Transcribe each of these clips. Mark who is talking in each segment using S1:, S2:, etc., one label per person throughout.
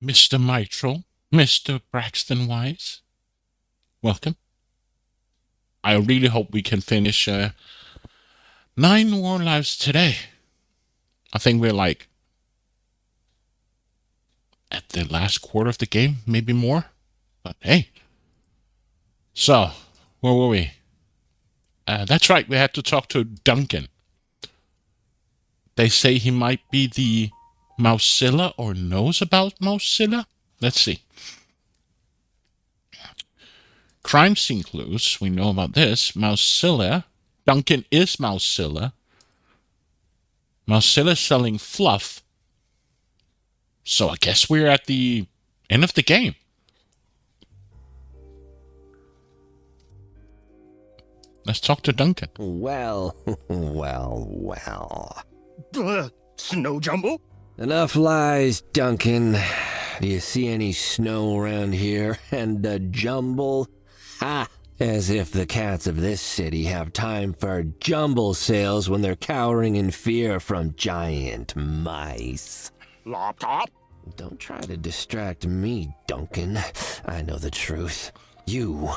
S1: Mr. Mitral, Mr. Braxton Wise. Welcome. I really hope we can finish 9 Noir Lives today. I think we're like at the last quarter of the game, maybe more. But hey. So, where were we? That's right, we had to talk to Duncan. They say he might be the Mousezilla or knows about Mousezilla. Let's see. Crime scene clues. We know about this. Mousezilla. Duncan is Mousezilla. Mousezilla selling fluff. So I guess we're at the end of the game. Let's talk to Duncan.
S2: Well.
S3: Snow jumble?
S2: Enough lies, Duncan. Do you see any snow around here? And a jumble? Ha! As if the cats of this city have time for jumble sales when they're cowering in fear from giant mice.
S3: Laptop?
S2: Don't try to distract me, Duncan. I know the truth. You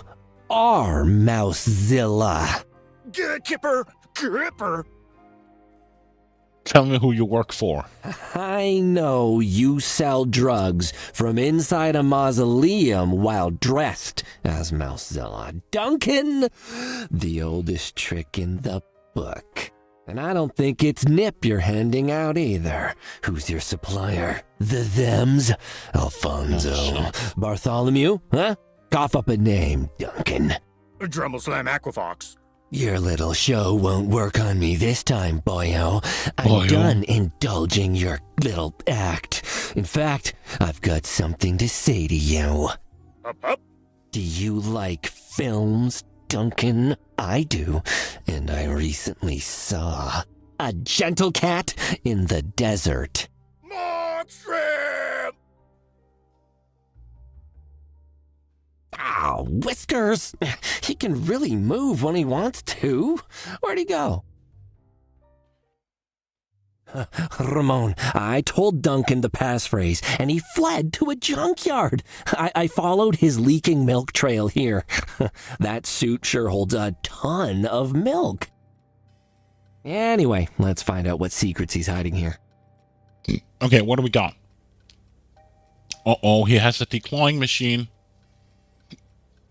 S2: are Mousezilla.
S3: Kipper! Kipper!
S1: Tell me who you work for.
S2: I know you sell drugs from inside a mausoleum while dressed as Mousezilla. Duncan, the oldest trick in the book. And I don't think it's Nip you're handing out either. Who's your supplier? The Thems? Alfonso? Bartholomew? Huh? Cough up a name, Duncan.
S3: Drumble Slam Aquafox.
S2: Your little show won't work on me this time, boyo. I'm done indulging your little act. In fact, I've got something to say to you.
S3: Up.
S2: Do you like films, Duncan? I do, and I recently saw a gentle cat in the desert.
S3: Monstrum!
S2: Ow, Whiskers! He can really move when he wants to. Where'd he go? Ramon, I told Duncan the passphrase, and he fled to a junkyard. I followed his leaking milk trail here. That suit sure holds a ton of milk. Anyway, let's find out what secrets he's hiding here.
S1: Okay, what do we got? Uh-oh, he has a declawing machine.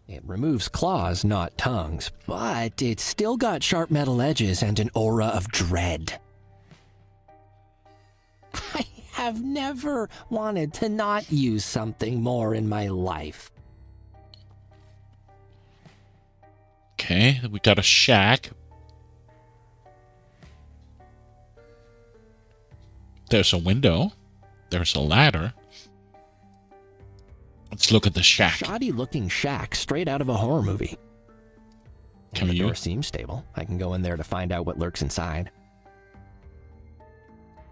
S2: It removes claws, not tongues, but it's still got sharp metal edges and an aura of dread. I have never wanted to not use something more in my life.
S1: Okay, we got a shack. There's a window. There's a ladder. Let's look at the shack.
S2: Shoddy-looking shack straight out of a horror movie.
S1: Can
S2: the
S1: you?
S2: door seems stable. I can go in there to find out what lurks inside.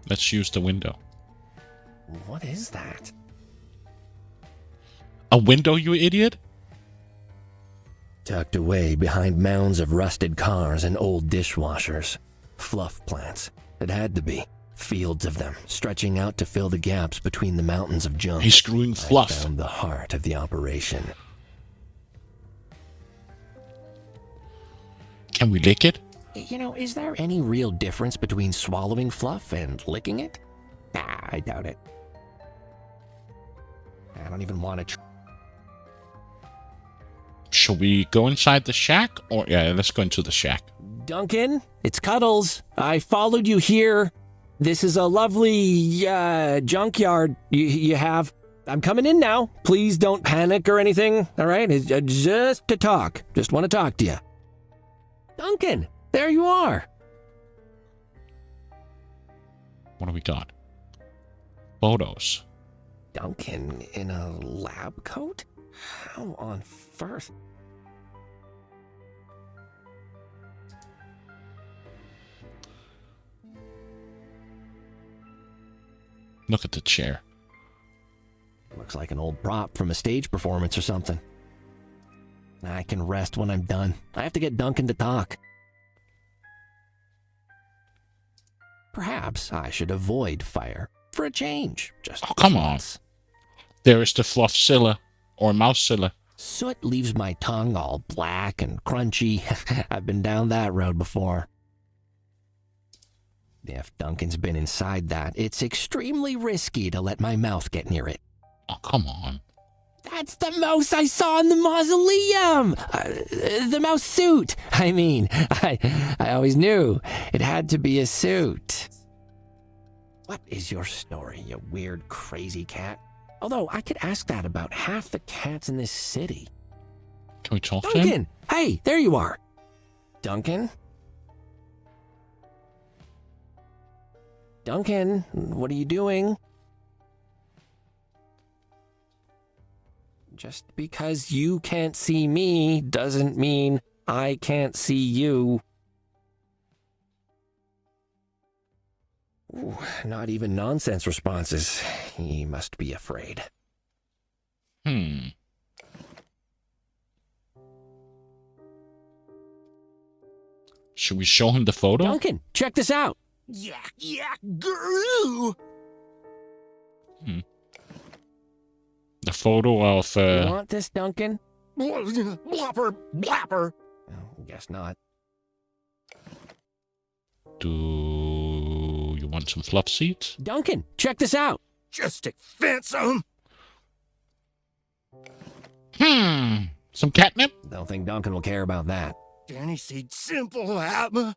S1: Let's use the window.
S2: What is that?
S1: A window, you idiot?
S2: Tucked away behind mounds of rusted cars and old dishwashers. Fluff plants. It had to be. Fields of them, stretching out to fill the gaps between the mountains of junk.
S1: He's screwing fluff.
S2: I found the heart of the operation.
S1: Can we lick it?
S2: You know, is there any real difference between swallowing fluff and licking it? Nah, I doubt it. I don't even want to
S1: Shall we go inside the shack? Or yeah, let's go into the shack.
S2: Duncan, it's Cuddles. I followed you here. This is a lovely junkyard you have. I'm coming in now. Please don't panic or anything, all right? It's just to talk. Just want to talk to you. Duncan, there you are.
S1: What do we got? Photos.
S2: Duncan in a lab coat? How on earth?
S1: Look at the chair.
S2: Looks like an old prop from a stage performance or something. I can rest when I'm done. I have to get Duncan to talk. Perhaps I should avoid fire for a change. Just
S1: Oh, come on.
S2: once.
S1: There is the Fluffzilla or Mousezilla.
S2: Soot leaves my tongue all black and crunchy. I've been down that road before. If Duncan's been inside that, it's extremely risky to let my mouth get near it.
S1: Oh, come on.
S2: That's the mouse I saw in the mausoleum! The mouse suit! I mean, I always knew it had to be a suit. What is your story, you weird, crazy cat? Although, I could ask that about half the cats in this city.
S1: Can we talk to him?
S2: Duncan! Hey, there you are! Duncan? Duncan, what are you doing? Just because you can't see me doesn't mean I can't see you. Ooh, not even nonsense responses. He must be afraid.
S1: Should we show him the photo?
S2: Duncan, check this out.
S3: Yak, yak, goo!
S1: The photo of...
S2: You want this, Duncan?
S3: Blopper, blapper.
S2: Oh, guess not.
S1: Do you want some fluff seeds?
S2: Duncan, check this out.
S3: Just to fence 'em.
S1: Some catnip?
S2: Don't think Duncan will care about that.
S3: Danny said simple, Atma.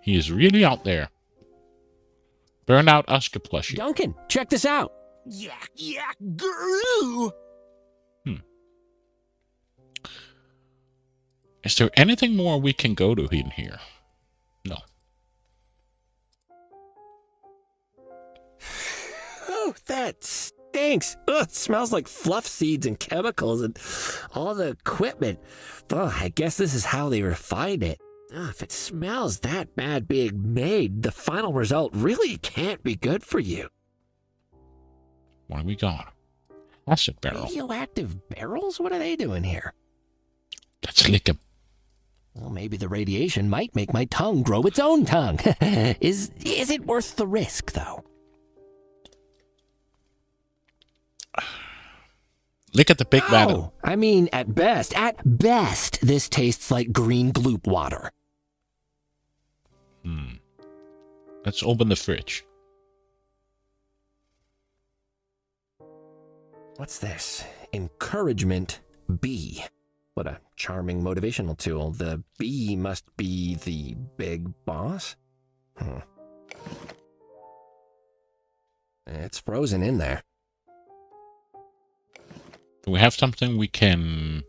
S1: He is really out there. Burnout Oscar plushie.
S2: Duncan, check this out.
S3: Yak, yak, goo!
S1: Is there anything more we can go to in here? No.
S2: Oh, that stinks. Ugh, it smells like fluff seeds and chemicals and all the equipment. Oh, I guess this is how they refined it. If it smells that bad being made, the final result really can't be good for you.
S1: What have we got? Acid barrel.
S2: Radioactive barrels? What are they doing here?
S1: Let's lick him.
S2: Well, maybe the radiation might make my tongue grow its own tongue. Is it worth the risk, though?
S1: Look at the big battle.
S2: I mean, at best, this tastes like green gloop water.
S1: Let's open the fridge.
S2: What's this? Encouragement B. What a charming motivational tool. The B must be the big boss? It's frozen in there.
S1: Do we have something we can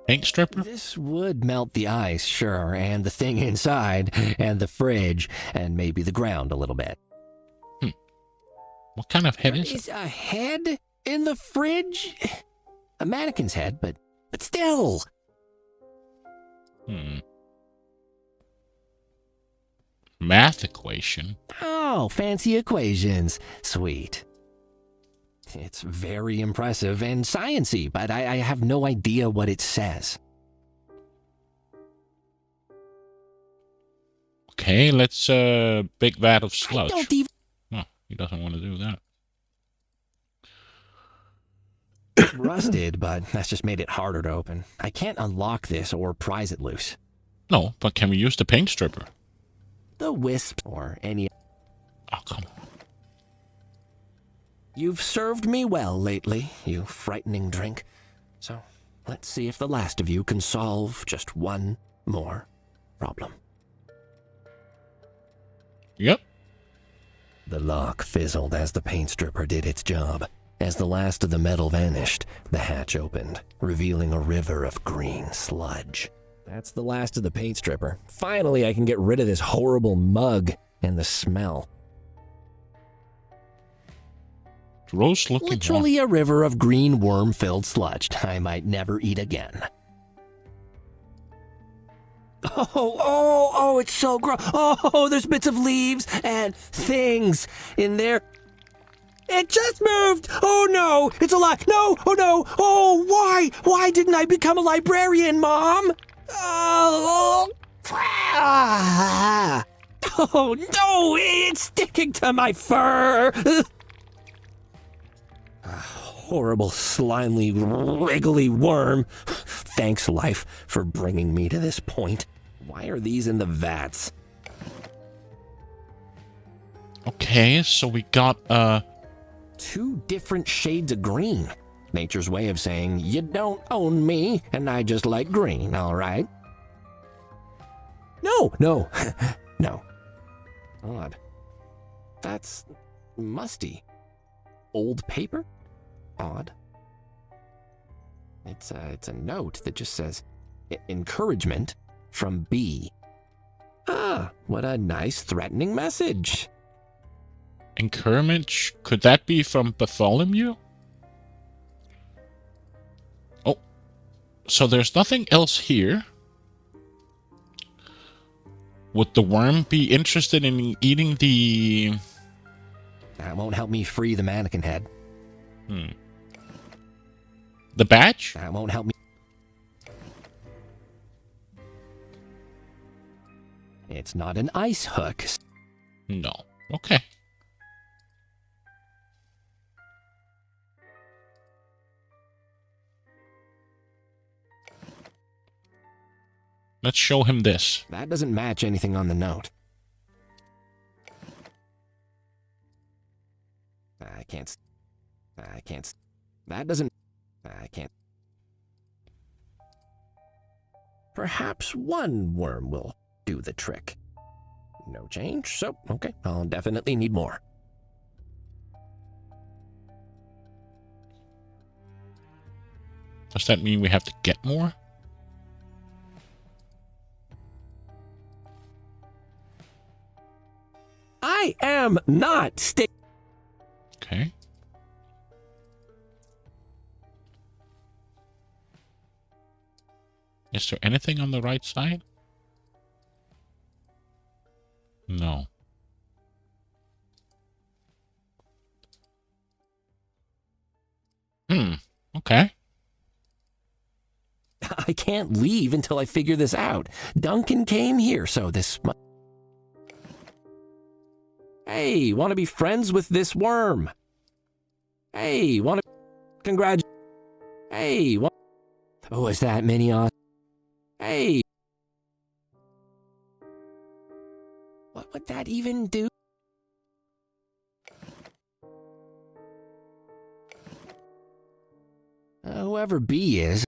S1: paint stripper?
S2: This would melt the ice, sure, and the thing inside, and the fridge, and maybe the ground a little bit.
S1: What kind of head is it?
S2: Is a head in the fridge? A mannequin's head, but still.
S1: Math equation.
S2: Oh, fancy equations. Sweet. It's very impressive and science-y, but I have no idea what it says.
S1: Okay, let's big vat of sludge.
S2: I don't even...
S1: Oh, he doesn't want to do that.
S2: Rusted, but that's just made it harder to open. I can't unlock this or prise it loose.
S1: No, but can we use the paint stripper?
S2: The wisp or any...
S1: Oh, come on.
S2: You've served me well lately, you frightening drink. So, let's see if the last of you can solve just one more problem.
S1: Yep.
S2: The lock fizzled as the paint stripper did its job. As the last of the metal vanished, the hatch opened, revealing a river of green sludge. That's the last of the paint stripper. Finally, I can get rid of this horrible mug and the smell.
S1: Gross looking.
S2: Literally a river of green worm-filled sludge I might never eat again. Oh, it's so gross. Oh, there's bits of leaves and things in there. It just moved. Oh no, it's alive. No, oh no. Oh, why? Why didn't I become a librarian, Mom? Oh, oh no, it's sticking to my fur. Horrible, slimy, wriggly worm. Thanks, life, for bringing me to this point. Why are these in the vats?
S1: Okay, so we got,
S2: 2 different shades of green. Nature's way of saying, you don't own me, and I just like green, all right? No, no, no. Odd. That's musty. Old paper? Odd. It's a note that just says, encouragement from B. Ah, what a nice threatening message.
S1: encouragement. Could that be from Bartholomew? Oh, so there's nothing else here. Would the worm be interested in eating the...
S2: That won't help me free the mannequin head.
S1: the badge?
S2: That won't help me. It's not an ice hook.
S1: No. Okay. Let's show him this.
S2: That doesn't match anything on the note. I can't. That doesn't. I can't. Perhaps one worm will do the trick. No change, so okay, I'll definitely need more.
S1: Does that mean we have to get more?
S2: I am not stick.
S1: Okay. Is there anything on the right side? No. Okay.
S2: I can't leave until I figure this out. Duncan came here, so this. Hey, want to be friends with this worm? Hey, want to congratulate? Hey, what? Oh, is that mini on? Hey, what would that even do? Whoever B is.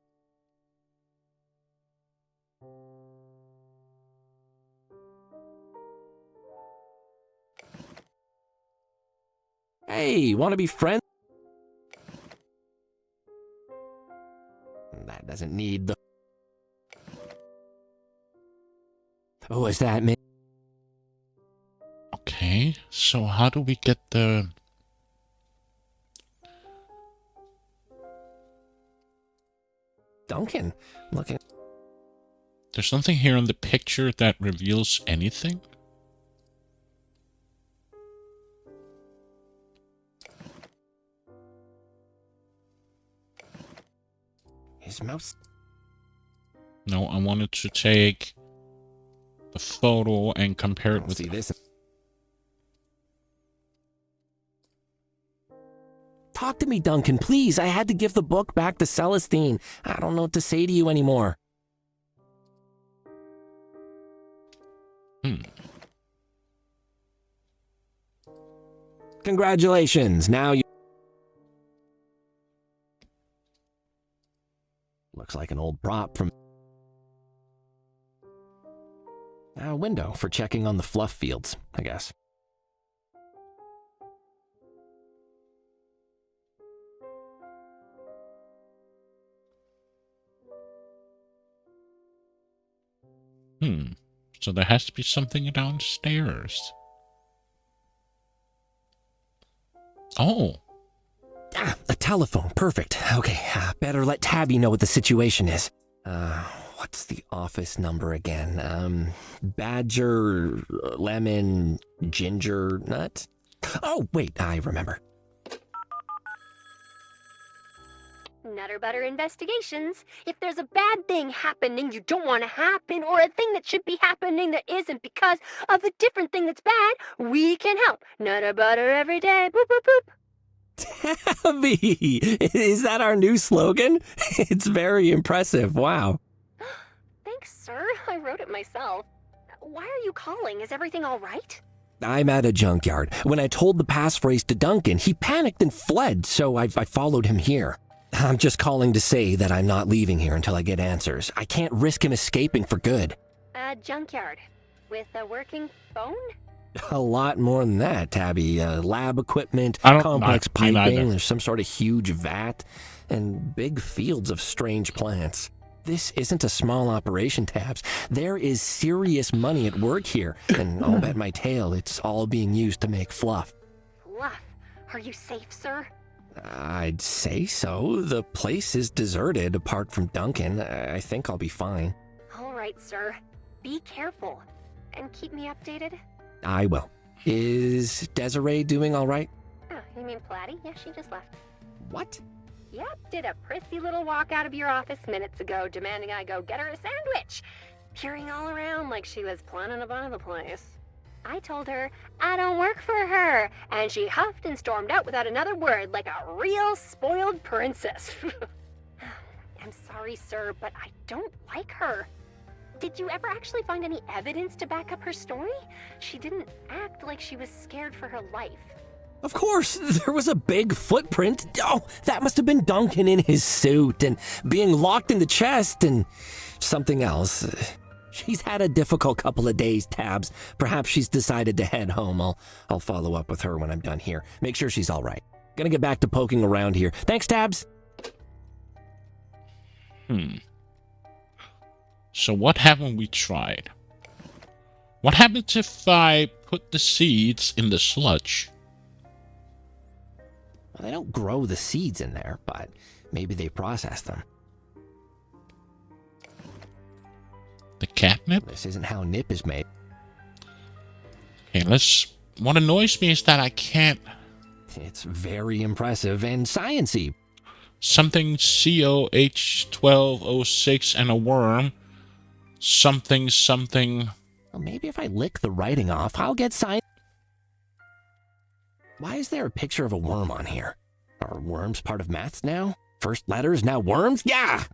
S2: Hey, want to be friends? That doesn't need the. Oh, is that me?
S1: Okay. So how do we get the...
S2: Duncan, look at.
S1: There's nothing here on the picture that reveals anything?
S2: His mouse.
S1: No, I wanted to take the photo and compare it with...
S2: See this. Talk to me, Duncan, please. I had to give the book back to Celestine. I don't know what to say to you anymore. Congratulations. Now you... Looks like an old prop from... A window for checking on the fluff fields, I guess.
S1: So there has to be something downstairs. Oh.
S2: Ah, a telephone. Perfect. Okay, better let Tabby know what the situation is. What's the office number again? Badger, lemon, ginger, nut? Oh, wait, I remember.
S4: Nutter Butter Investigations. If there's a bad thing happening you don't want to happen, or a thing that should be happening that isn't because of a different thing that's bad, we can help. Nutter Butter every day. Boop, boop, boop.
S2: Tabby! Is that our new slogan? It's very impressive. Wow.
S4: Thanks, sir. I wrote it myself. Why are you calling? Is everything all right?
S2: I'm at a junkyard. When I told the passphrase to Duncan, he panicked and fled, so I followed him here. I'm just calling to say that I'm not leaving here until I get answers. I can't risk him escaping for good.
S4: A junkyard. With a working phone?
S2: A lot more than that, Tabby. Lab equipment,
S1: I don't-
S2: complex
S1: I- me neither.
S2: piping, there's some sort of huge vat, and big fields of strange plants. This isn't a small operation, Tabs. There is serious money at work here, and I'll bet my tail it's all being used to make fluff.
S4: Fluff. Are you safe, sir?
S2: I'd say so. The place is deserted apart from Duncan. I think I'll be fine.
S4: All right, sir. Be careful. And keep me updated.
S2: I will. Is Desiree doing all right?
S4: Oh, you mean Platty? Yeah, she just left.
S2: What?
S4: Yep, did a prissy little walk out of your office minutes ago, demanding I go get her a sandwich. Peering all around like she was planning to buy the place. I told her I don't work for her, and she huffed and stormed out without another word like a real spoiled princess. I'm sorry, sir, but I don't like her. Did you ever actually find any evidence to back up her story? She didn't act like she was scared for her life.
S2: Of course, there was a big footprint. Oh, that must have been Duncan in his suit and being locked in the chest and something else. She's had a difficult couple of days, Tabs. Perhaps she's decided to head home. I'll follow up with her when I'm done here. Make sure she's all right. Gonna get back to poking around here. Thanks, Tabs.
S1: So what haven't we tried? What happens if I put the seeds in the sludge?
S2: Well, they don't grow the seeds in there, but maybe they process them.
S1: The catnip?
S2: This isn't how nip is made.
S1: Okay, what annoys me is that I can't...
S2: It's very impressive and science-y.
S1: Something COH1206 and a worm. Something.
S2: Well, maybe if I lick the writing off, I'll get science. Why is there a picture of a worm on here? Are worms part of maths now? First letters, now worms? Yeah!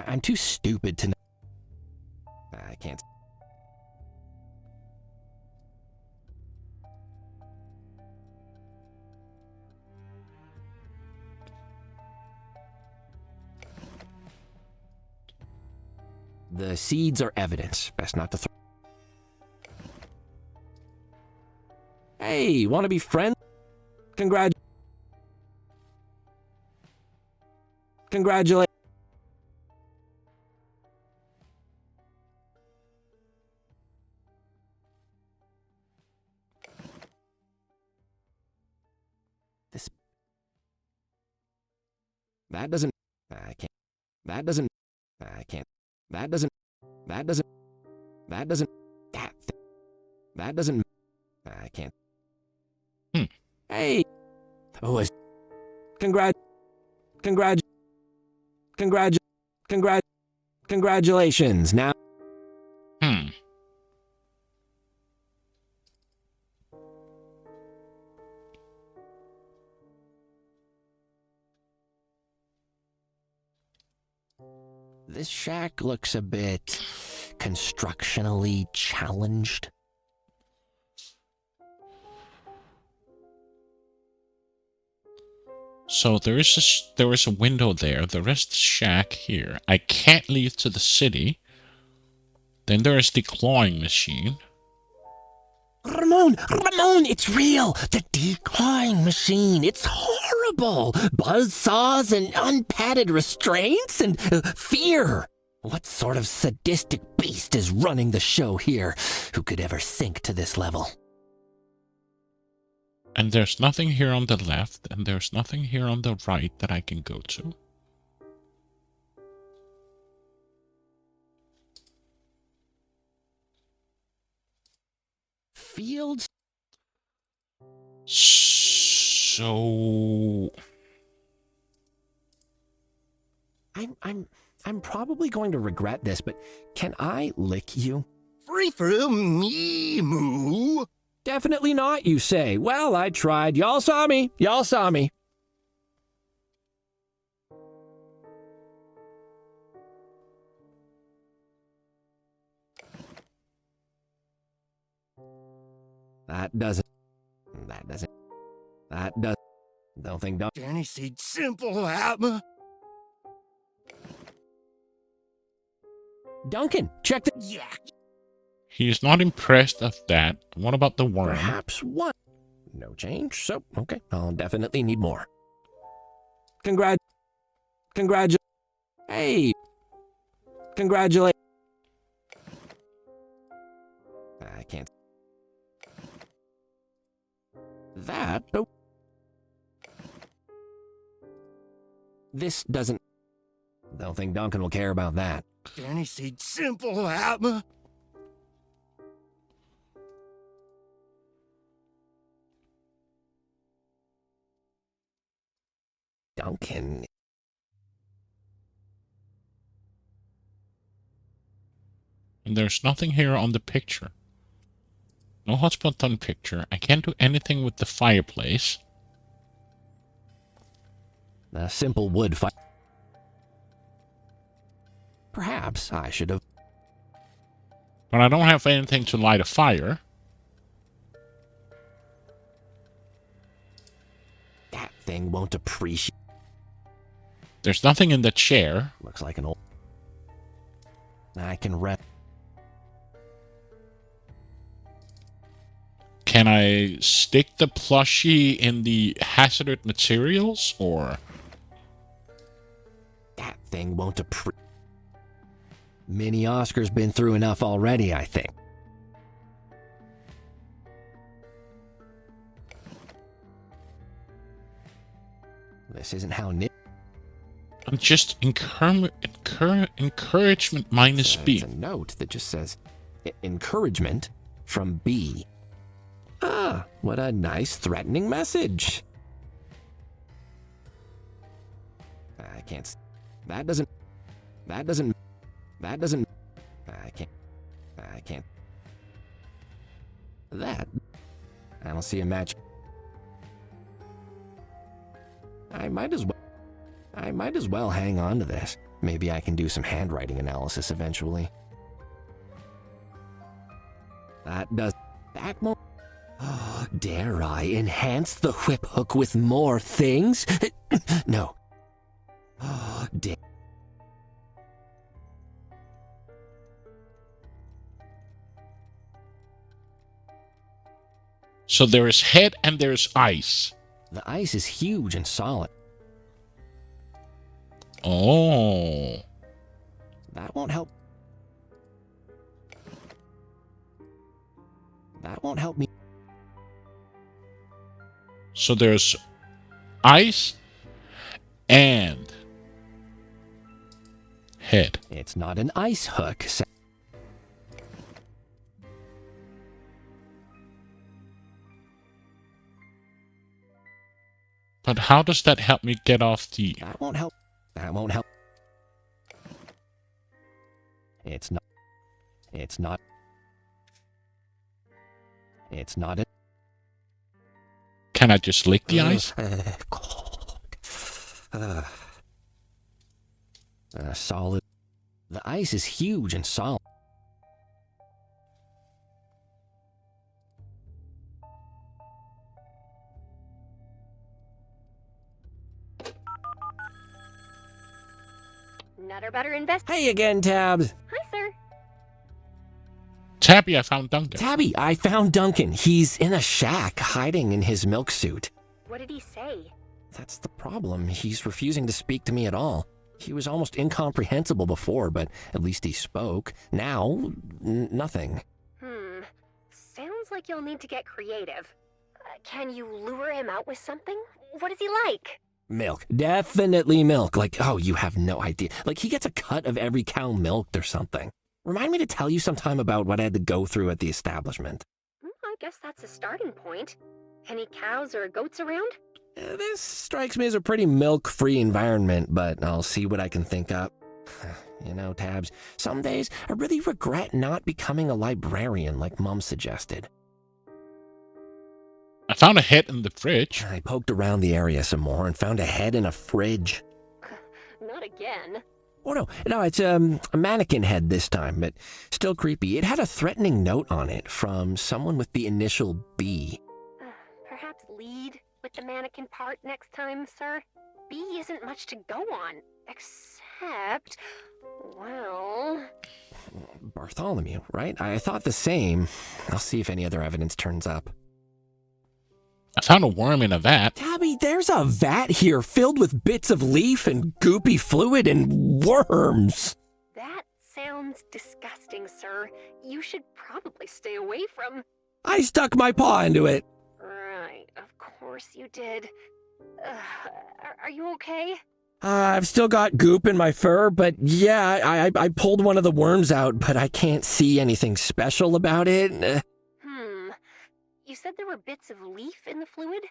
S2: I'm too stupid to know. I can't. The seeds are evidence. Best not to throw. Hey, want to be friends? Congratulations. That doesn't. I can't. That doesn't. I can't. That doesn't. That doesn't. That doesn't. That doesn't. I can't. Hey. Oh, congratulations. Now. This shack looks a bit constructionally challenged.
S1: So there is a window there. The rest is shack here. I can't leave to the city. Then there is the clawing machine.
S2: Ramon, it's real! The declawing machine, it's horrible! Buzzsaws and unpadded restraints and fear! What sort of sadistic beast is running the show here? Who could ever sink to this level?
S1: And there's nothing here on the left, and there's nothing here on the right that I can go to.
S2: Fields?
S1: So...
S2: I'm probably going to regret this, but can I lick you?
S3: Free from me, moo.
S2: Definitely not, you say. Well, I tried. Y'all saw me. Y'all saw me. That doesn't. Don't think don't.
S3: Danny said simple, Atma.
S2: Duncan, check the.
S3: Yeah.
S1: He is not impressed of that. What about the worm?
S2: Perhaps one. No change, so okay, I'll definitely need more. Congratulate. Hey. Congratulate. I can't. That. Oh. This doesn't. Don't think Duncan will care about that.
S3: Danny said simple, Atma.
S2: Duncan.
S1: And there's nothing here on the picture. No hotspot on picture. I can't do anything with the fireplace.
S2: A simple wood fire. Perhaps I should have.
S1: But I don't have anything to light a fire.
S2: That thing won't appreciate.
S1: There's nothing in the chair.
S2: Looks like an old. I can rest.
S1: Can I stick the plushie in the hazardous materials, or?
S2: That thing won't appreciate. Mini Oscar's been through enough already, I think. This isn't how Nick.
S1: I'm just encouragement minus B.
S2: It's a note that just says encouragement from B. Ah, what a nice threatening message. I can't. That doesn't. I can't. That. I don't see a match. I might as well hang on to this. Maybe I can do some handwriting analysis eventually. That does. That more. Oh, dare I enhance the whip hook with more things? No. Oh, dare.
S1: So there is head and there is ice.
S2: The ice is huge and solid.
S1: Oh.
S2: That won't help. That won't help me.
S1: So there's ice and head.
S2: It's not an ice hook.
S1: But how does that help me get off the...
S2: That won't help. That won't help. It's not. It's not. It's not it.
S1: Can I just lick the ice?
S2: Solid. The ice is huge and solid.
S4: Nutter butter invest.
S2: Hey again, Tabs.
S4: Hi, sir.
S1: Tabby, I found Duncan.
S2: Tabby, I found Duncan. He's in a shack, hiding in his milk suit.
S4: What did he say?
S2: That's the problem. He's refusing to speak to me at all. He was almost incomprehensible before, but at least he spoke. Now, nothing.
S4: Sounds like you'll need to get creative. Can you lure him out with something? What is he like?
S2: Milk. Definitely milk. Like, oh, you have no idea. Like, he gets a cut of every cow milked or something. Remind me to tell you sometime about what I had to go through at the establishment.
S4: I guess that's a starting point. Any cows or goats around?
S2: This strikes me as a pretty milk-free environment, but I'll see what I can think up. You know, Tabs, some days I really regret not becoming a librarian like Mom suggested.
S1: I found a head in the fridge.
S2: I poked around the area some more and found a head in a fridge.
S4: Not again.
S2: Oh, no, it's a mannequin head this time, but still creepy. It had a threatening note on it from someone with the initial B.
S4: Perhaps lead with the mannequin part next time, sir? B isn't much to go on, except, well...
S2: Bartholomew, right? I thought the same. I'll see if any other evidence turns up.
S1: I found a worm in a vat.
S2: Tabby, there's a vat here filled with bits of leaf and goopy fluid and worms.
S4: That sounds disgusting, sir. You should probably stay away from...
S2: I stuck my paw into it.
S4: Right, of course you did. Are you okay?
S2: I've still got goop in my fur, but yeah, I pulled one of the worms out, but I can't see anything special about it.
S4: You said there were bits of leaf in the fluid?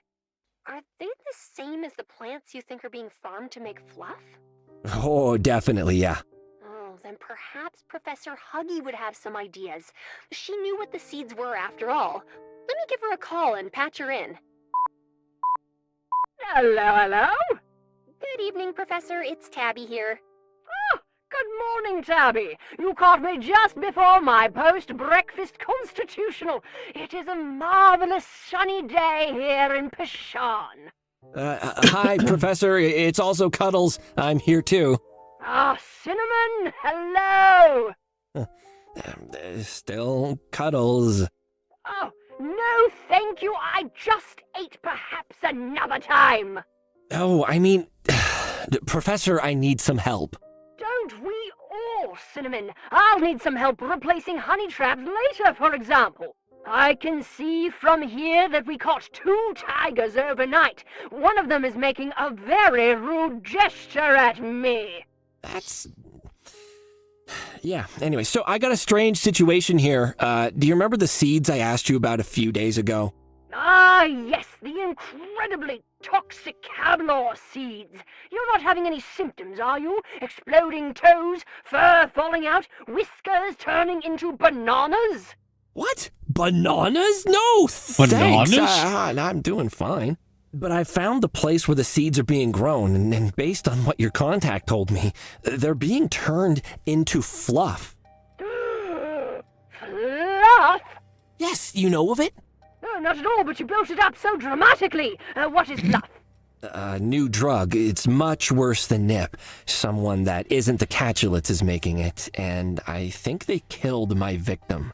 S4: Are they the same as the plants you think are being farmed to make fluff?
S2: Oh, definitely, yeah.
S4: Oh, then perhaps Professor Huggy would have some ideas. She knew what the seeds were after all. Let me give her a call and patch her in.
S5: Hello?
S4: Good evening, Professor. It's Tabby here.
S5: Oh, good morning, Tabby. You caught me just before my post-breakfast constitutional. It is a marvelous sunny day here in Pishon.
S2: Hi, Professor. It's also Cuddles. I'm here, too.
S5: Ah, Cinnamon, hello.
S2: Still Cuddles.
S5: Oh, no, thank you. I just ate perhaps another time.
S2: Oh, I mean, Professor, I need some help.
S5: Don't we all, Cinnamon? I'll need some help replacing honey traps later, for example. I can see from here that we caught 2 tigers overnight. One of them is making a very rude gesture at me.
S2: That's... Yeah, anyway, so I got a strange situation here. Do you remember the seeds I asked you about a few days ago?
S5: Ah, yes, the incredibly toxic Cablor seeds. You're not having any symptoms, are you? Exploding toes, fur falling out, whiskers turning into bananas?
S2: What? Bananas? No, thanks.
S1: Bananas?
S2: I'm doing fine. But I found the place where the seeds are being grown, and based on what your contact told me, they're being turned into fluff.
S5: Fluff?
S2: Yes, you know of it?
S5: No, not at all, but you built it up so dramatically. What is fluff?
S2: A new drug. It's much worse than Nip. Someone that isn't the Catulets is making it, and I think they killed my victim.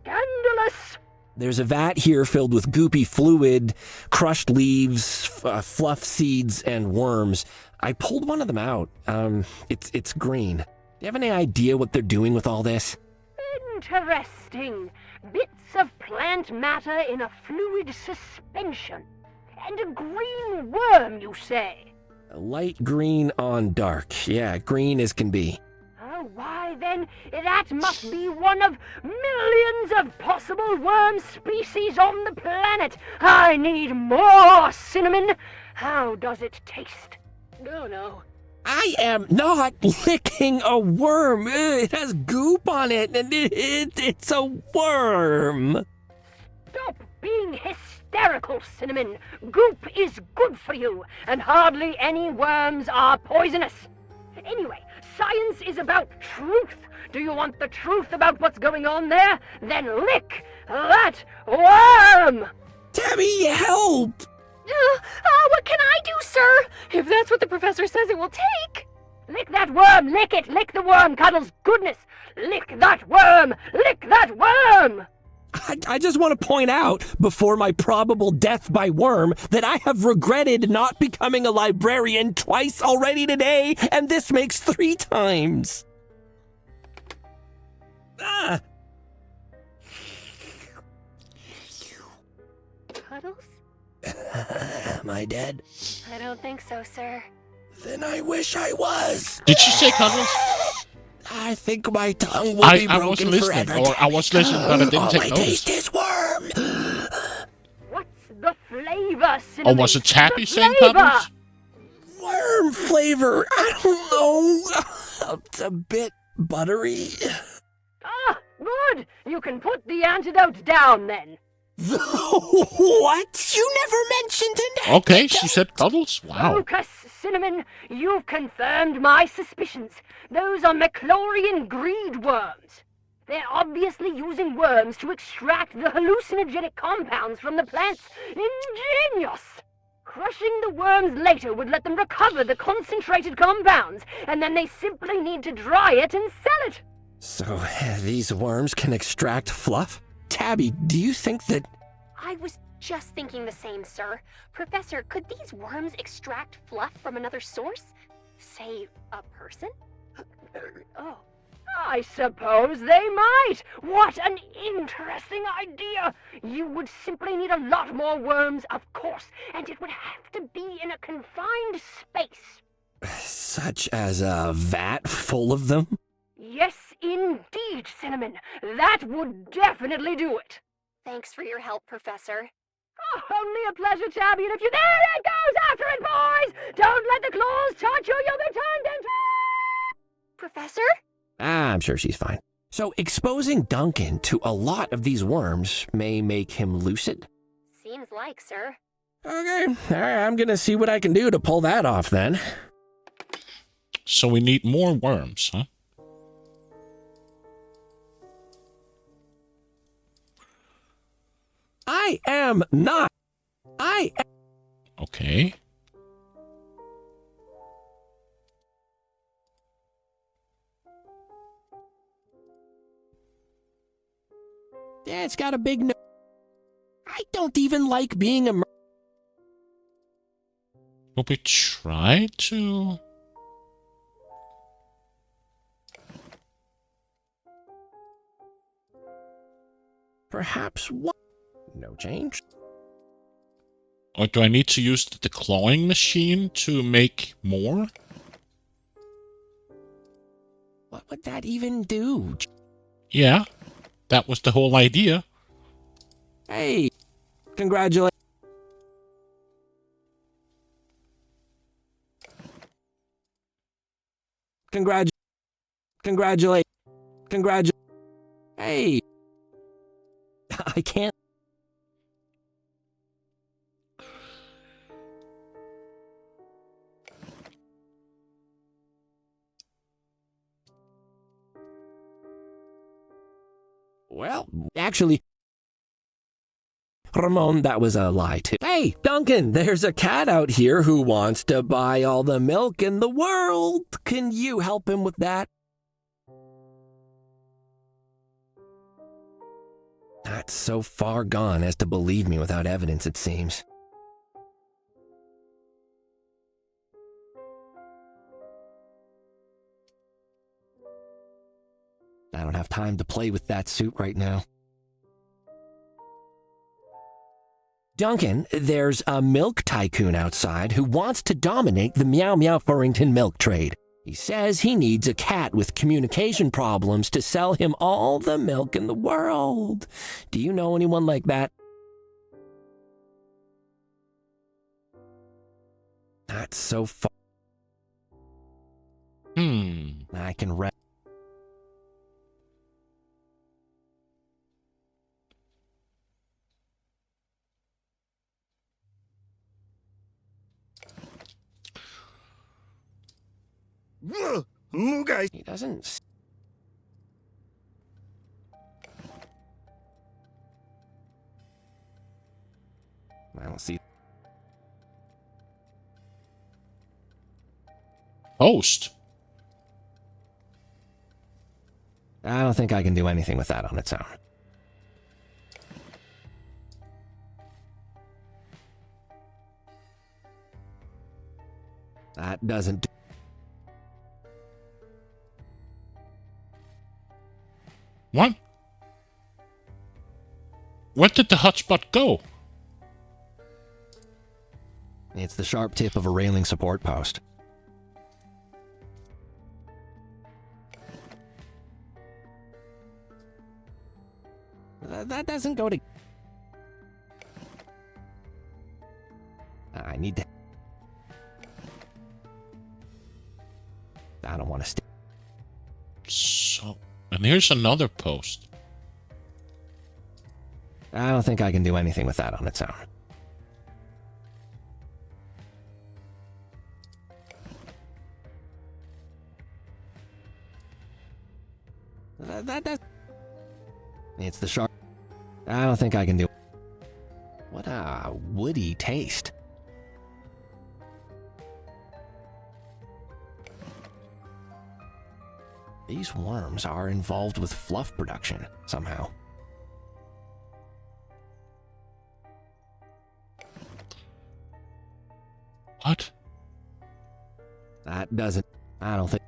S5: Scandalous!
S2: There's a vat here filled with goopy fluid, crushed leaves, fluff seeds, and worms. I pulled one of them out. It's green. Do you have any idea what they're doing with all this?
S5: Interesting. Bits of plant matter in a fluid suspension. And a green worm, you say?
S2: Light green on dark. Yeah, green as can be.
S5: Oh, why then, that must be one of millions of possible worm species on the planet. I need more cinnamon. How does it taste?
S4: Oh, no.
S2: I am not licking a worm. It has goop on it, and it's a worm.
S5: Stop being hysterical, Cinnamon. Goop is good for you, and hardly any worms are poisonous. Anyway, science is about truth. Do you want the truth about what's going on there? Then lick that worm!
S2: Tabby, help!
S4: What can I do, sir? If that's what the professor says it will take.
S5: Lick that worm! Lick it! Lick the worm, Cuddles! Goodness! Lick that worm! Lick that worm!
S2: I just want to point out, before my probable death by worm, that I have regretted not becoming a librarian twice already today, and this makes 3 times.
S4: Cuddles?
S2: Am I dead?
S4: I don't think so, sir.
S2: Then I wish I was.
S1: Did you say Cuddles?
S2: I think my tongue will be
S1: I
S2: broken
S1: wasn't listening,
S2: forever.
S1: or I was listening, but I didn't
S2: All
S1: take
S2: I
S1: notice.
S2: taste is worm.
S5: What's the flavor flavor,
S1: Oh,
S5: Cinnamon.
S1: was it Tabby
S5: The
S1: saying
S5: flavor.
S1: Cuddles?
S2: Worm flavor. I don't know. It's a bit buttery.
S5: Ah, good. You can put the antidote down then.
S2: What? You never mentioned an
S1: Okay, she said Cuddles? Wow.
S5: Focus, Cinnamon. You've confirmed my suspicions. Those are McClorian greed worms. They're obviously using worms to extract the hallucinogenic compounds from the plants. Ingenious! Crushing the worms later would let them recover the concentrated compounds, and then they simply need to dry it and sell it.
S2: So, these worms can extract fluff? Tabby, do you think that...
S4: I was just thinking the same, sir. Professor, could these worms extract fluff from another source? Say, a person? Oh.
S5: I suppose they might. What an interesting idea. You would simply need a lot more worms, of course, and it would have to be in a confined space.
S2: Such as a vat full of them?
S5: Yes, indeed, Cinnamon. That would definitely do it.
S4: Thanks for your help, Professor.
S5: Oh, only a pleasure, Tabby, and if you... There it goes! After it, boys! Don't let the claws touch you, you'll be turned into...
S4: Professor?
S2: I'm sure she's fine. So exposing Duncan to a lot of these worms may make him lucid?
S4: Seems like, sir.
S2: Okay, all right, I'm gonna see what I can do to pull that off then.
S1: So we need more worms, huh?
S2: I am not. I am.
S1: Okay.
S2: Yeah, it's got a big no. I don't even like being a...
S1: Will we try to...
S2: Perhaps what? No change.
S1: Or do I need to use the clawing machine to make more?
S2: What would that even do?
S1: Yeah, that was the whole idea.
S2: Hey, congratulations. Congratulate. Hey. I can't. Well, actually, Ramon, that was a lie too. Hey, Duncan, there's a cat out here who wants to buy all the milk in the world. Can you help him with that? Not so far gone as to believe me without evidence, it seems. I don't have time to play with that suit right now. Duncan, there's a milk tycoon outside who wants to dominate the Meow Meow Furrington milk trade. He says he needs a cat with communication problems to sell him all the milk in the world. Do you know anyone like that? Not so far. I can read.
S3: Guys.
S2: He doesn't. I don't see.
S1: Host.
S2: I don't think I can do anything with that on its own. That doesn't.
S1: What? Where did the hotspot go?
S2: It's the sharp tip of a railing support post. That doesn't go to... I need to... I don't want to stay.
S1: So, and here's another post.
S2: I don't think I can do anything with that on its own. It's the shark. I don't think I can do... What a woody taste. These worms are involved with fluff production, somehow.
S1: What?
S2: That doesn't... I don't think...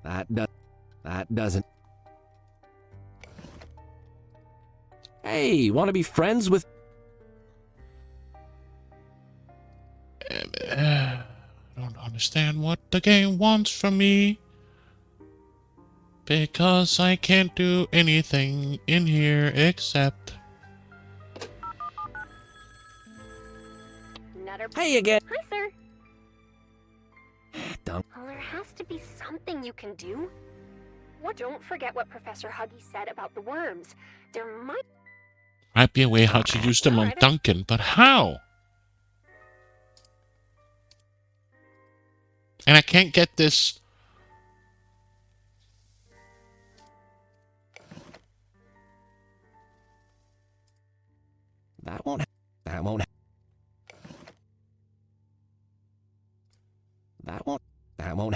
S2: That doesn't... Hey, wanna be friends with...
S1: I don't understand what the game wants from me. Because I can't do anything in here except...
S4: Nutter.
S2: Hey again!
S4: Hi, sir.
S2: Dunk.
S4: Well, there has to be something you can do. What? Don't forget what Professor Huggy said about the worms. There
S1: Might be a way how to use them on Duncan, but how? And I can't get this...
S2: That won't... That won't... That won't... That won't...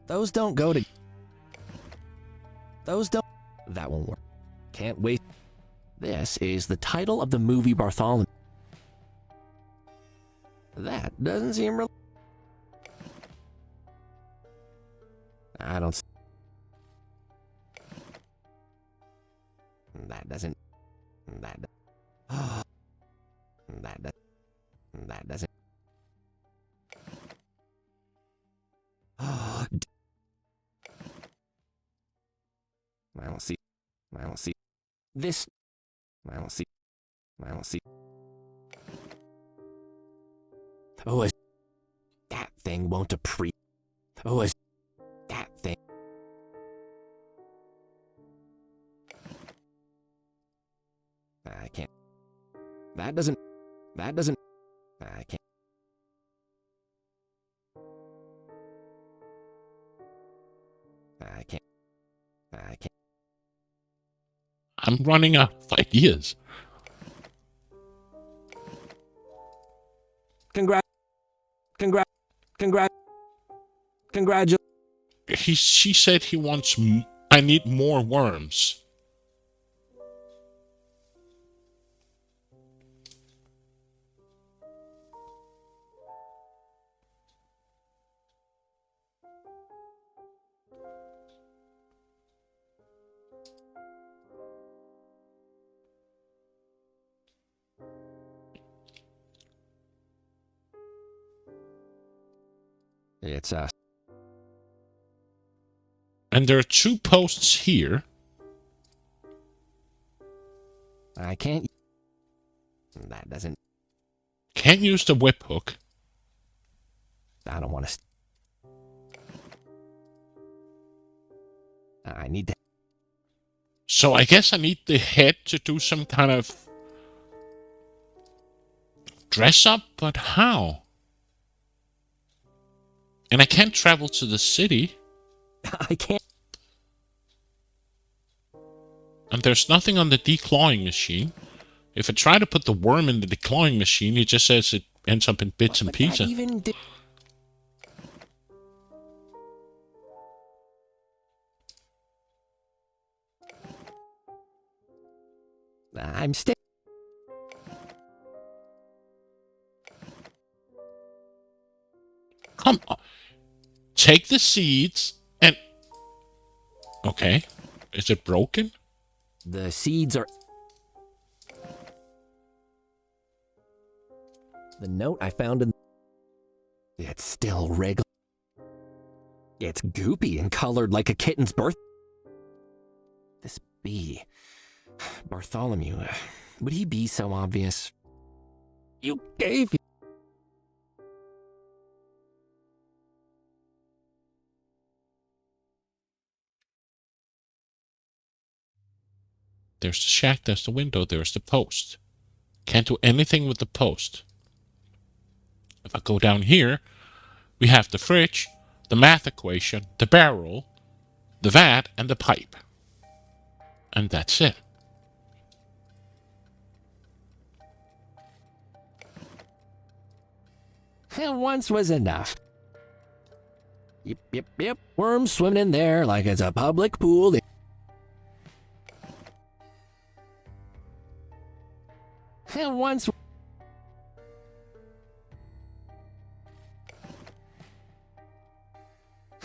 S2: Those don't go to... Those don't... That won't work. Can't wait. This is the title of the movie Bartholomew. That doesn't seem real... I don't... That doesn't... That... That doesn't... I don't see... I don't see... This... I don't see... I don't see... Oh, that thing won't appreciate... Oh, that thing... I can't... That doesn't... That doesn't... I can't... I can't... I can't...
S1: I'm running out of ideas.
S2: Congratulations.
S1: She said he wants... I need more worms.
S2: It's
S1: And there are 2 posts here.
S2: I can't... That doesn't...
S1: Can't use the whip hook.
S2: I don't want to... I need to...
S1: So I guess I need the head to do some kind of... dress up, but how? And I can't travel to the city.
S2: I can't...
S1: And there's nothing on the declawing machine. If I try to put the worm in the declawing machine, it just says it ends up in bits and pieces.
S2: Even I'm still...
S1: Come on. Take the seeds and... Okay. Is it broken?
S2: The seeds are... The note I found in... It's still wriggling. It's goopy and colored like a kitten's birth. This bee. Bartholomew. Would he be so obvious? You gave.
S1: There's the shack, there's the window, there's the post. Can't do anything with the post. If I go down here, we have the fridge, the math equation, the barrel, the vat, and the pipe. And that's it.
S2: Once was enough. Yep. Worms swimming in there like it's a public pool. Once.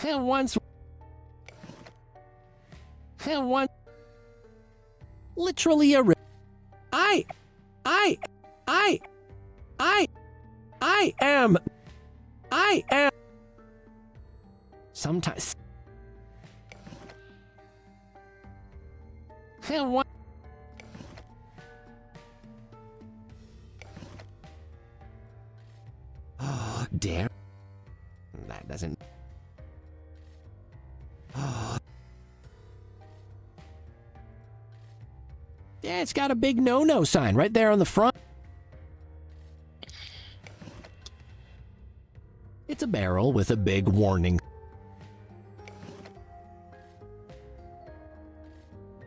S2: Once. Literally a. I am. Sometimes. What? Oh, damn. That doesn't. Oh. Yeah, it's got a big no-no sign right there on the front. It's a barrel with a big warning.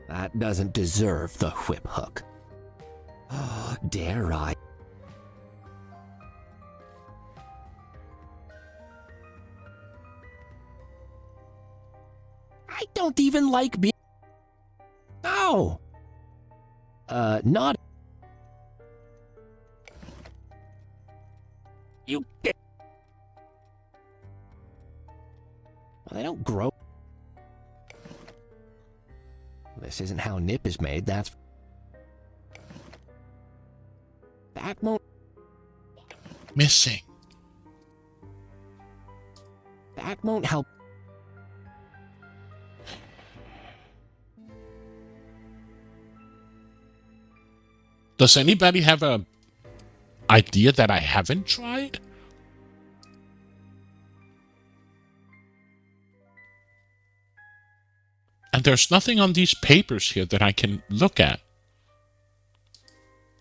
S2: That doesn't deserve the whip hook. Oh, dare I? I don't even like being. Oh! Not. You get. Well, they don't grow. This isn't how nip is made, that's. That won't.
S1: Missing.
S2: That won't help.
S1: Does anybody have a idea that I haven't tried? And there's nothing on these papers here that I can look at.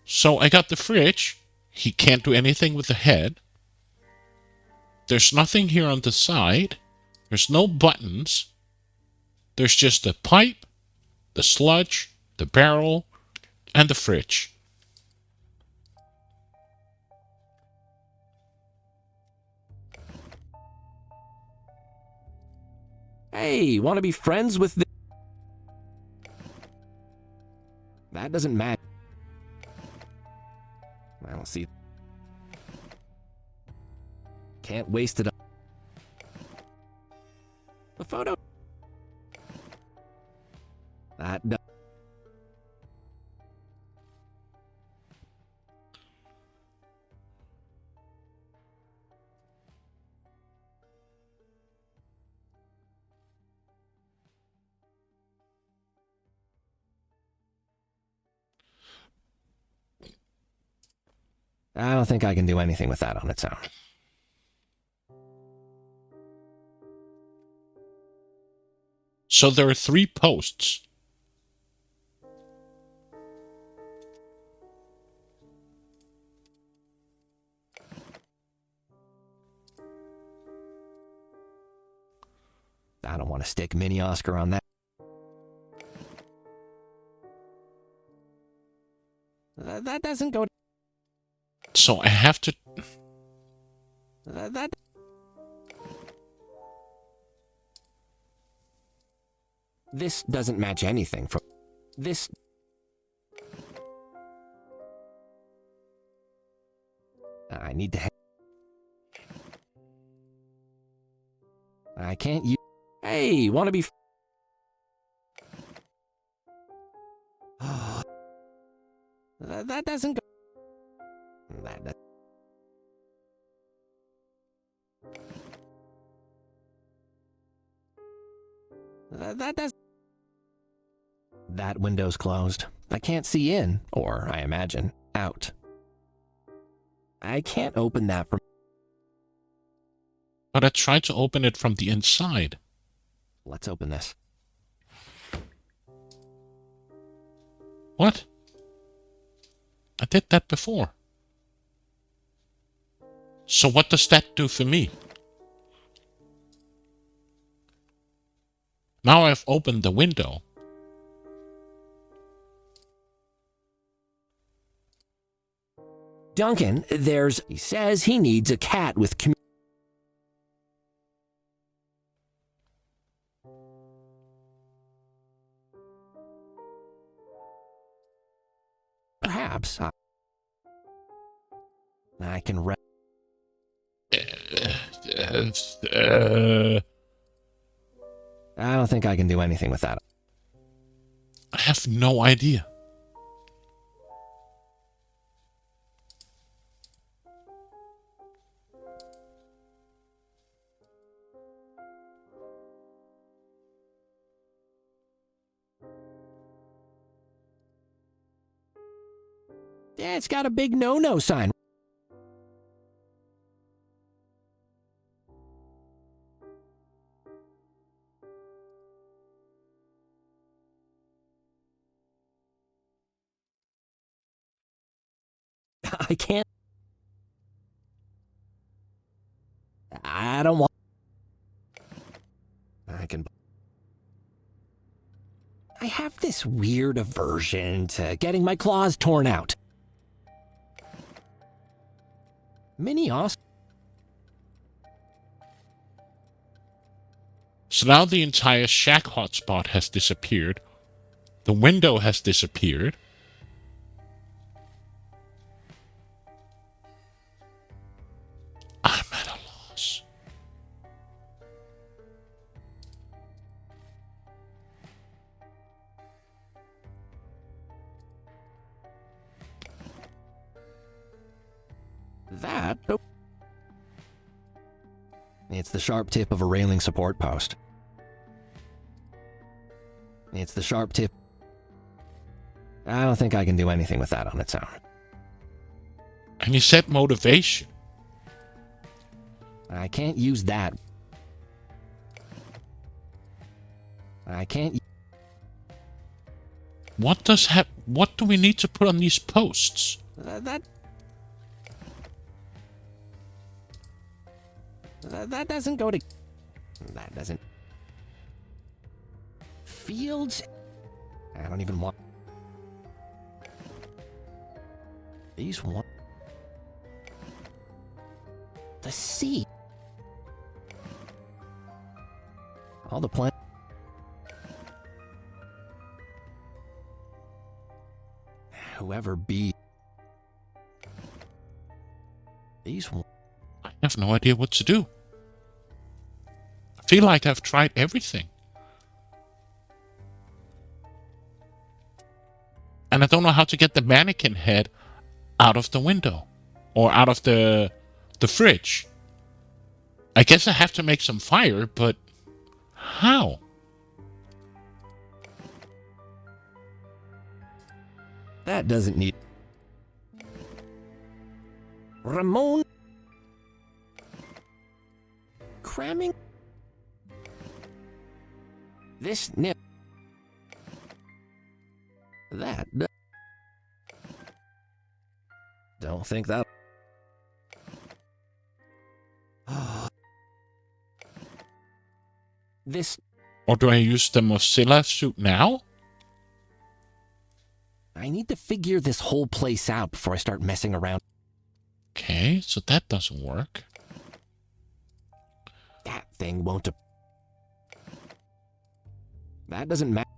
S1: So I got the fridge. He can't do anything with the head. There's nothing here on the side. There's no buttons. There's just the pipe, the sludge, the barrel, and the fridge.
S2: Hey, want to be friends with the. That doesn't matter. I don't see. Can't waste it. The photo. That. I don't think I can do anything with that on its own.
S1: So there are 3 posts.
S2: I don't want to stick Mini Oscar on that. That doesn't go.
S1: So I have to.
S2: That. This doesn't match anything from this. I need to. I can't use. Hey, want to be. That doesn't go. That. That window's closed. I can't see in, or I imagine, out. I can't open that from...
S1: But I tried to open it from the inside.
S2: Let's open this.
S1: What? I did that before. So what does that do for me? Now I've opened the window.
S2: Duncan, he says he needs a cat with perhaps I can I don't think I can do anything with that.
S1: I have no idea.
S2: Yeah, it's got a big no-no sign. I can't. I don't want. I can. I have this weird aversion to getting my claws torn out. Mini Oscar.
S1: So now the entire shack hotspot has disappeared. The window has disappeared. I'm at a loss.
S2: That. It's the sharp tip of a railing support post. It's the sharp tip. I don't think I can do anything with that on its own.
S1: And you said motivation.
S2: I can't use that. I can't.
S1: What do we need to put on these posts?
S2: That doesn't go to. That doesn't. Fields. I don't even want. These one. The sea. All the plant. Whoever be. These one.
S1: I have no idea what to do. I feel like I've tried everything. And I don't know how to get the mannequin head out of the window. Or out of the fridge. I guess I have to make some fire, but how?
S2: That doesn't need. Ramon. Cramming. This nip. That. Don't think that. This.
S1: Or do I use the Mozilla suit now?
S2: I need to figure this whole place out before I start messing around.
S1: Okay, so that doesn't work.
S2: That thing won't. That doesn't matter.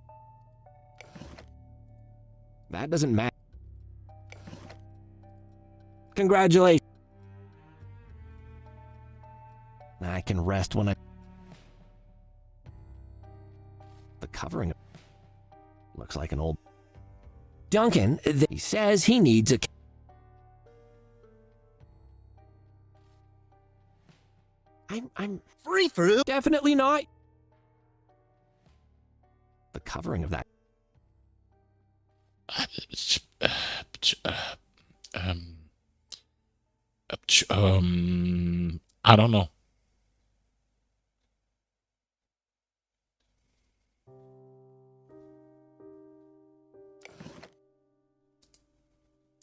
S2: That doesn't matter. Congratulations. I can rest when I. The covering looks like an old. Duncan, he says he needs a. I'm
S3: Free fruit.
S2: definitely not. The covering of that.
S1: I don't know.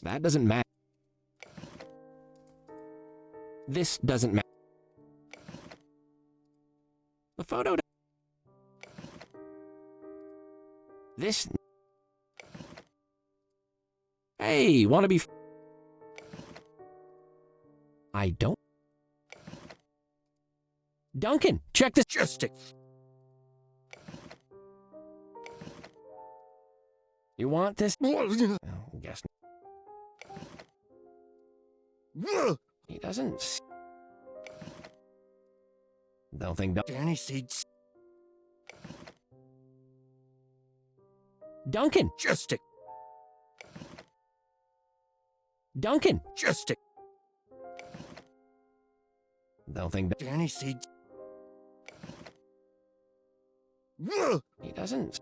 S2: That doesn't matter. This doesn't matter. The photo. This. Hey, wanna be. I don't. Duncan, check this.
S3: Just a...
S2: You want this? Oh, guess
S3: Ugh.
S2: he doesn't. Don't think.
S3: Danny seeds.
S2: Duncan,
S3: Just a...
S2: Duncan.
S3: Just a...
S2: Don't think.
S3: Danny seeds. Ugh.
S2: He doesn't.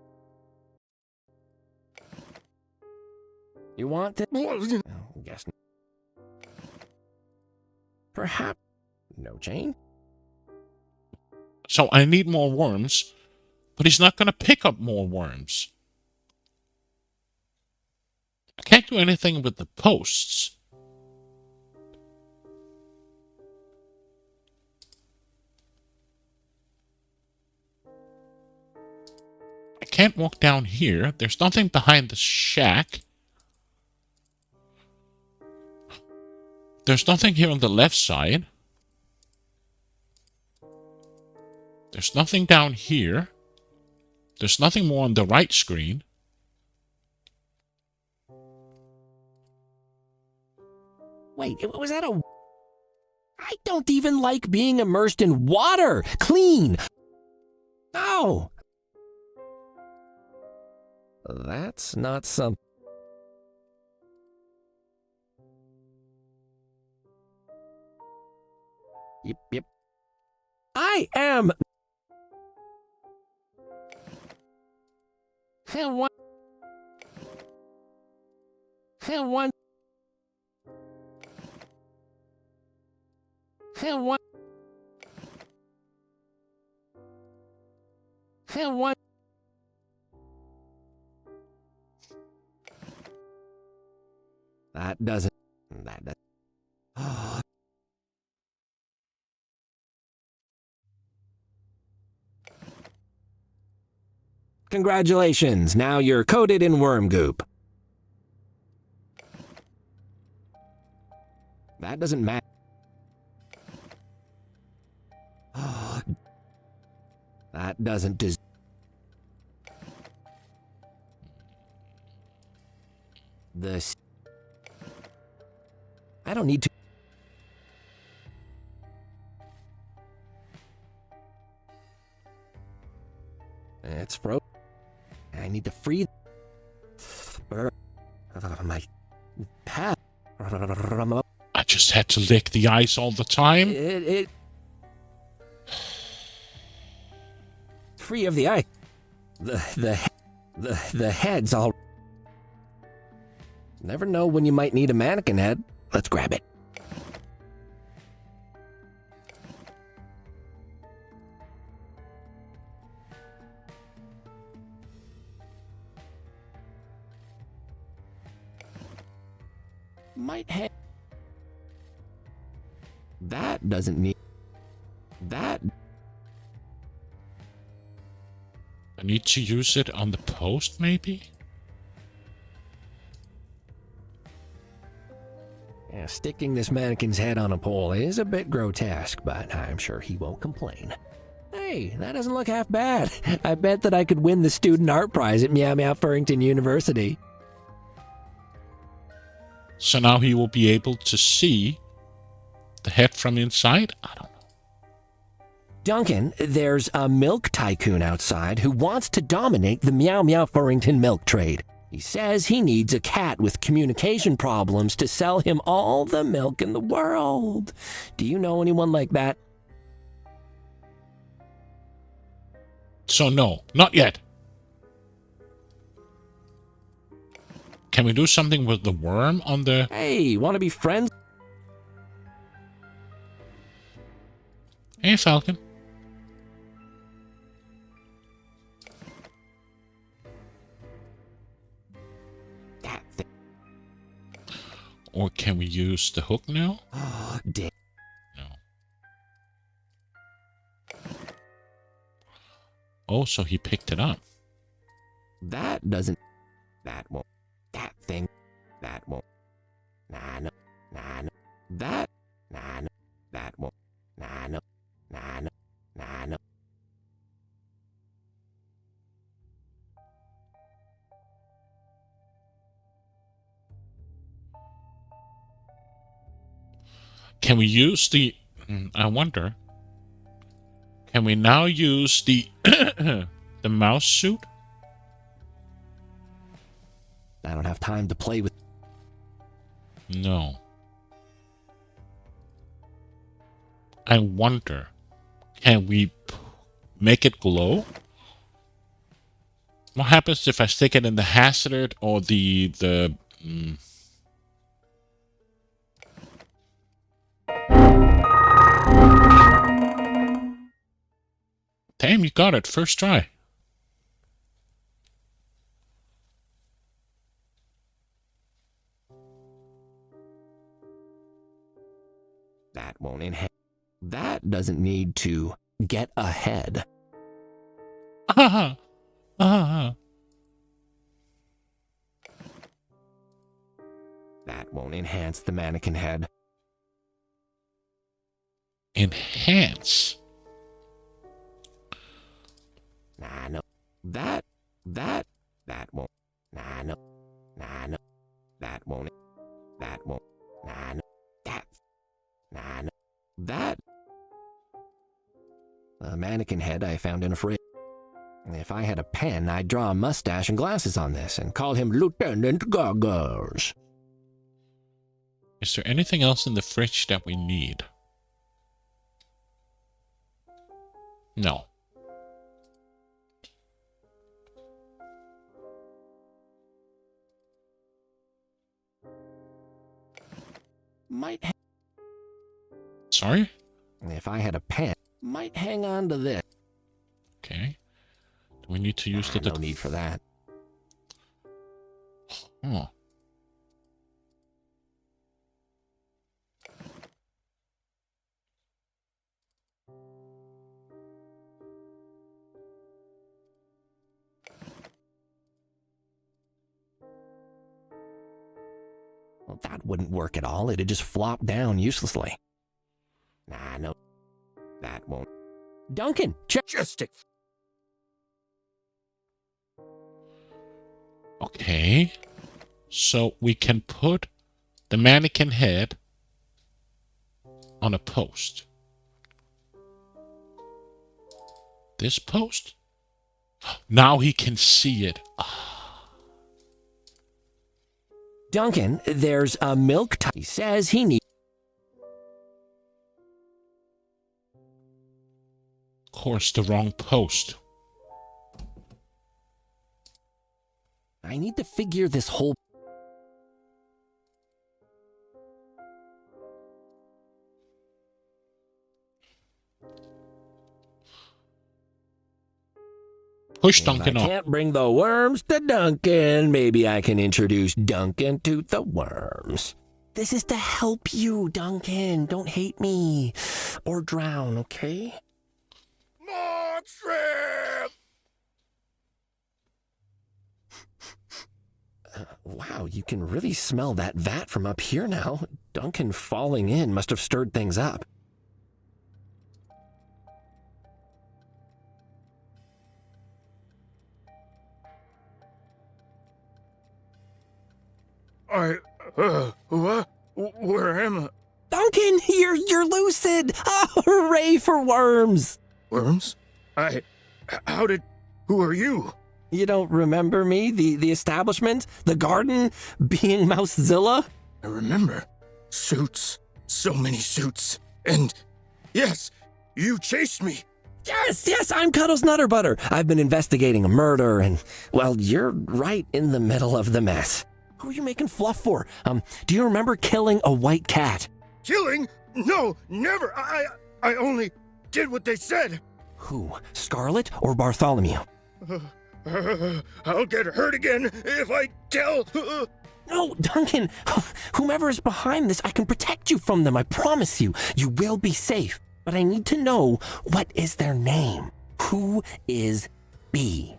S2: You want this?
S3: Ugh.
S2: Oh, guess not. Perhaps. No chain?
S1: So I need more worms, but he's not going to pick up more worms. I can't do anything with the posts. I can't walk down here. There's nothing behind the shack. There's nothing here on the left side. There's nothing down here. There's nothing more on the right screen.
S2: Wait, was that a... I don't even like being immersed in water! Clean! No! That's not some... Yep. I am... One... One... That doesn't... Congratulations, now you're coated in worm goop. That doesn't matter. That doesn't des... This... I don't need to... It's frozen. I need to free... My... path...
S1: I just had to lick the ice all the time.
S2: It... Free of the eye. The head's all... Never know when you might need a mannequin head. Let's grab it. Might head... That doesn't need... That...
S1: I need to use it on the post, maybe?
S2: Yeah, sticking this mannequin's head on a pole is a bit grotesque, but I'm sure he won't complain. Hey, that doesn't look half bad. I bet that I could win the student art prize at Meow Meow Furrington University.
S1: So now he will be able to see the head from inside? I don't know.
S2: Duncan, there's a milk tycoon outside who wants to dominate the Meow Meow Furrington milk trade. He says he needs a cat with communication problems to sell him all the milk in the world. Do you know anyone like that?
S1: So no, not yet. Can we do something with the worm on the...
S2: Hey, wanna be friends?
S1: Hey, Falcon.
S2: That thing.
S1: Or can we use the hook now?
S2: Oh, damn.
S1: No. Oh, so he picked it up.
S2: That doesn't. That won't. That thing. That won't. Nah, no. Nah, no. That. Nah, no. That won't. Nah, no. Nah, no. Nah, no.
S1: Can we use the... I wonder. Can we now use the... the mouse suit?
S2: I don't have time to play with.
S1: No. I wonder. Can we make it glow? What happens if I stick it in the hazard or the... Damn, you got it. First try.
S2: That won't enhance. That doesn't need to get ahead.
S1: Ah, ah.
S2: That won't enhance the mannequin head.
S1: Enhance.
S2: Nah, no. That won't. Nah, no. Nah, no. That won't. Nah, no. Nah, no. That. A mannequin head I found in a fridge. If I had a pen, I'd draw a mustache and glasses on this and call him Lieutenant Goggles.
S1: Is there anything else in the fridge that we need? No.
S2: Might.
S1: Sorry?
S2: If I had a pen, might hang on to this.
S1: Okay. Do we need to use the...
S2: No need for that.
S1: Oh.
S2: Well, that wouldn't work at all. It'd just flop down uselessly. Nah, no. That won't. Duncan, check.
S3: Just a
S1: Okay. So we can put the mannequin head on a post. This post? Now he can see it.
S2: Duncan, there's a milk He says he needs.
S1: Of course, the wrong post.
S2: I need to figure this whole.
S1: Push
S2: If
S1: Duncan
S2: I
S1: off.
S2: can't bring the worms to Duncan, maybe I can introduce Duncan to the worms. This is to help you, Duncan. Don't hate me. Or drown, okay?
S3: more shrimp!
S2: Wow, you can really smell that vat from up here now. Duncan falling in must have stirred things up.
S3: What? Where am I?
S2: Duncan, you're lucid! Oh, hooray for worms!
S3: Worms? Who are you?
S2: You don't remember me? The establishment? The garden? Being Mousezilla?
S3: I remember. Suits. So many suits. And, yes, you chased me.
S2: Yes, I'm Cuddles Nutter Butter. I've been investigating a murder and, well, you're right in the middle of the mess. Who are you making fluff for? Do you remember killing a white cat?
S3: Killing? No, never. I only did what they said.
S2: Who? Scarlet or Bartholomew?
S3: I'll get hurt again if I tell.
S2: No, Duncan. Whomever is behind this, I can protect you from them. I promise you. You will be safe. But I need to know, what is their name? Who is B?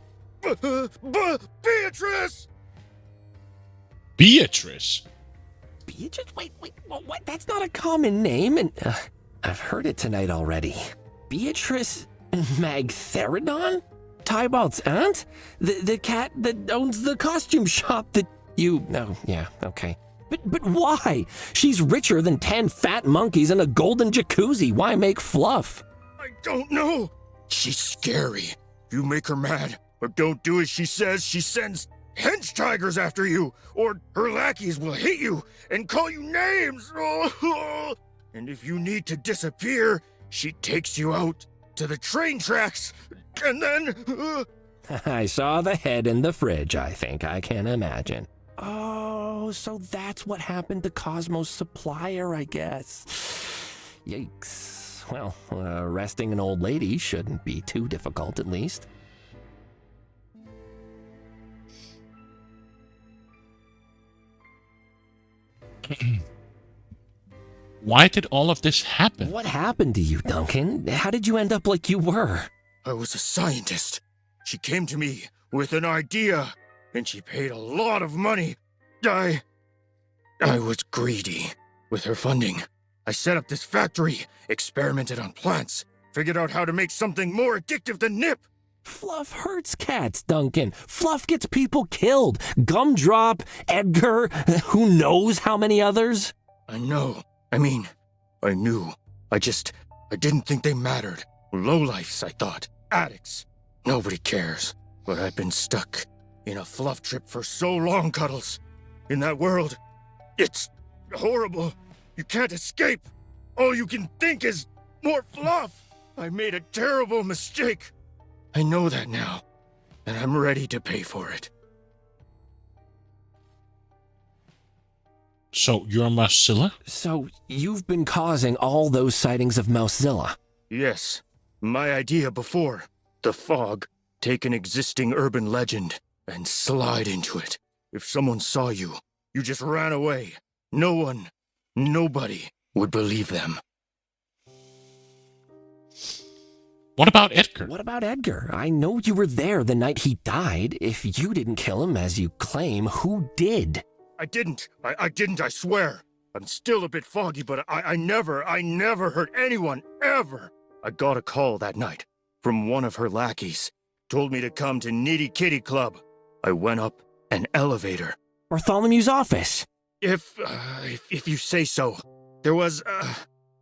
S3: Beatrice!
S1: Beatrice?
S2: Beatrice? Wait, what? That's not a common name, and I've heard it tonight already. Beatrice Magtheridon? Tybalt's aunt? The cat that owns the costume shop that you... Oh, yeah, okay. But why? She's richer than 10 fat monkeys and a golden jacuzzi. Why make fluff?
S3: I don't know. She's scary. You make her mad, or don't do as she says, she sends hench tigers after you, or her lackeys will hit you and call you names. And if you need to disappear, she takes you out to the train tracks, and then...
S2: I saw the head in the fridge, I think. I can imagine. Oh, so that's what happened to Cosmo's supplier, I guess. Yikes. Well, arresting an old lady shouldn't be too difficult, at least.
S1: Why did all of this happen?
S2: What happened to you, Duncan? How did you end up like you were?
S3: I was a scientist. She came to me with an idea, and she paid a lot of money. I was greedy with her funding. I set up this factory, experimented on plants, figured out how to make something more addictive than nip.
S2: Fluff hurts cats, Duncan. Fluff gets people killed. Gumdrop, Edgar, who knows how many others?
S3: I know. I knew. I didn't think they mattered. Lowlifes, I thought. Addicts. Nobody cares. But I've been stuck in a fluff trip for so long, Cuddles. In that world, it's horrible. You can't escape. All you can think is more fluff. I made a terrible mistake. I know that now, and I'm ready to pay for it.
S1: So you're Mousezilla?
S2: So you've been causing all those sightings of Mousezilla?
S3: Yes. My idea before. The fog. Take an existing urban legend and slide into it. If someone saw you, you just ran away. Nobody would believe them.
S1: What about Edgar?
S2: What about Edgar? I know you were there the night he died. If you didn't kill him, as you claim, who did?
S3: I didn't, I swear. I'm still a bit foggy, but I never hurt anyone, ever. I got a call that night from one of her lackeys. Told me to come to Nitty Kitty Club. I went up an elevator.
S2: Bartholomew's office.
S3: If you say so. There was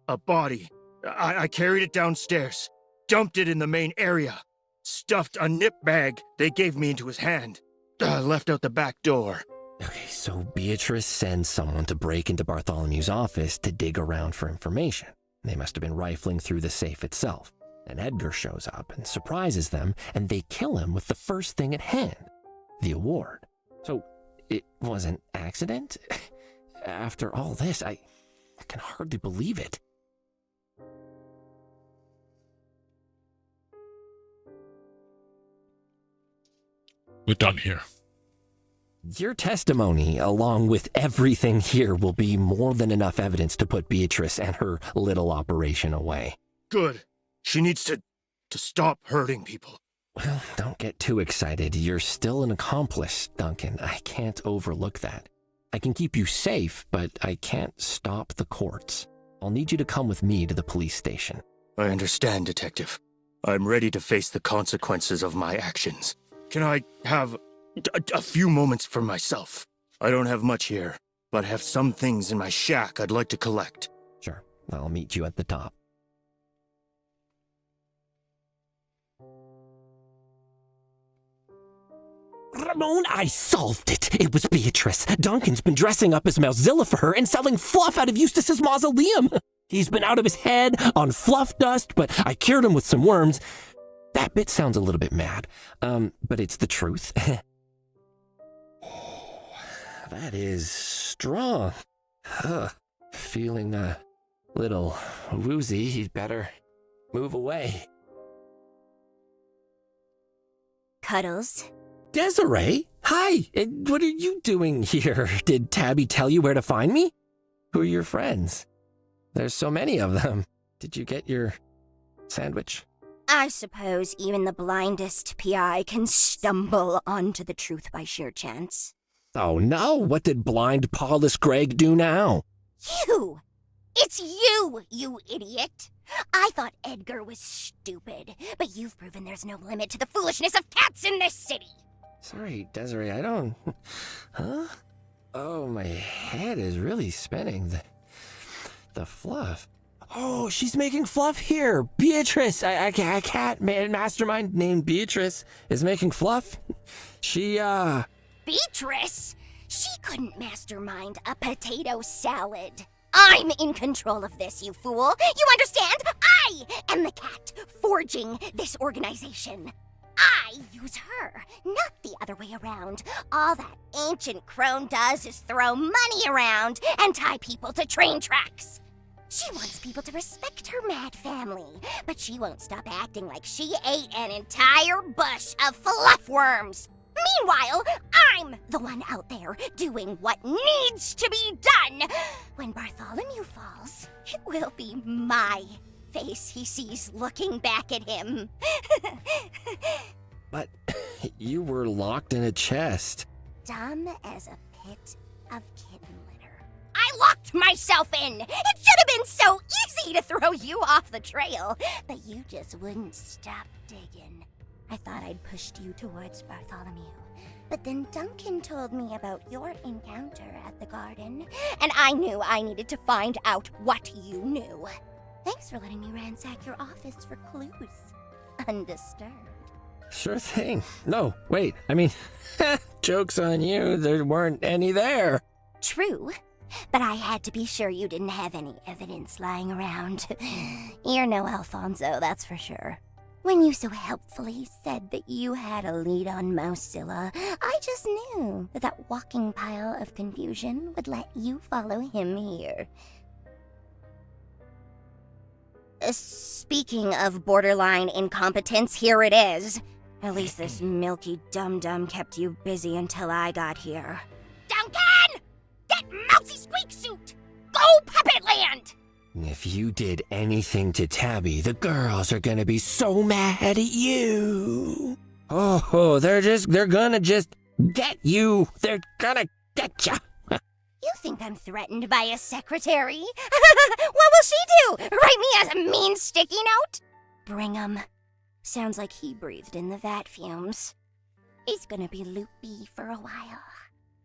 S3: a body. I carried it downstairs, dumped it in the main area, stuffed a nip bag they gave me into his hand, left out the back door.
S2: Okay, so Beatrice sends someone to break into Bartholomew's office to dig around for information. They must have been rifling through the safe itself. And Edgar shows up and surprises them, and they kill him with the first thing at hand, the award. So it was an accident? After all this, I can hardly believe it.
S1: We're done here.
S2: Your testimony, along with everything here, will be more than enough evidence to put Beatrice and her little operation away.
S3: Good. She needs to stop hurting people.
S2: Well, don't get too excited. You're still an accomplice, Duncan. I can't overlook that. I can keep you safe, but I can't stop the courts. I'll need you to come with me to the police station.
S3: I understand, Detective. I'm ready to face the consequences of my actions. Can I have a few moments for myself? I don't have much here, but I have some things in my shack I'd like to collect.
S2: Sure, I'll meet you at the top. Ramon, I solved it. It was Beatrice. Duncan's been dressing up as Mousezilla for her and selling fluff out of Eustace's mausoleum. He's been out of his head on fluff dust, but I cured him with some worms. That bit sounds a little bit mad, but it's the truth. that is strong. Feeling a little woozy. You'd better move away.
S6: Cuddles.
S2: Desiree? Hi! What are you doing here? Did Tabby tell you where to find me? Who are your friends? There's so many of them. Did you get your sandwich?
S6: I suppose even the blindest PI can stumble onto the truth by sheer chance.
S2: Oh no, what did blind Paulus Gregg do now?
S6: You! It's you, you idiot! I thought Edgar was stupid, but you've proven there's no limit to the foolishness of cats in this city!
S2: Sorry, Desiree, I don't... Huh? Oh, my head is really spinning. The fluff. Oh, she's making fluff here. Beatrice, a cat mastermind named Beatrice is making fluff. She,
S6: Beatrice? She couldn't mastermind a potato salad. I'm in control of this, you fool. You understand? I am the cat forging this organization. I use her, not the other way around. All that ancient crone does is throw money around and tie people to train tracks. She wants people to respect her mad family, but she won't stop acting like she ate an entire bush of fluffworms. Meanwhile, I'm the one out there doing what needs to be done. When Bartholomew falls, it will be my face he sees looking back at him.
S2: But you were locked in a chest.
S6: Dumb as a pit of kitten litter. I locked myself in! It should have been so easy to throw you off the trail, but you just wouldn't stop digging. I thought I'd pushed you towards Bartholomew. But then Duncan told me about your encounter at the garden, and I knew I needed to find out what you knew. Thanks for letting me ransack your office for clues. Undisturbed.
S2: Sure thing. No, wait, I mean, joke's on you, there weren't any there.
S6: True, but I had to be sure you didn't have any evidence lying around. You're no Alfonso, that's for sure. When you so helpfully said that you had a lead on Mousezilla, I just knew that that walking pile of confusion would let you follow him here. Speaking of borderline incompetence, here it is. At least this milky dum-dum kept you busy until I got here. Duncan! Get Mousy Squeak Suit! Go Puppet Land!
S2: If you did anything to Tabby, the girls are gonna be so mad at you. Oh, they're gonna just get you. They're gonna get ya.
S6: You think I'm threatened by a secretary? What will she do? Write me as a mean sticky note? Bring 'em. Sounds like he breathed in the vat fumes. He's gonna be loopy for a while.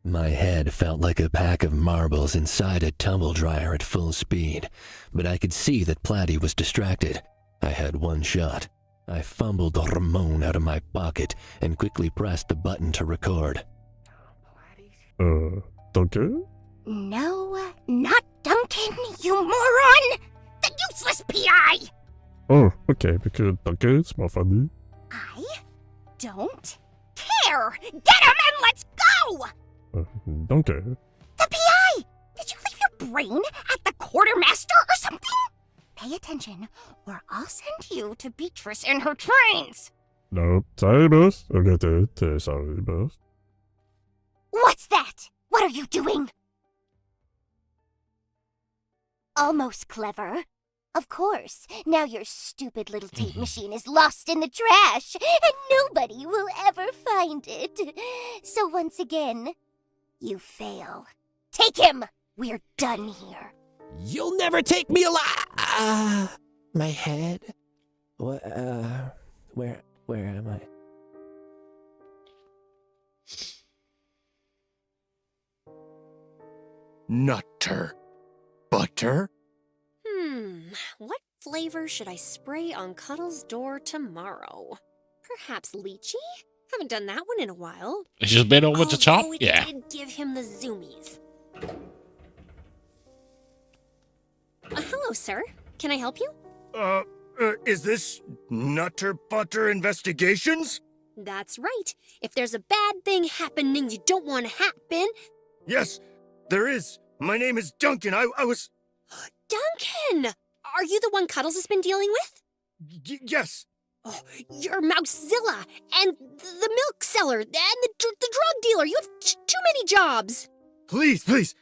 S2: My head felt like a pack of marbles inside a tumble dryer at full speed, but I could see that Platy was distracted. I had one shot. I fumbled the Ramon out of my pocket and quickly pressed the button to record.
S7: Duncan?
S6: No, not Duncan, you moron! The useless PI!
S7: Oh, okay, because Duncan's more funny.
S6: I don't care! Get him and let's go!
S7: Duncan?
S6: The PI! Did you leave your brain at the quartermaster or something? Pay attention, or I'll send you to Beatrice in her trains!
S7: No, sorry, boss. Okay, sorry, boss.
S6: What's that? What are you doing? Almost clever. Of course, now your stupid little tape machine is lost in the trash, and nobody will ever find it. So once again, you fail. Take him! We're done here.
S2: You'll never take me alive! My head? What, where am I?
S3: Nutter. Butter?
S8: What flavor should I spray on Cuddle's door tomorrow? Perhaps lychee? Haven't done that one in a while.
S1: It's just a bit over the top?
S8: Although it
S1: Yeah.
S8: did give him the zoomies. Hello, sir. Can I help you?
S3: Is this Nutter Butter Investigations?
S8: That's right. If there's a bad thing happening you don't want to happen,
S3: Yes, there is. My name is Duncan. I was...
S8: Duncan! Are you the one Cuddles has been dealing with?
S3: Yes.
S8: Oh, you're Mousezilla, and the milk seller, and the drug dealer. You have too many jobs.
S3: Please,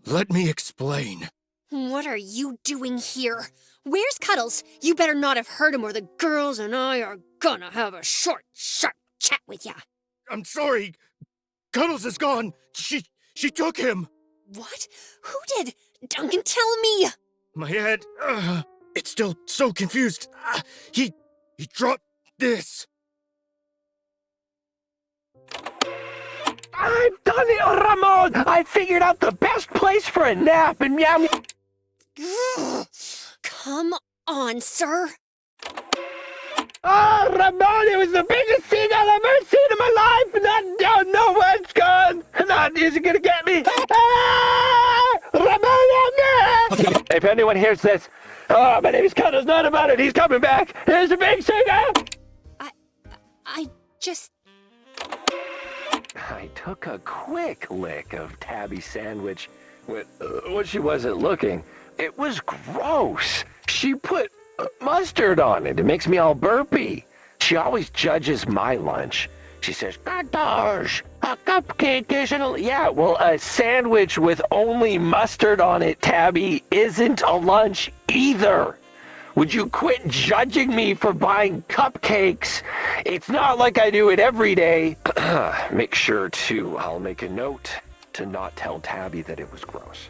S3: let me explain.
S8: What are you doing here? Where's Cuddles? You better not have heard him, or the girls and I are gonna have a short, sharp chat with ya.
S3: I'm sorry. Cuddles is gone. She took him.
S8: What? Who did? Duncan, tell me!
S3: My head, it's still so confused. He dropped this.
S2: I've done it, Ramon! I figured out the best place for a nap and meow.
S8: Come on, sir.
S2: Oh, Ramon, it was the biggest scene I've ever seen in my life, and I don't know where it's gone. And is it gonna get me? Ah! Ramon, if anyone hears this, oh, my name is Cuddles, not about it. He's coming back. Here's a big singer.
S8: I just...
S2: I took a quick lick of Tabby's sandwich when she wasn't looking. It was gross. She put mustard on it. It makes me all burpy. She always judges my lunch. She says, "Gosh, a cupcake isn't..." Yeah, well, a sandwich with only mustard on it, Tabby, isn't a lunch either. Would you quit judging me for buying cupcakes? It's not like I do it every day. Make sure to, I'll make a note to not tell Tabby that it was gross.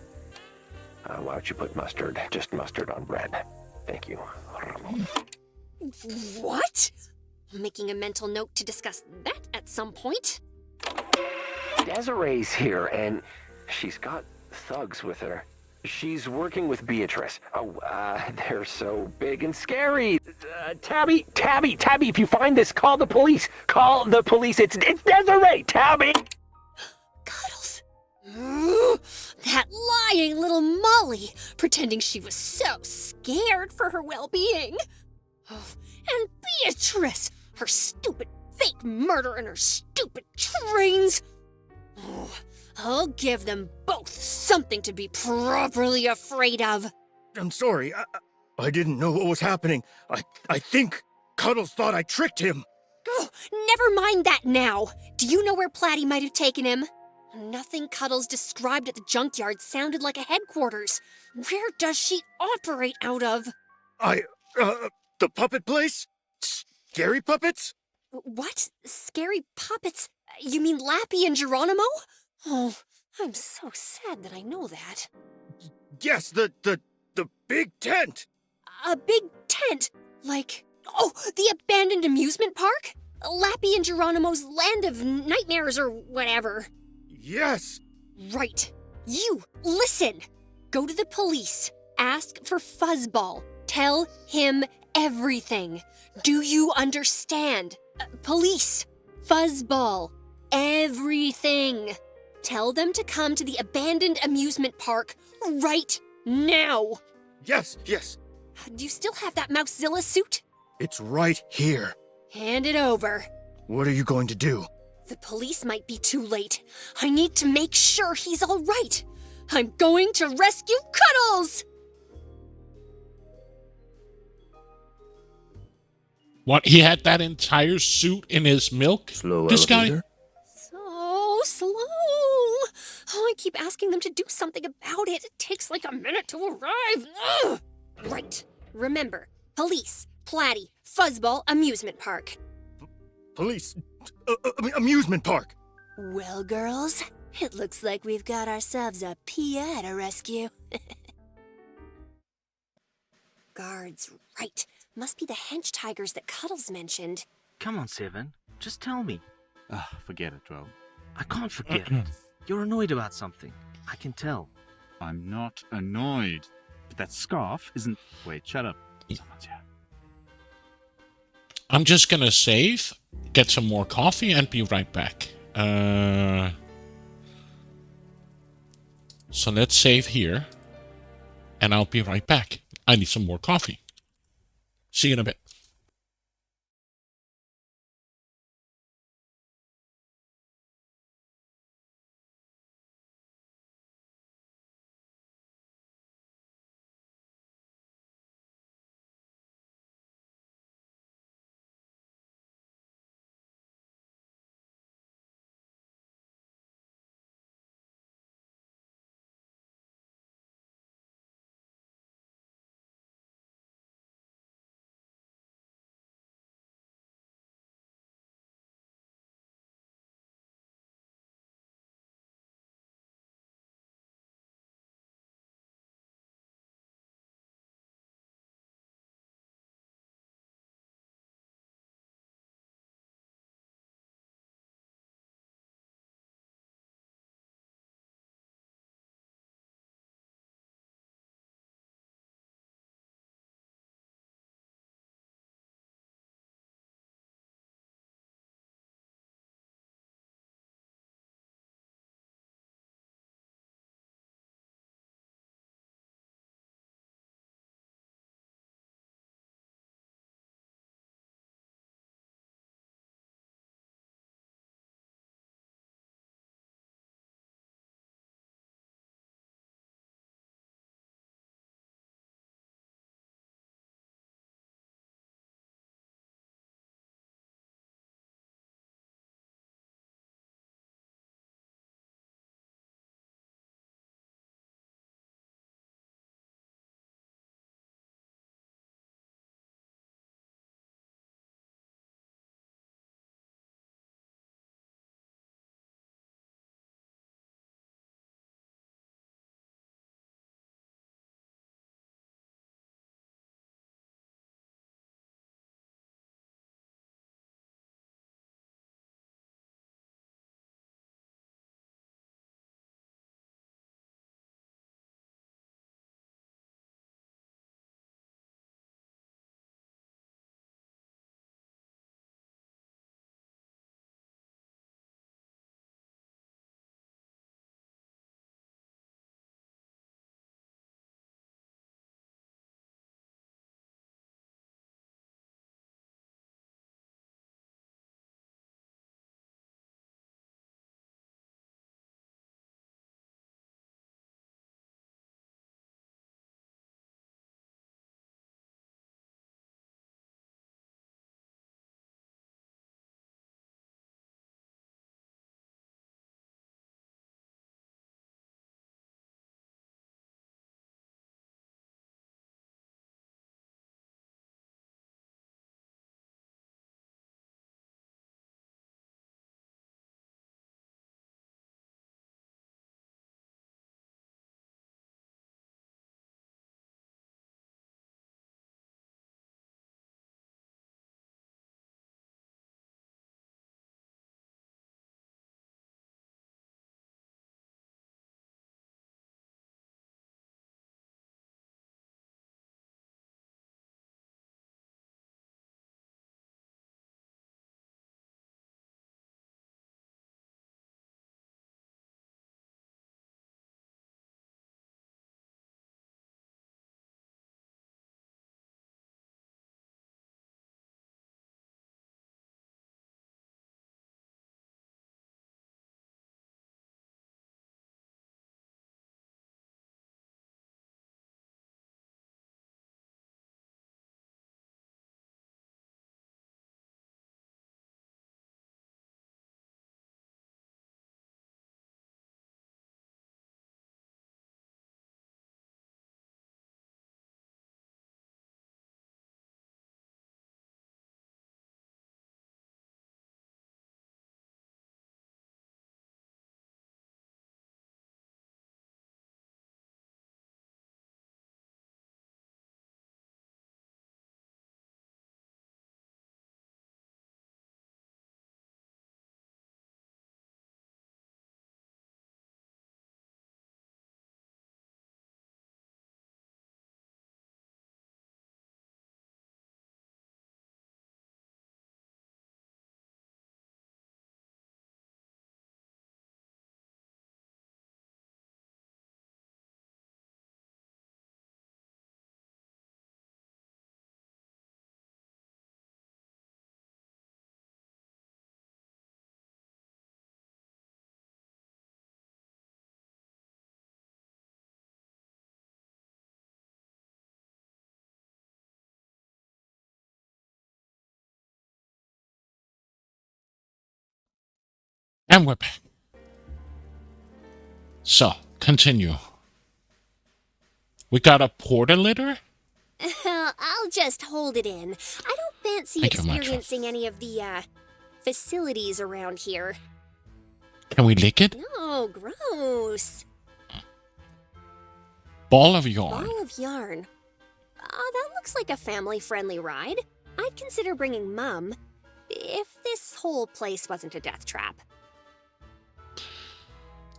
S2: Why don't you put mustard, just mustard on bread? Thank you.
S8: What? I'm making a mental note to discuss that at some point.
S2: Desiree's here, and she's got thugs with her. She's working with Beatrice. Oh, they're so big and scary. Tabby, if you find this, call the police. Call the police. It's Desiree, Tabby.
S8: Cuddles. That lying little Molly, pretending she was so scared for her well-being. Oh, and Beatrice, her stupid fake murder and her stupid trains. Oh, I'll give them both something to be properly afraid of.
S3: I'm sorry. I didn't know what was happening. I think Cuddles thought I tricked him.
S8: Oh, never mind that now. Do you know where Platy might have taken him? Nothing Cuddles described at the junkyard sounded like a headquarters. Where does she operate out of?
S3: The puppet place? Scary puppets?
S8: What? Scary puppets? You mean Lappy and Geronimo? Oh, I'm so sad that I know that.
S3: Yes, the big tent.
S8: A big tent? Like, oh, the abandoned amusement park? Lappy and Geronimo's Land of Nightmares or whatever.
S3: Yes.
S8: Right. You, listen. Go to the police. Ask for Fuzzball. Tell him everything. Do you understand? Police. Fuzzball. Everything. Tell them to come to the abandoned amusement park right now.
S3: Yes.
S8: Do you still have that Mousezilla suit?
S3: It's right here.
S8: Hand it over.
S3: What are you going to do?
S8: The police might be too late. I need to make sure he's all right. I'm going to rescue Cuddles!
S1: What? He had that entire suit in his milk?
S3: Slow
S1: This
S3: elevator?
S8: So slow. Oh, I keep asking them to do something about it. It takes like a minute to arrive. Ugh. Right. Remember, police, Platy, Fuzzball, amusement park.
S3: Police. Amusement park.
S8: Well, girls, it looks like we've got ourselves a PI to rescue. Guards, right. Must be the hench tigers that Cuddles mentioned.
S9: Come on, Seven. Just tell me. Forget it, Dro. I can't forget it. You're annoyed about something. I can tell.
S10: I'm not annoyed. But that scarf isn't... Wait, shut up. Someone's here.
S1: I'm just gonna save, get some more coffee, and be right back. So let's save here, and I'll be right back. I need some more coffee. See you in a bit. And we're back. So, continue. We got a porter litter?
S8: I'll just hold it in. I don't fancy
S1: Thank you much.
S8: experiencing any of the, facilities around here.
S1: Can we lick it?
S8: No, gross.
S1: Ball of yarn.
S8: Ball of yarn. That looks like a family-friendly ride. I'd consider bringing Mum, if this whole place wasn't a death trap.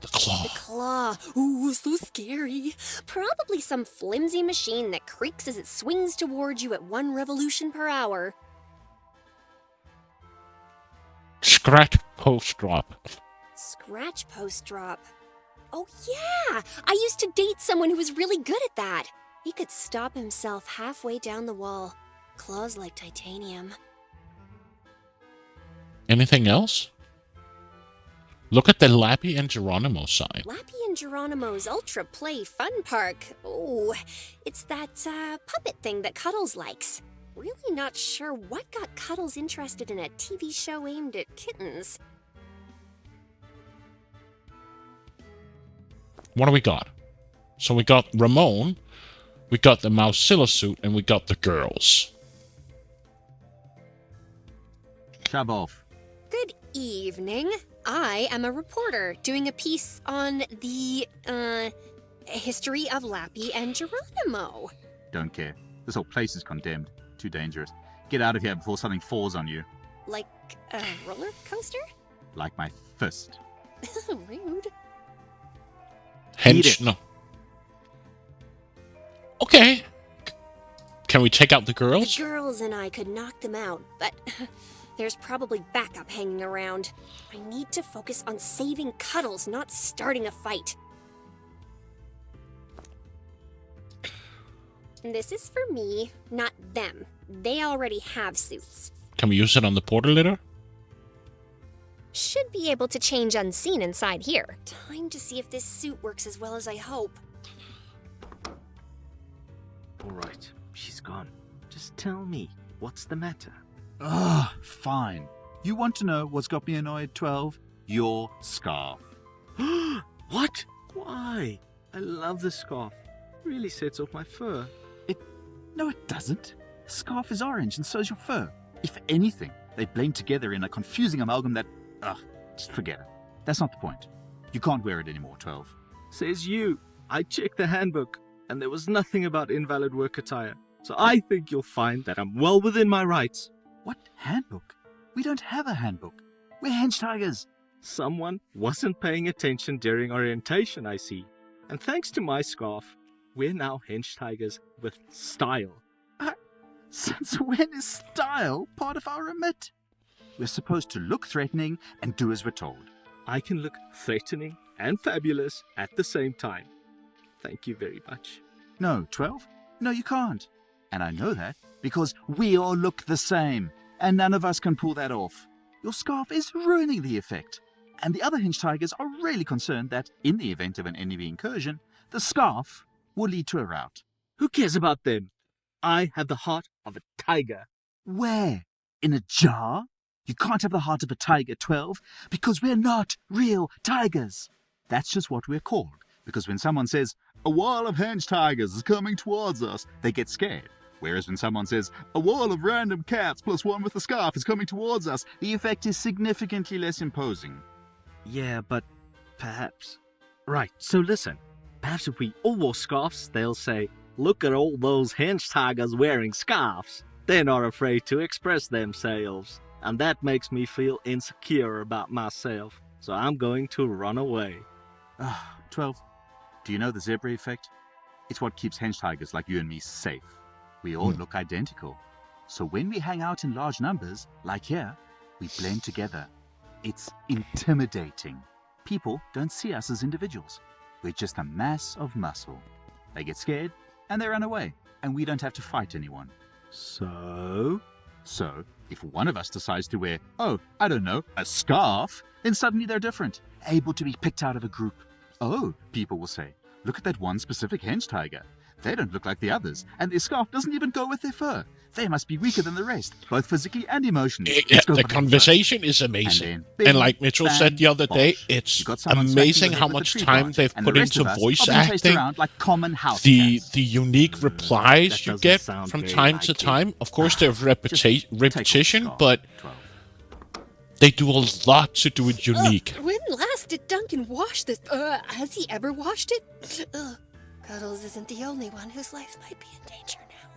S1: The claw.
S8: The claw. Ooh, so scary. Probably some flimsy machine that creaks as it swings towards you at 1 revolution per hour.
S1: Scratch post drop.
S8: Scratch post drop. Oh yeah! I used to date someone who was really good at that. He could stop himself halfway down the wall. Claws like titanium.
S1: Anything else? Look at the Lappy and Geronimo sign.
S8: Lappy and Geronimo's Ultra Play Fun Park. Oh, it's that puppet thing that Cuddles likes. Really not sure what got Cuddles interested in a TV show aimed at kittens.
S1: What do we got? So we got Ramon, we got the Mousilla suit, and we got the girls.
S10: Shove off.
S8: Good evening. I am a reporter doing a piece on the, history of Lappy and Geronimo.
S10: Don't care. This whole place is condemned. Too dangerous. Get out of here before something falls on you.
S8: Like a roller coaster?
S10: Like my fist.
S8: Rude.
S10: Eat it.
S1: No. Okay. Can we take out the
S8: The
S1: girls?
S8: girls and I could knock them out, but there's probably backup hanging around. I need to focus on saving Cuddles, not starting a fight. This is for me, not them. They already have suits.
S1: Can we use it on the porter litter?
S8: Should be able to change unseen inside here. Time to see if this suit works as well as I hope.
S9: All right, she's gone. Just tell me, what's the matter?
S10: Ugh, fine. You want to know what's got me annoyed, 12? Your scarf.
S9: What? Why? I love the scarf. Really sets off my fur.
S10: No, it doesn't. The scarf is orange and so's your fur. If anything, they blend together in a confusing amalgam that... Ugh, just forget it. That's not the point. You can't wear it anymore, 12.
S9: Says you. I checked the handbook, and there was nothing about invalid work attire. So I think you'll find that I'm well within my rights.
S10: What handbook? We don't have a handbook. We're hench tigers.
S9: Someone wasn't paying attention during orientation, I see. And thanks to my scarf, we're now hench tigers with style.
S10: Since when is style part of our remit? We're supposed to look threatening and do as we're told.
S9: I can look threatening and fabulous at the same time. Thank you very much.
S10: No, 12? No, you can't. And I know that because we all look the same, and none of us can pull that off. Your scarf is ruining the effect. And the other hench tigers are really concerned that, in the event of an enemy incursion, the scarf will lead to a rout.
S9: Who cares about them? I have the heart of a tiger.
S10: Where? In a jar? You can't have the heart of a tiger, 12, because we're not real tigers. That's just what we're called, because when someone says, a wall of hench tigers is coming towards us, they get scared. Whereas when someone says, a wall of random cats plus one with a scarf is coming towards us, the effect is significantly less imposing.
S9: Yeah, but perhaps... Right, so listen. Perhaps if we all wore scarves, they'll say, look at all those hench tigers wearing scarves. They're not afraid to express themselves. And that makes me feel insecure about myself. So I'm going to run away.
S10: 12. Do you know the zebra effect? It's what keeps hench tigers like you and me safe. We all look identical. So when we hang out in large numbers, like here, we blend together. It's intimidating. People don't see us as individuals. We're just a mass of muscle. They get scared, and they run away, and we don't have to fight anyone.
S9: So,
S10: if one of us decides to wear, I don't know, a scarf, then suddenly they're different, able to be picked out of a group. Oh, people will say, look at that one specific hench tiger. They don't look like the others, and their scarf doesn't even go with their fur. They must be weaker than the rest, both physically and emotionally.
S1: Yeah,
S10: Let's go
S1: the
S10: for them
S1: conversation
S10: first.
S1: is amazing.
S10: And then
S1: And like Mitchell said the other day,
S10: bosh.
S1: it's
S10: You got someone smacking
S1: amazing
S10: your
S1: how
S10: head with a
S1: much
S10: tree
S1: time
S10: branch,
S1: they've
S10: and
S1: put
S10: the rest
S1: into
S10: of us
S1: voice
S10: are being chased
S1: acting.
S10: around like common house
S1: The
S10: cats.
S1: unique replies
S9: that
S1: you
S9: doesn't
S1: get
S9: sound
S1: from
S9: very
S1: time to
S9: likely.
S1: time. Of course, there's
S10: Just take off the
S1: repetition,
S10: scarf,
S1: but
S10: 12.
S1: they do a lot to do it unique.
S8: When last did Duncan wash this? Has he ever washed it? Cuddles isn't the only one whose life might be in danger now.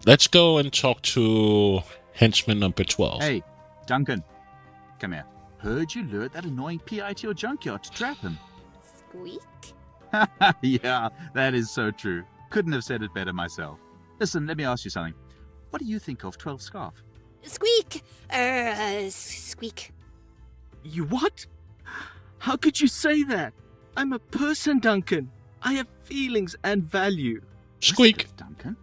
S1: Let's go and talk to henchman number 12.
S10: Hey, Duncan, come here. Heard you lured that annoying PI to your junkyard to trap him.
S8: Squeak?
S10: Yeah, that is so true. Couldn't have said it better myself. Listen, let me ask you something. What do you think of 12 Scarf?
S8: Squeak! Squeak.
S9: You what? How could you say that? I'm a person, Duncan. I have feelings and value.
S1: Squeak.
S10: Whispered Duncan.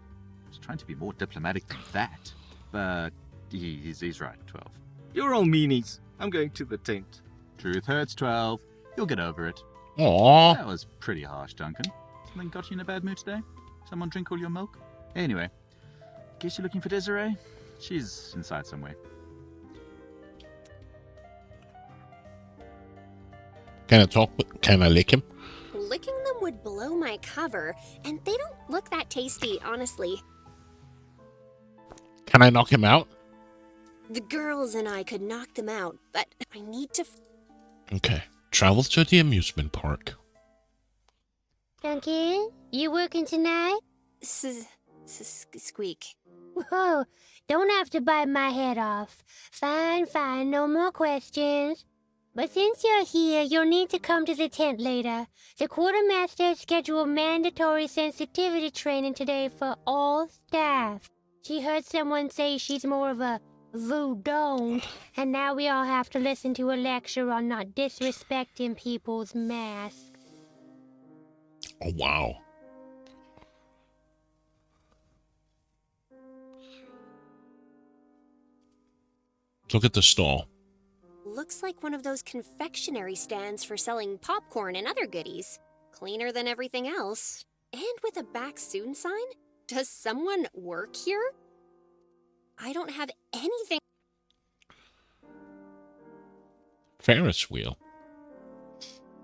S10: I was trying to be more diplomatic than that. But he's right, 12.
S9: You're all meanies. I'm going to the tent.
S10: Truth hurts, 12. You'll get over it.
S1: Aww.
S10: That was pretty harsh, Duncan. Something got you in a bad mood today? Someone drink all your milk? Anyway, guess you're looking for Desiree? She's inside somewhere.
S1: Can I lick him?
S4: Licking them would blow my cover, and they don't look that tasty, honestly.
S1: Can I knock him out?
S4: The girls and I could knock them out, but I need to...
S1: Okay. Travel to the amusement park.
S11: Duncan, you working tonight?
S4: Squeak.
S11: Whoa, don't have to bite my head off. Fine, no more questions. But since you're here, you'll need to come to the tent later. The quartermaster scheduled mandatory sensitivity training today for all staff. She heard someone say she's more of a voodoo, and now we all have to listen to a lecture on not disrespecting people's masks.
S1: Oh, wow. Look at the stall.
S4: Looks like one of those confectionery stands for selling popcorn and other goodies. Cleaner than everything else. And with a back soon sign? Does someone work here? I don't have anything.
S1: Ferris wheel.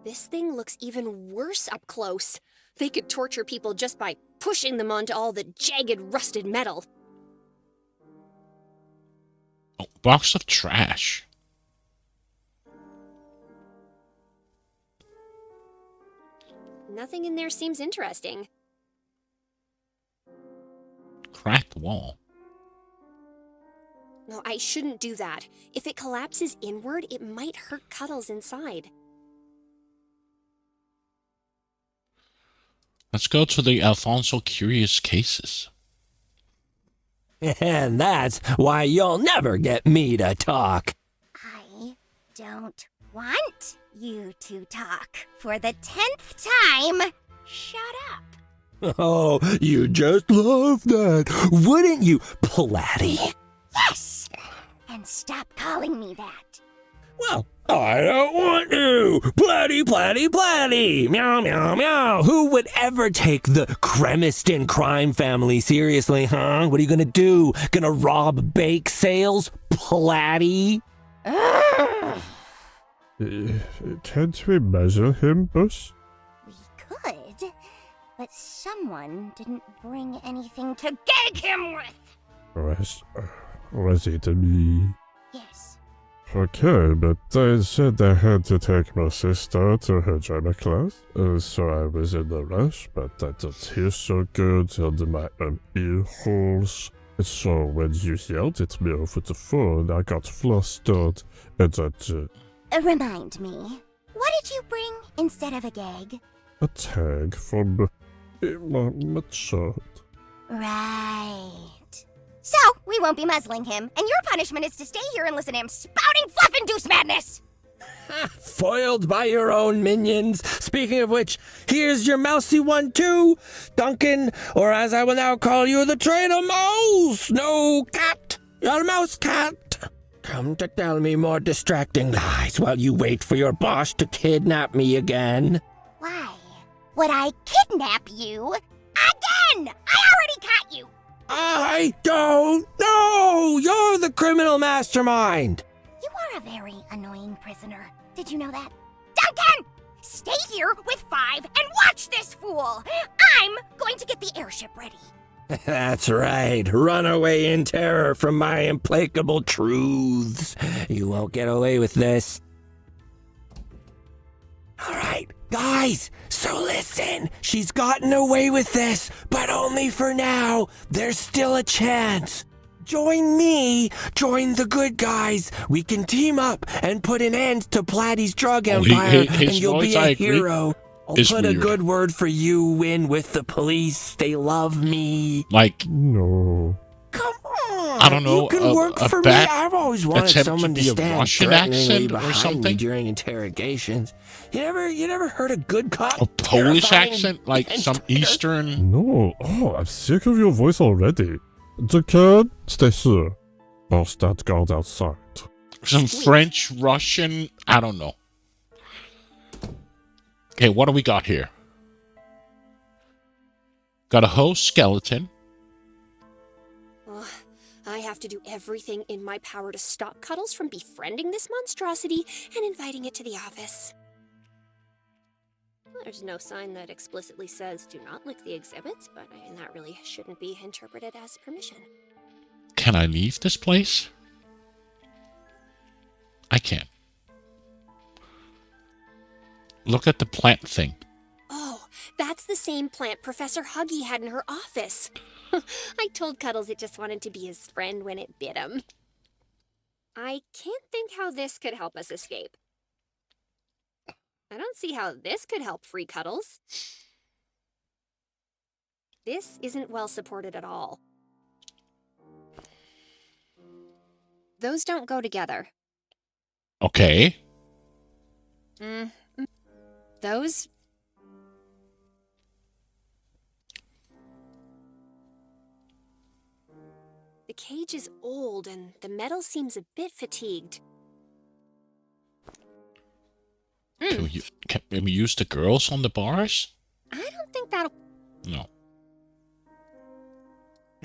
S4: This thing looks even worse up close. They could torture people just by pushing them onto all the jagged, rusted metal.
S1: Oh, box of trash.
S4: Nothing in there seems interesting.
S1: Cracked wall.
S4: No, I shouldn't do that. If it collapses inward, it might hurt Cuddles inside.
S1: Let's go to the Alfonso Curious Cases.
S2: And that's why you'll never get me to talk.
S6: I don't want you to talk for the 10th time. Shut up.
S2: Oh, you just love that, wouldn't you, Platty?
S6: Yes! And stop calling me that.
S2: Well, I don't want to. Platty. Meow, meow, meow. Who would ever take the Cremiston crime family seriously, huh? What are you gonna do? Gonna rob bake sales? Platty?
S7: Can't we measure him, boss?
S6: We could, but someone didn't bring anything to gag him with.
S7: Was it me?
S6: Yes.
S7: Okay, but I said I had to take my sister to her drama class, so I was in a rush, but I don't hear so good in my ear holes. So when you yelled at me over the phone, I got flustered, and
S6: Remind me, what did you bring instead of a gag?
S7: a tag from my shirt.
S6: Right. So, we won't be muzzling him, and your punishment is to stay here and listen to him spouting fluff-induced madness!
S2: Foiled by your own minions. Speaking of which, here's your mousy one too, Duncan, or as I will now call you, the traitor mouse. No, cat. You're a mouse cat. Come to tell me more distracting lies while you wait for your boss to kidnap me again.
S6: Why? Would I kidnap you? Again! I already caught you!
S2: I don't know! You're the criminal mastermind!
S6: You are a very annoying prisoner. Did you know that? Duncan! Stay here with 5 and watch this fool! I'm going to get the airship ready.
S2: That's right. Run away in terror from my implacable truths. You won't get away with this. All right, guys, so listen. She's gotten away with this, but only for now. There's still a chance. Join me. Join the good guys. We can team up and put an end to Platy's drug empire,
S1: his
S2: and you'll
S1: voice,
S2: be
S1: I
S2: a
S1: agree,
S2: hero. I'll
S1: is
S2: put a
S1: weird.
S2: good word for you in with the police. They love me.
S1: Like,
S7: No.
S2: Come on.
S1: I don't know,
S2: You can work
S1: a
S2: for me.
S1: bad
S2: I've always wanted
S1: attempt
S2: someone
S1: to
S2: to
S1: be a
S2: stand
S1: Russian
S2: threateningly
S1: accent or
S2: behind me
S1: something?
S2: during interrogations. You never heard a good cop?
S1: a Polish
S2: terrifying
S1: accent, like some
S2: and tighter?
S1: Eastern.
S7: No. Oh, I'm sick of your voice already. Duncan, stay here. I'll stand guard outside.
S1: Some French, Russian, I don't know. Okay, what do we got here? Got a host skeleton.
S8: Ugh, I have to do everything in my power to stop Cuddles from befriending this monstrosity and inviting it to the office. There's no sign that explicitly says do not lick the exhibits, but that really shouldn't be interpreted as permission.
S1: Can I leave this place? I can't. Look at the plant thing.
S8: Oh, that's the same plant Professor Huggy had in her office. I told Cuddles it just wanted to be his friend when it bit him. I can't think how this could help us escape. I don't see how this could help free Cuddles. This isn't well supported at all. Those don't go together.
S1: Okay.
S8: Those... The cage is old and the metal seems a bit fatigued.
S1: Can we use the girls on the bars?
S8: I don't think that'll...
S1: No.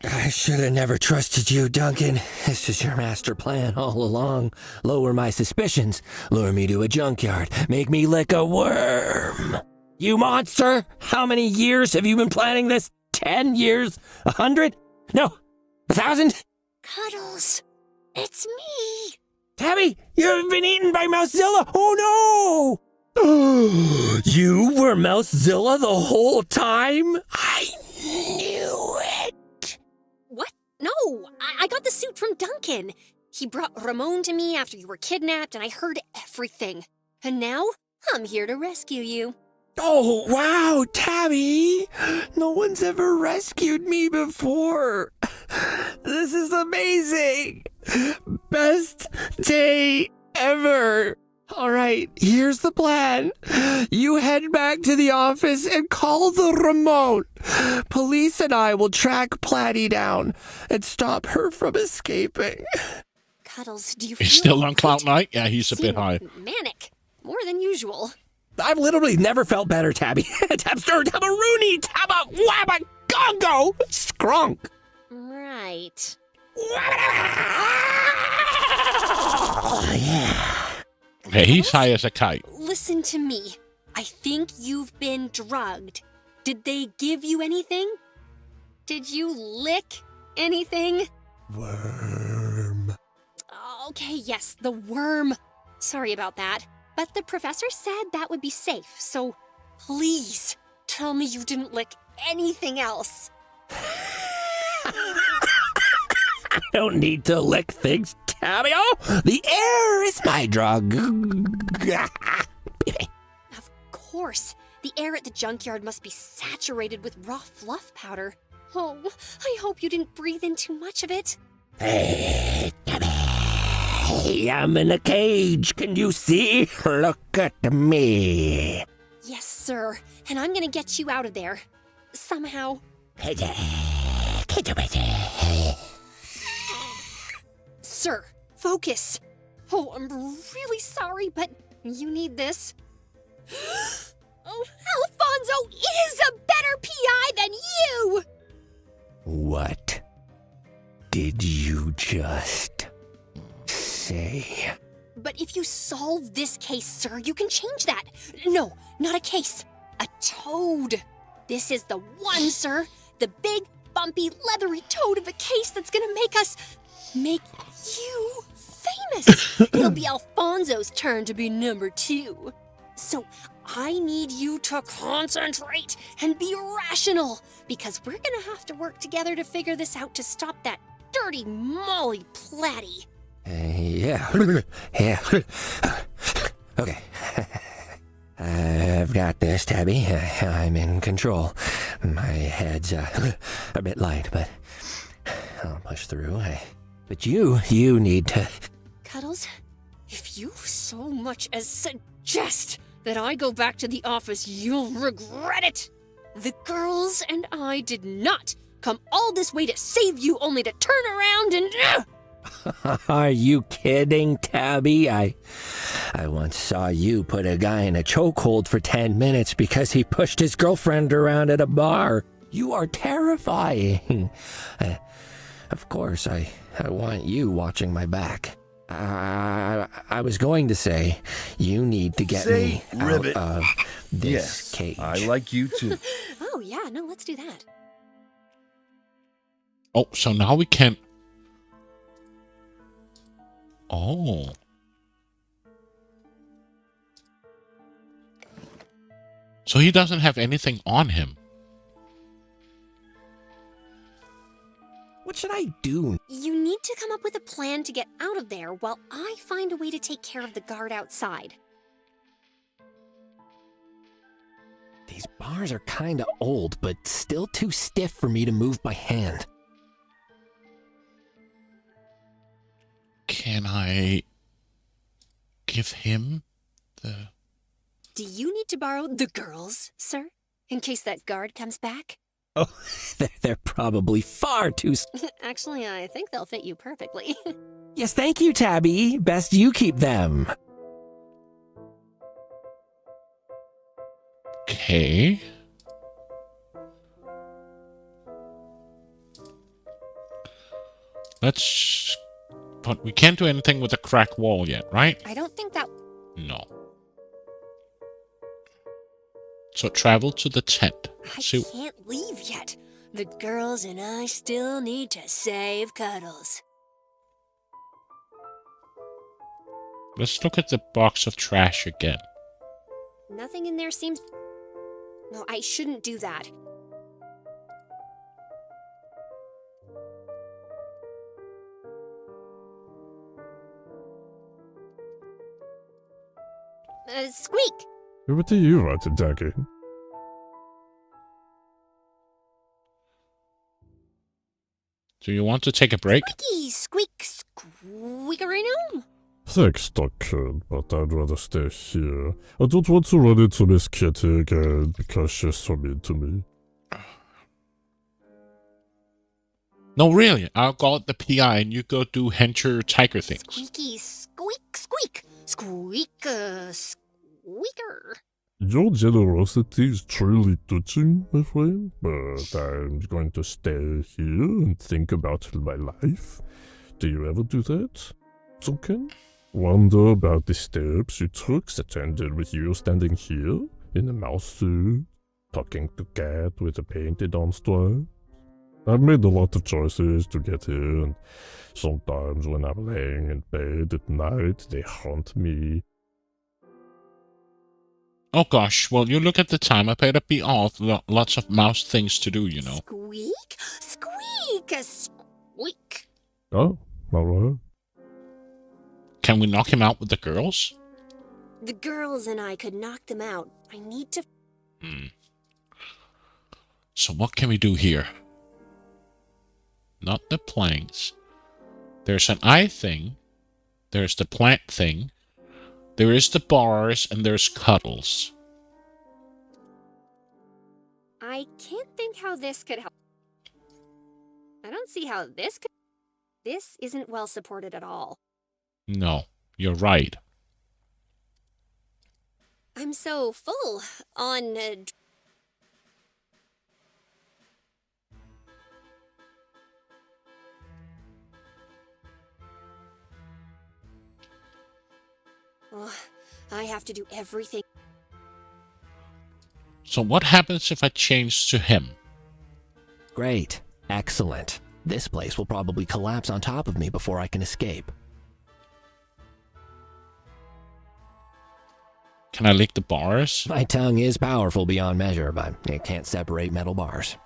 S2: I should have never trusted you, Duncan. This is your master plan all along. Lower my suspicions, lure me to a junkyard, make me lick a worm. You monster! How many years have you been planning this? 10 years? 100? No, 1,000?
S8: Cuddles! It's me!
S2: Tabby, you've been eaten by Mousezilla! Oh no! You were Mousezilla the whole time? I knew it!
S8: What? No! I got the suit from Duncan. He brought Ramon to me after you were kidnapped and I heard everything. And now, I'm here to rescue you.
S2: Oh, wow, Tabby! No one's ever rescued me before. This is amazing! Best day ever! All right, here's the plan. You head back to the office and call the remote. Police and I will track Platy down and stop her from escaping.
S8: Cuddles, do you feel
S1: He's still
S8: all
S1: on
S8: right?
S1: cloud nine? Yeah, he's a bit high.
S8: Manic. More than usual.
S2: I've literally never felt better, Tabby. Tabster, Tabaroony, Tabba, Wabba, Gongo, Skrunk.
S8: Right.
S2: Oh, yeah.
S1: Okay, he's high as a kite.
S8: Listen to me. I think you've been drugged. Did they give you anything? Did you lick anything?
S2: Worm.
S8: Okay, yes, the worm. Sorry about that. But the professor said that would be safe, so please tell me you didn't lick anything else.
S2: I don't need to lick things, Tabby. Oh, the air is my drug.
S8: Of course. The air at the junkyard must be saturated with raw fluff powder. Oh, I hope you didn't breathe in too much of it.
S2: Hey, Tabby. I'm in a cage. Can you see? Look at me.
S8: Yes, sir. And I'm gonna get you out of there. Somehow. Sir, focus. Oh, I'm really sorry, but you need this. Oh, Alfonso is a better PI than you!
S2: What did you just say?
S8: But if you solve this case, sir, you can change that. No, not a case. A toad. This is the one, sir. The big, bumpy, leathery toad of a case that's gonna make you famous. It'll be Alfonso's turn to be number 2. So I need you to concentrate and be rational, because we're gonna have to work together to figure this out to stop that dirty Molly Platty.
S2: Yeah. Okay. I've got this, Tabby. I'm in control. My head's a bit light, but I'll push through. But you need to...
S8: Cuddles, if you so much as suggest that I go back to the office, you'll regret it. The girls and I did not come all this way to save you, only to turn around and...
S2: Are you kidding, Tabby? I once saw you put a guy in a chokehold for 10 minutes because he pushed his girlfriend around at a bar. You are terrifying. Of course, I want you watching my back. I was going to say, you need to get me out of this cage.
S12: I like you too.
S8: Oh, yeah, no, let's do that.
S1: Oh, so now we can... Oh. So he doesn't have anything on him.
S2: What should I do?
S8: You need to come up with a plan to get out of there while I find a way to take care of the guard outside.
S2: These bars are kinda old, but still too stiff for me to move by hand.
S1: Can I give him the...
S8: Do you need to borrow the girls, sir? In case that guard comes back?
S2: Oh, they're probably far too...
S8: Actually, I think they'll fit you perfectly.
S2: Yes, thank you, Tabby. Best you keep them.
S1: Okay. Let's... But we can't do anything with the crack wall yet, right?
S8: I don't think that...
S1: No. So travel to the tent.
S8: I can't leave yet. The girls and I still need to save Cuddles.
S1: Let's look at the box of trash again.
S8: Nothing in there seems... No, I shouldn't do that. Squeak!
S7: What do you want to Ducky?
S1: Do you want to take a break?
S8: Squeaky, squeak, squeakerino?
S7: Thanks, Duncan, but I'd rather stay here. I don't want to run into Miss Kitty again because she's so mean to me.
S1: No, really. I'll call it the PI and you go do Hencher Tiger things.
S8: Squeaky, squeak, squeak, squeak, squeaker.
S7: Your generosity is truly touching, my friend, but I'm going to stay here and think about my life. Do you ever do that, Duncan? Wonder about the steps you took that ended with you standing here in a mouse suit, talking to cat with a painted-on stripe? I've made a lot of choices to get here, and sometimes when I'm laying in bed at night, they haunt me.
S1: Oh gosh, well you look at the time, I better be off. Lots of mouse things to do, you know.
S8: Squeak, squeak, squeak.
S7: Oh, alright.
S1: Can we knock him out with the girls?
S8: The girls and I could knock them out. I need to...
S1: So what can we do here? Not the planks. There's an eye thing. There's the plant thing. There is the bars, and there's Cuddles.
S8: I can't think how this could help. I don't see how this could... This isn't well supported at all.
S1: No, you're right.
S8: I'm so full on. Oh, I have to do everything.
S1: So what happens if I change to him?
S2: Great. Excellent. This place will probably collapse on top of me before I can escape.
S1: Can I lick the bars?
S2: My tongue is powerful beyond measure, but it can't separate metal bars.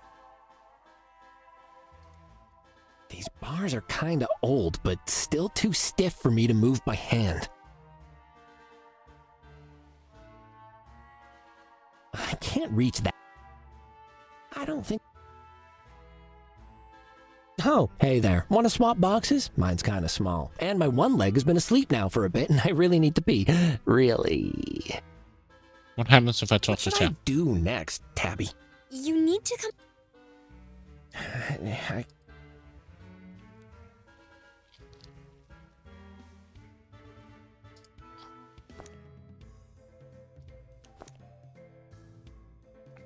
S2: These bars are kinda old, but still too stiff for me to move by hand. I can't reach that. I don't think... Oh, hey there. Want to swap boxes? Mine's kinda small. And my one leg has been asleep now for a bit, and I really need to pee. Really.
S1: What happens if I talk
S2: What
S1: to
S2: should I
S1: Sam?
S2: do next, Tabby?
S8: You need to come.
S2: I...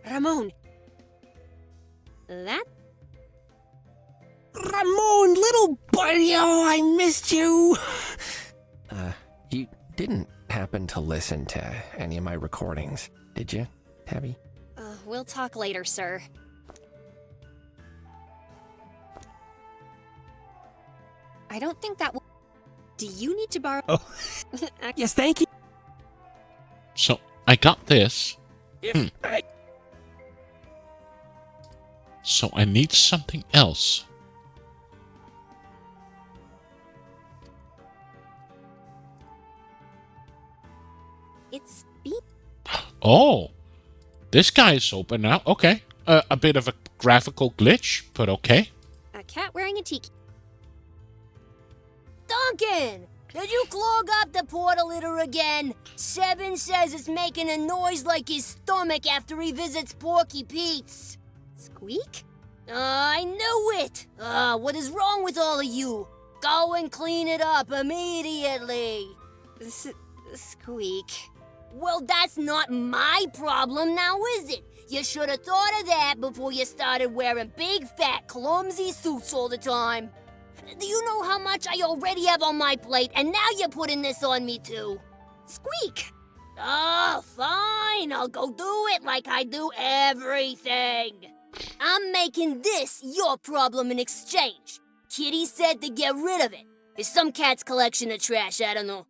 S8: Ramon. That.
S2: Ramon, little buddy, oh, I missed you. You didn't happen to listen to any of my recordings, did you, Tabby?
S8: We'll talk later, sir. I don't think that will. Do you need to borrow?
S2: Oh, yes, thank you.
S1: So I got this. So I need something else.
S8: It's beep.
S1: Oh, this guy is open now. Okay. A bit of a graphical glitch, but okay.
S8: A cat wearing a tiki.
S12: Duncan! Did you clog up the portal litter again? Seven says it's making a noise like his stomach after he visits Porky Pete's.
S8: Squeak?
S12: I knew it! What is wrong with all of you? Go and clean it up immediately!
S8: Squeak.
S12: Well, that's not my problem now, is it? You should have thought of that before you started wearing big, fat, clumsy suits all the time. Do you know how much I already have on my plate, and now you're putting this on me too?
S8: Squeak!
S12: Oh, fine, I'll go do it like I do everything. I'm making this your problem in exchange. Kitty said to get rid of it. It's some cat's collection of trash, I don't know.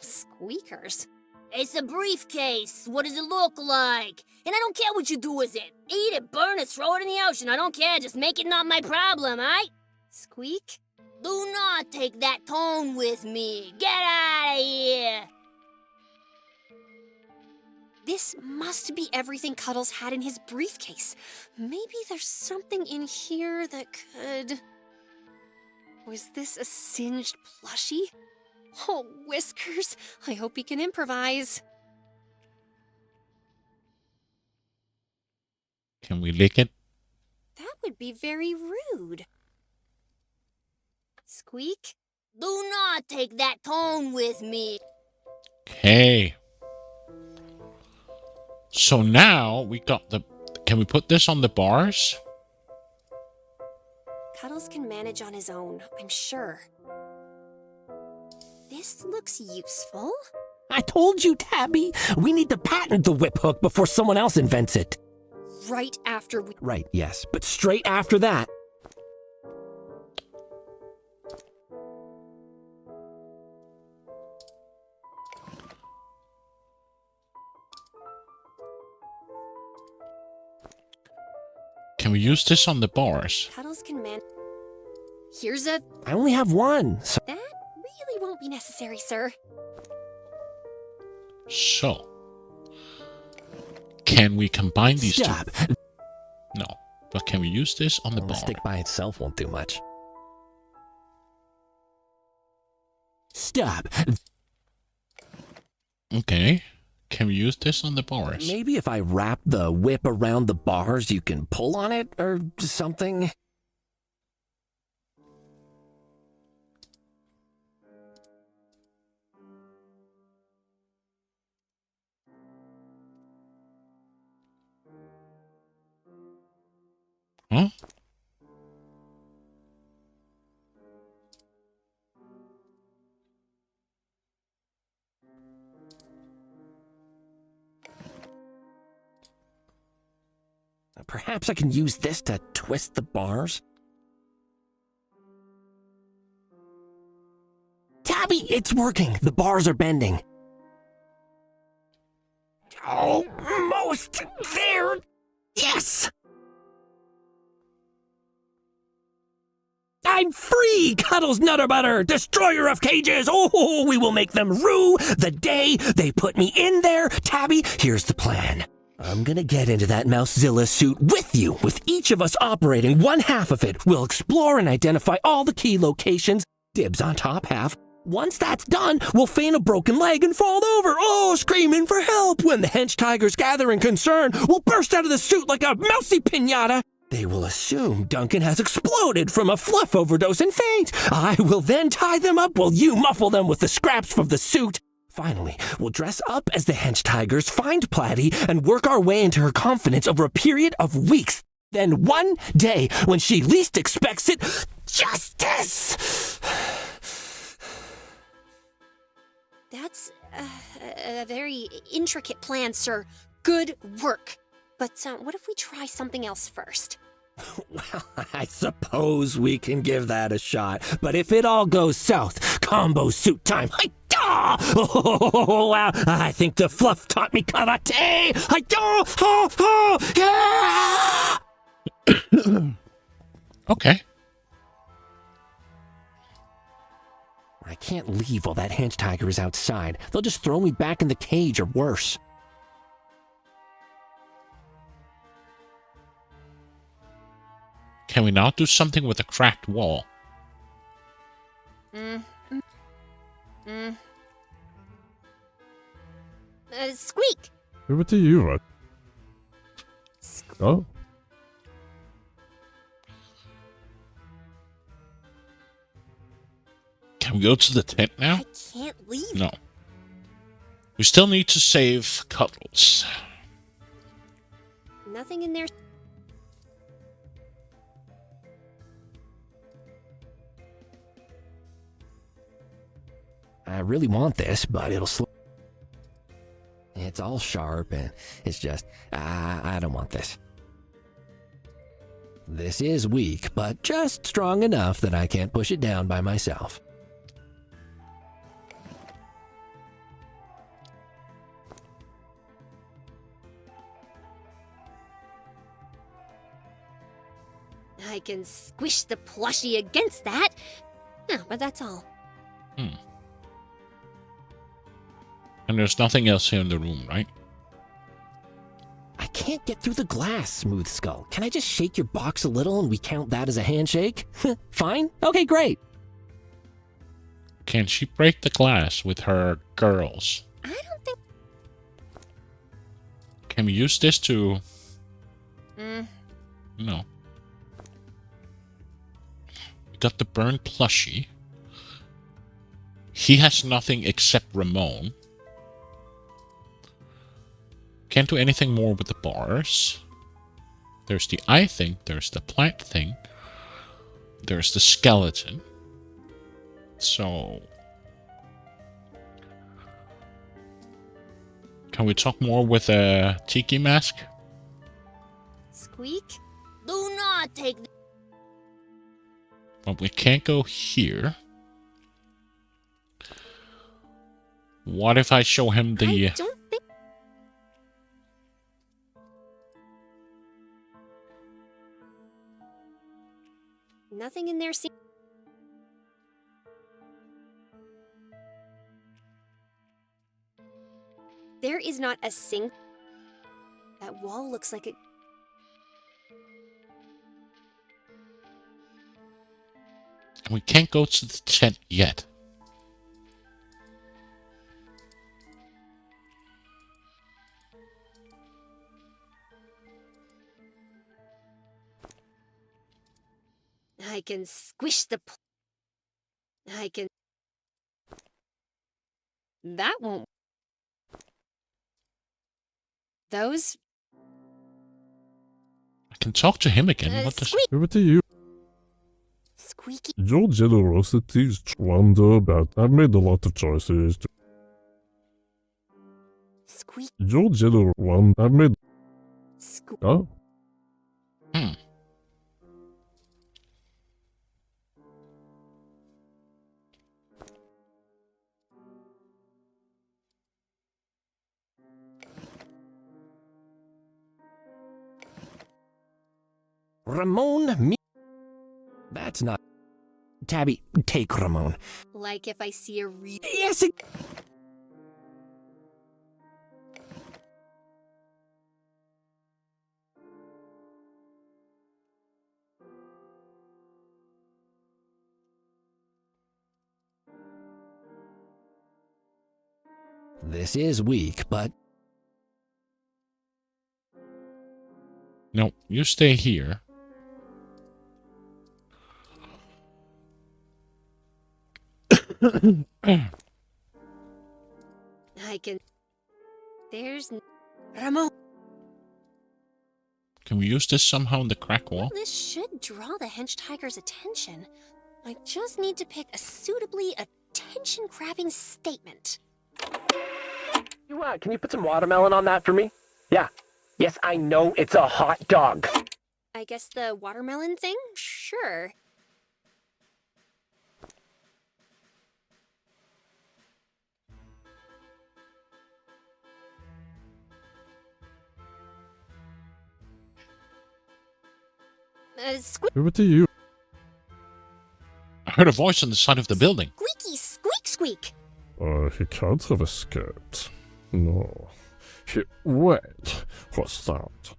S8: Squeakers.
S12: It's a briefcase. What does it look like? And I don't care what you do with it. Eat it, burn it, throw it in the ocean. I don't care. Just make it not my problem, aight?
S8: Squeak?
S12: Do not take that tone with me. Get out of here.
S8: This must be everything Cuddles had in his briefcase. Maybe there's something in here that could... Was this a singed plushie? Oh, Whiskers, I hope he can improvise.
S1: Can we lick it?
S8: That would be very rude. Squeak?
S12: Do not take that tone with me.
S1: Okay. So now we got the... Can we put this on the bars?
S8: Cuddles can manage on his own, I'm sure. This looks useful.
S2: I told you, Tabby. We need to patent the whip hook before someone else invents it.
S8: Right after we...
S2: Right, yes, but straight after that.
S1: Can we use this on the bars?
S8: Cuddles can man... Here's a...
S2: I only have one, so...
S8: That really won't be necessary, sir.
S1: So, can we combine these
S2: Stop.
S1: two? No, but can we use this on the
S2: The
S1: bar?
S2: stick by itself won't do much. Stop.
S1: Okay, can we use this on the bars?
S2: Maybe if I wrap the whip around the bars, you can pull on it or something? Perhaps I can use this to twist the bars? Tabby, it's working. The bars are bending. Almost there. Yes! I'm free, Cuddles Nutter Butter, destroyer of cages. Oh, we will make them rue the day they put me in there. Tabby, here's the plan. I'm gonna get into that Mousezilla suit with you, with each of us operating one half of it. We'll explore and identify all the key locations. Dibs on top half. Once that's done, we'll feign a broken leg and fall over, screaming for help. When the hench tigers gather in concern, we'll burst out of the suit like a mousy piñata. They will assume Duncan has exploded from a fluff overdose and faint. I will then tie them up while you muffle them with the scraps from the suit. Finally, we'll dress up as the hench tigers, find Platy, and work our way into her confidence over a period of weeks. Then one day, when she least expects it, justice!
S8: That's a very intricate plan, sir. Good work. But what if we try something else first?
S2: Well, I suppose we can give that a shot. But if it all goes south, combo suit time. Hi-da! Oh, wow. I think the fluff taught me karate. Hi-da!
S1: Okay.
S2: I can't leave while that hench tiger is outside. They'll just throw me back in the cage or worse.
S1: Can we not do something with a cracked wall?
S12: Squeak!
S7: Over to you, right? Oh.
S1: Can we go to the tent now?
S8: I can't leave.
S1: No. We still need to save Cuddles.
S8: Nothing in there.
S2: I really want this, but it'll slow. It's all sharp and it's just, I don't want this. This is weak, but just strong enough that I can't push it down by myself.
S8: I can squish the plushie against that. No, but that's all.
S1: And there's nothing else here in the room, right?
S2: I can't get through the glass, Smooth Skull. Can I just shake your box a little and we count that as a handshake? Fine? Okay, great.
S1: Can she break the glass with her girls?
S8: I don't think...
S1: Can we use this to... No. We got the burned plushie. He has nothing except Ramon. Can't do anything more with the bars. There's the eye thing. There's the plant thing. There's the skeleton. So... Can we talk more with a tiki mask?
S8: Squeak?
S12: Do not take...
S1: But we can't go here. What if I show him the...
S8: I don't think... Nothing in there seems... There is not a sink. That wall looks like it...
S1: We can't go to the tent yet.
S8: I can squish the... I can... That won't... Those...
S1: I can talk to him again. What does...
S7: Over to you.
S8: Squeaky...
S7: Your generosity is wonder, but I've made a lot of choices.
S8: Squeak...
S7: Your general one, I've made...
S8: Squeak...
S7: Oh?
S1: Hmm.
S2: Ramon, me. That's not. Tabby, take Ramon.
S8: Like if I see a
S2: Yes, This is weak, but
S1: No, you stay here.
S8: I can. There's Ramon.
S1: Can we use this somehow in the crack wall?
S8: This should draw the hench tiger's attention. I just need to pick a suitably attention-grabbing statement.
S13: Can you put some watermelon on that for me? Yeah. Yes, I know it's a hot dog.
S8: I guess the watermelon thing? Sure.
S7: Over to you.
S1: I heard a voice on the side of the building.
S8: Squeaky squeak squeak.
S7: He can't have escaped. No. Wait, what's that?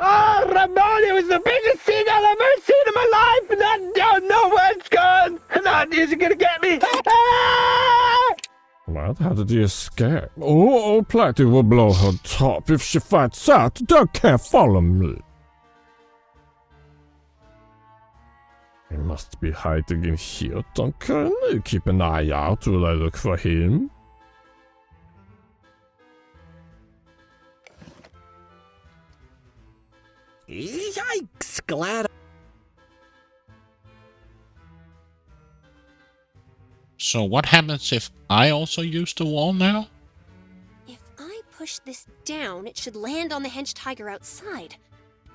S13: Oh, Ramon, it was the biggest scene I've ever seen in my life, and I don't know where it's gone. And that isn't gonna get me.
S7: What? How did he escape? Oh, Platty will blow her top if she finds out. They can't follow me. He must be hiding in here, Duncan. You keep an eye out while I look for him.
S2: yikes! Glad.
S1: So what happens if I also use the wall now?
S8: If I push this down, it should land on the hench tiger outside.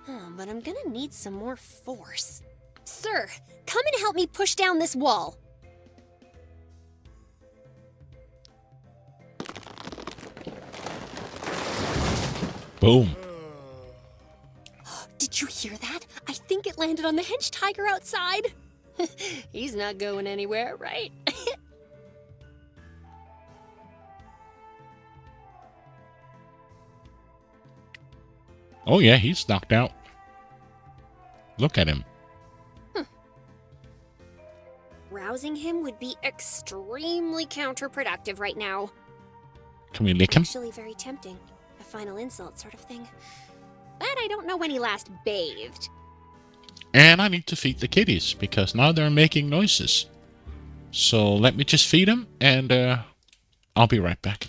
S8: But I'm gonna need some more force. Sir, come and help me push down this wall.
S1: Boom.
S8: Did you hear that? I think it landed on the hench tiger outside. He's not going anywhere, right?
S1: Oh yeah, he's knocked out. Look at him.
S8: Rousing him would be extremely counterproductive right now.
S1: Can we lick him?
S8: Actually very tempting. A final insult sort of thing. But I don't know when he last bathed.
S1: And I need to feed the kitties, because now they're making noises. So let me just feed them, and I'll be right back.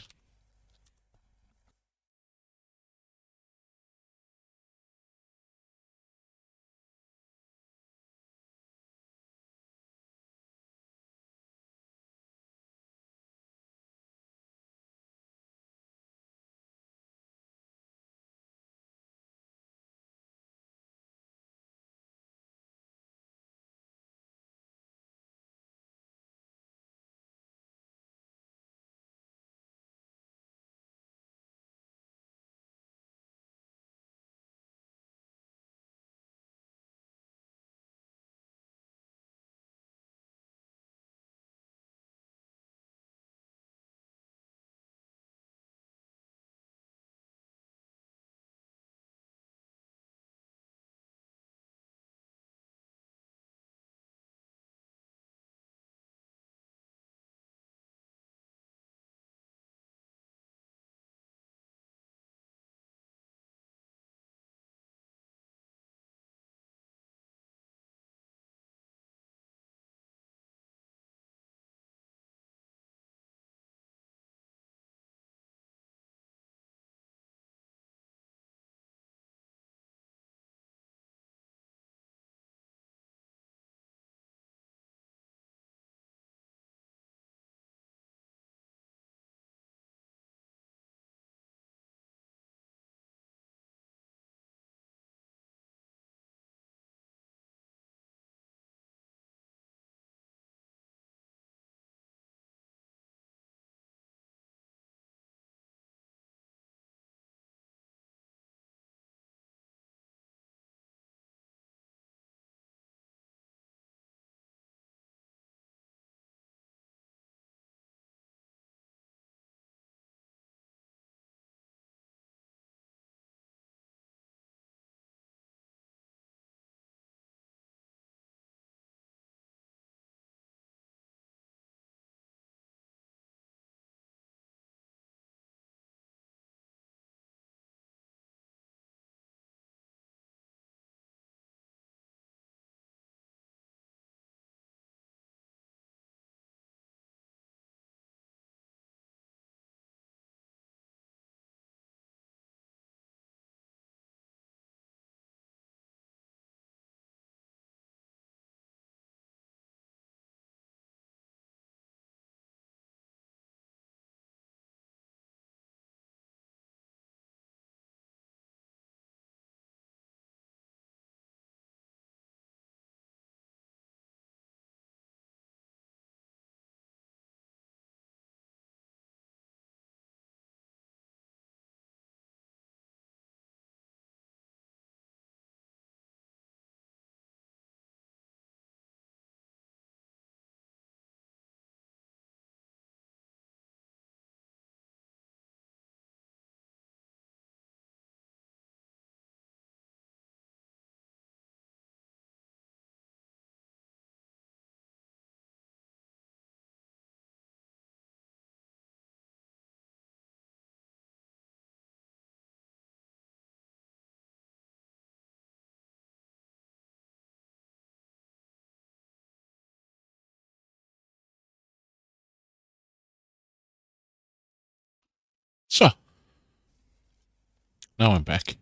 S1: Now I'm back.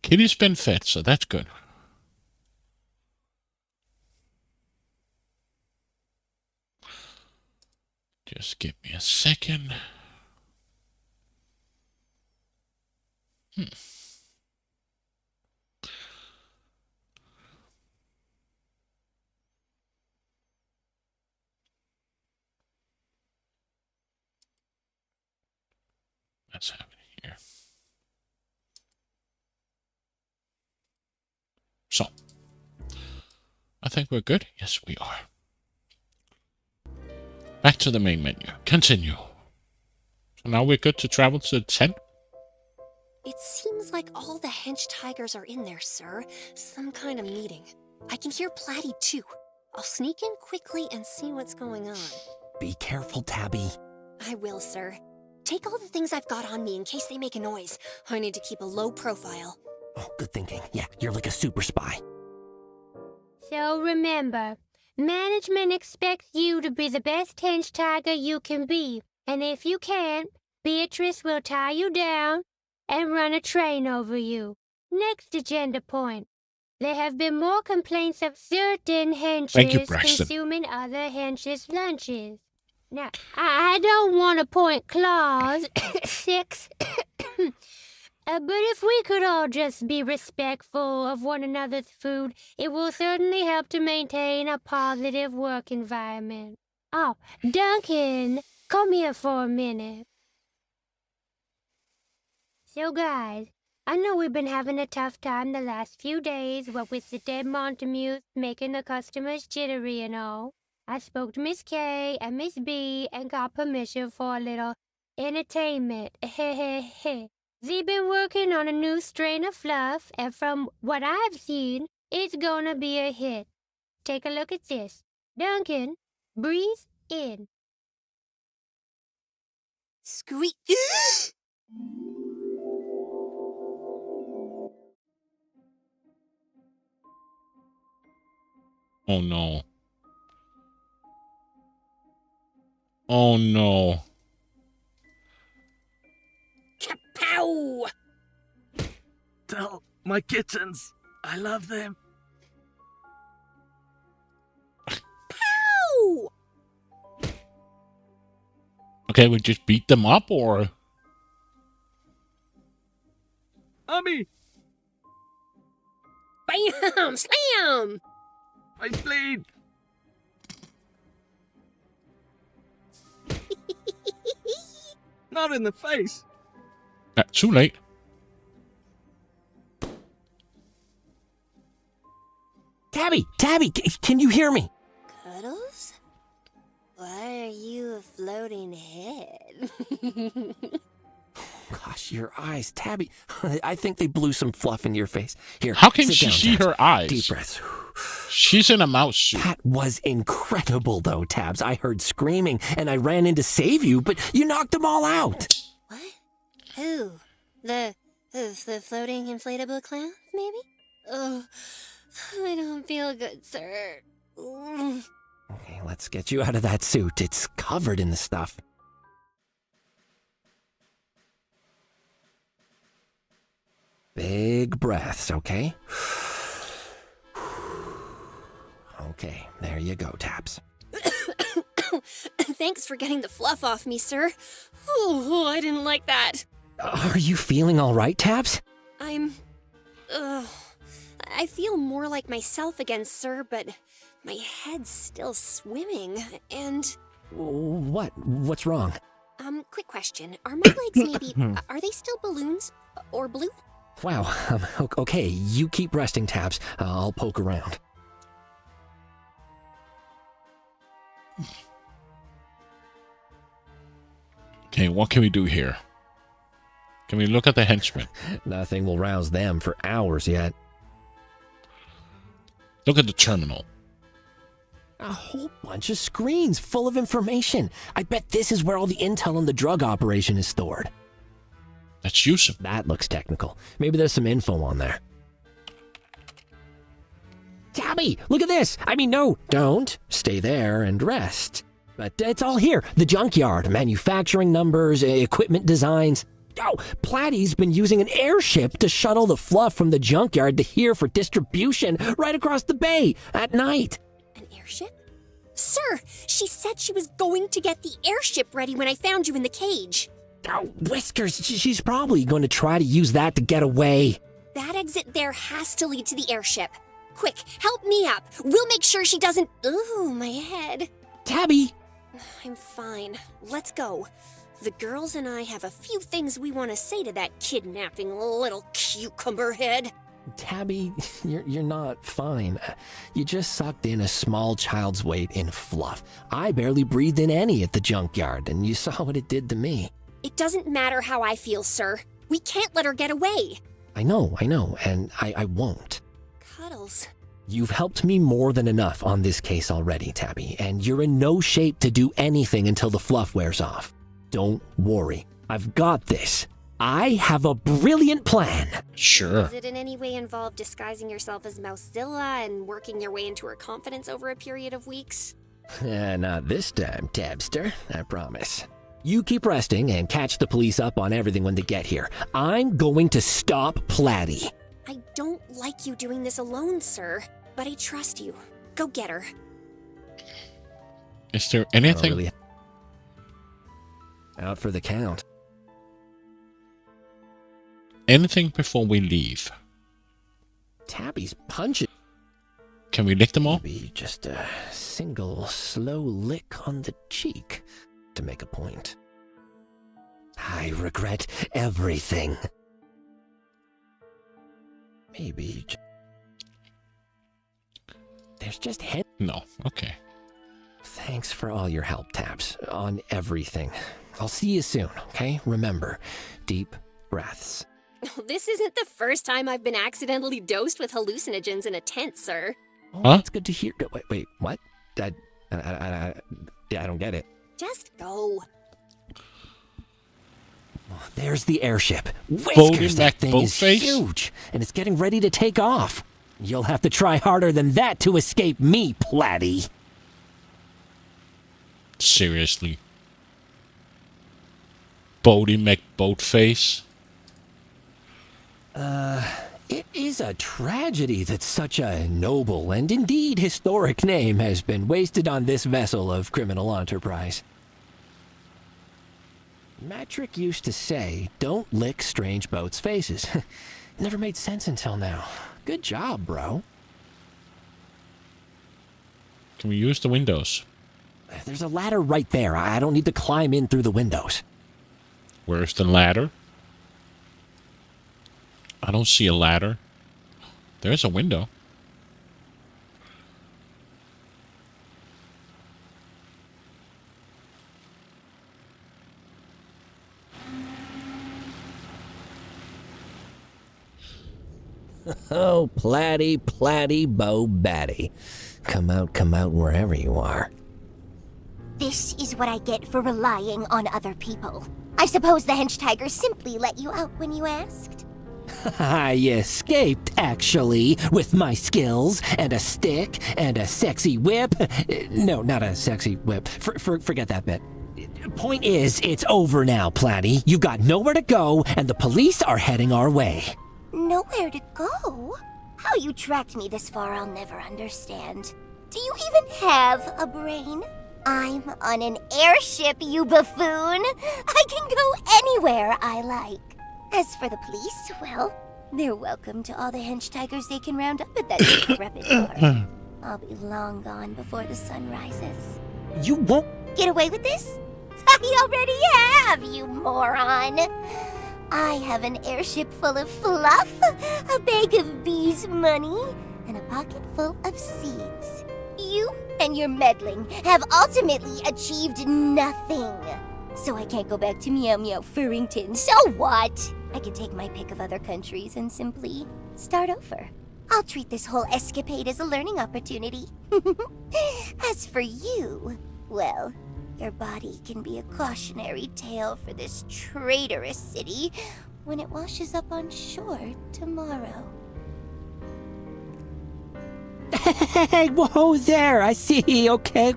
S1: Kitty's been fed, so that's good. Just give me a second. Let's have it here. So, I think we're good. Yes, we are. Back to the main menu. Continue. So now we're good to travel to the tent?
S8: It seems like all the hench tigers are in there, sir. Some kind of meeting. I can hear Platy, too. I'll sneak in quickly and see what's going on.
S2: Be careful, Tabby.
S8: I will, sir. Take all the things I've got on me in case they make a noise. I need to keep a low profile.
S2: Oh, good thinking. Yeah, you're like a super spy.
S11: So remember, management expects you to be the best hench tiger you can be. And if you can't, Beatrice will tie you down and run a train over you. Next agenda point. There have been more complaints of certain henches consuming other henches' lunches. Now, I don't want to point claws, 6, but if we could all just be respectful of one another's food, it will certainly help to maintain a positive work environment. Oh, Duncan, come here for a minute. So guys, I know we've been having a tough time the last few days, what with the dead Montemute making the customers jittery and all. I spoke to Miss K and Miss B and got permission for a little entertainment. They've been working on a new strain of fluff, and from what I've seen, it's gonna be a hit. Take a look at this. Duncan, breathe in.
S8: Squeak.
S1: Oh no. Oh no.
S12: Kapow!
S9: Tell my kittens I love them.
S12: Pow!
S1: Okay, we just beat them up, or?
S9: Mommy!
S12: Bam! Slam!
S9: I bleed! Not in the face!
S1: Too late.
S2: Tabby! Tabby! Can you hear me?
S8: Cuddles? Why are you a floating head?
S2: Gosh, your eyes, Tabby. I think they blew some fluff in your face. Here,
S1: How can
S2: sit
S1: she
S2: down,
S1: see
S2: Tabs.
S1: her eyes?
S2: Deep breaths.
S1: She's in a mouse suit.
S2: That was incredible, though, Tabs. I heard screaming, and I ran in to save you, but you knocked them all out.
S8: What? Who? The floating inflatable clown, maybe? Oh, I don't feel good, sir.
S2: Okay, let's get you out of that suit. It's covered in the stuff. Big breaths, okay? Okay, there you go, Tabs.
S8: Thanks for getting the fluff off me, sir. Oh, I didn't like that.
S2: Are you feeling all right, Tabs?
S8: I feel more like myself again, sir, but my head's still swimming, and...
S2: What? What's wrong?
S8: Quick question. Are my legs maybe... are they still balloons? Or blue?
S2: Wow, okay, you keep resting, Tabs. I'll poke around.
S1: Okay, what can we do here? Can we look at the henchmen?
S2: Nothing will rouse them for hours yet.
S1: Look at the terminal.
S2: A whole bunch of screens full of information. I bet this is where all the intel on the drug operation is stored.
S1: Let's use them.
S2: That looks technical. Maybe there's some info on there. Tabby, look at this. I mean, no, don't. Stay there and rest. But it's all here. The junkyard, manufacturing numbers, equipment designs. Oh, Platy's been using an airship to shuttle the fluff from the junkyard to here for distribution right across the bay at night.
S8: An airship? Sir, she said she was going to get the airship ready when I found you in the cage.
S2: Oh, Whiskers, she's probably going to try to use that to get away.
S8: That exit there has to lead to the airship. Quick, help me up. We'll make sure she doesn't... Ooh, my head.
S2: Tabby!
S8: I'm fine. Let's go. The girls and I have a few things we want to say to that kidnapping little cucumber head.
S2: Tabby, you're not fine. You just sucked in a small child's weight in fluff. I barely breathed in any at the junkyard, and you saw what it did to me.
S8: It doesn't matter how I feel, sir. We can't let her get away.
S2: I know, and I won't.
S8: Cuddles.
S2: You've helped me more than enough on this case already, Tabby, and you're in no shape to do anything until the fluff wears off. Don't worry. I've got this. I have a brilliant plan.
S1: Sure.
S8: Does it in any way involve disguising yourself as Mousezilla and working your way into her confidence over a period of weeks?
S2: Not this time, Tabster, I promise. You keep resting and catch the police up on everything when they get here. I'm going to stop Platy.
S8: I don't like you doing this alone, sir, but I trust you. Go get her.
S1: Is there anything?
S2: Really... Out for the count.
S1: Anything before we leave?
S2: Tabby's punching.
S1: Can we lick them all?
S2: Maybe just a single slow lick on the cheek to make a point. I regret everything. Maybe. There's just head.
S1: No. Okay.
S2: Thanks for all your help, Tabs, on everything. I'll see you soon, okay? Remember, deep breaths.
S8: This isn't the first time I've been accidentally dosed with hallucinogens in a tent, sir.
S2: Oh,
S1: huh?
S2: That's good to hear. Wait, what? I don't get it.
S8: Just go.
S2: Oh, there's the airship.
S1: Boating
S2: Whiskers, that thing is
S1: Boatface?
S2: huge, and it's getting ready to take off. You'll have to try harder than that to escape me, Platy.
S1: Seriously. Bodie McBoatface?
S2: It is a tragedy that such a noble and indeed historic name has been wasted on this vessel of criminal enterprise. Matrick used to say, don't lick strange boats' faces. Never made sense until now. Good job, bro.
S1: Can we use the windows?
S2: There's a ladder right there. I don't need to climb in through the windows.
S1: Where's the ladder? I don't see a ladder. There's a window.
S2: Oh, Platy, Bo Batty. Come out wherever you are.
S6: This is what I get for relying on other people. I suppose the hench tigers simply let you out when you asked?
S2: I escaped, actually, with my skills and a stick and a sexy whip. No, not a sexy whip. Forget that bit. Point is, it's over now, Platy. You've got nowhere to go, and the police are heading our way.
S6: Nowhere to go? How you tracked me this far, I'll never understand. Do you even have a brain? I'm on an airship, you buffoon! I can go anywhere I like. As for the police, well, they're welcome to all the hench tigers they can round up at that decrepit bar. I'll be long gone before the sun rises.
S2: You won't
S6: get away with this? I already have, you moron! I have an airship full of fluff, a bag of bees' money, and a pocket full of seeds. You and your meddling have ultimately achieved nothing. So I can't go back to Meow Meow Furrington. So what? I can take my pick of other countries and simply start over. I'll treat this whole escapade as a learning opportunity. As for you, well, your body can be a cautionary tale for this traitorous city when it washes up on shore tomorrow.
S2: Hey, whoa there, I see. Okay.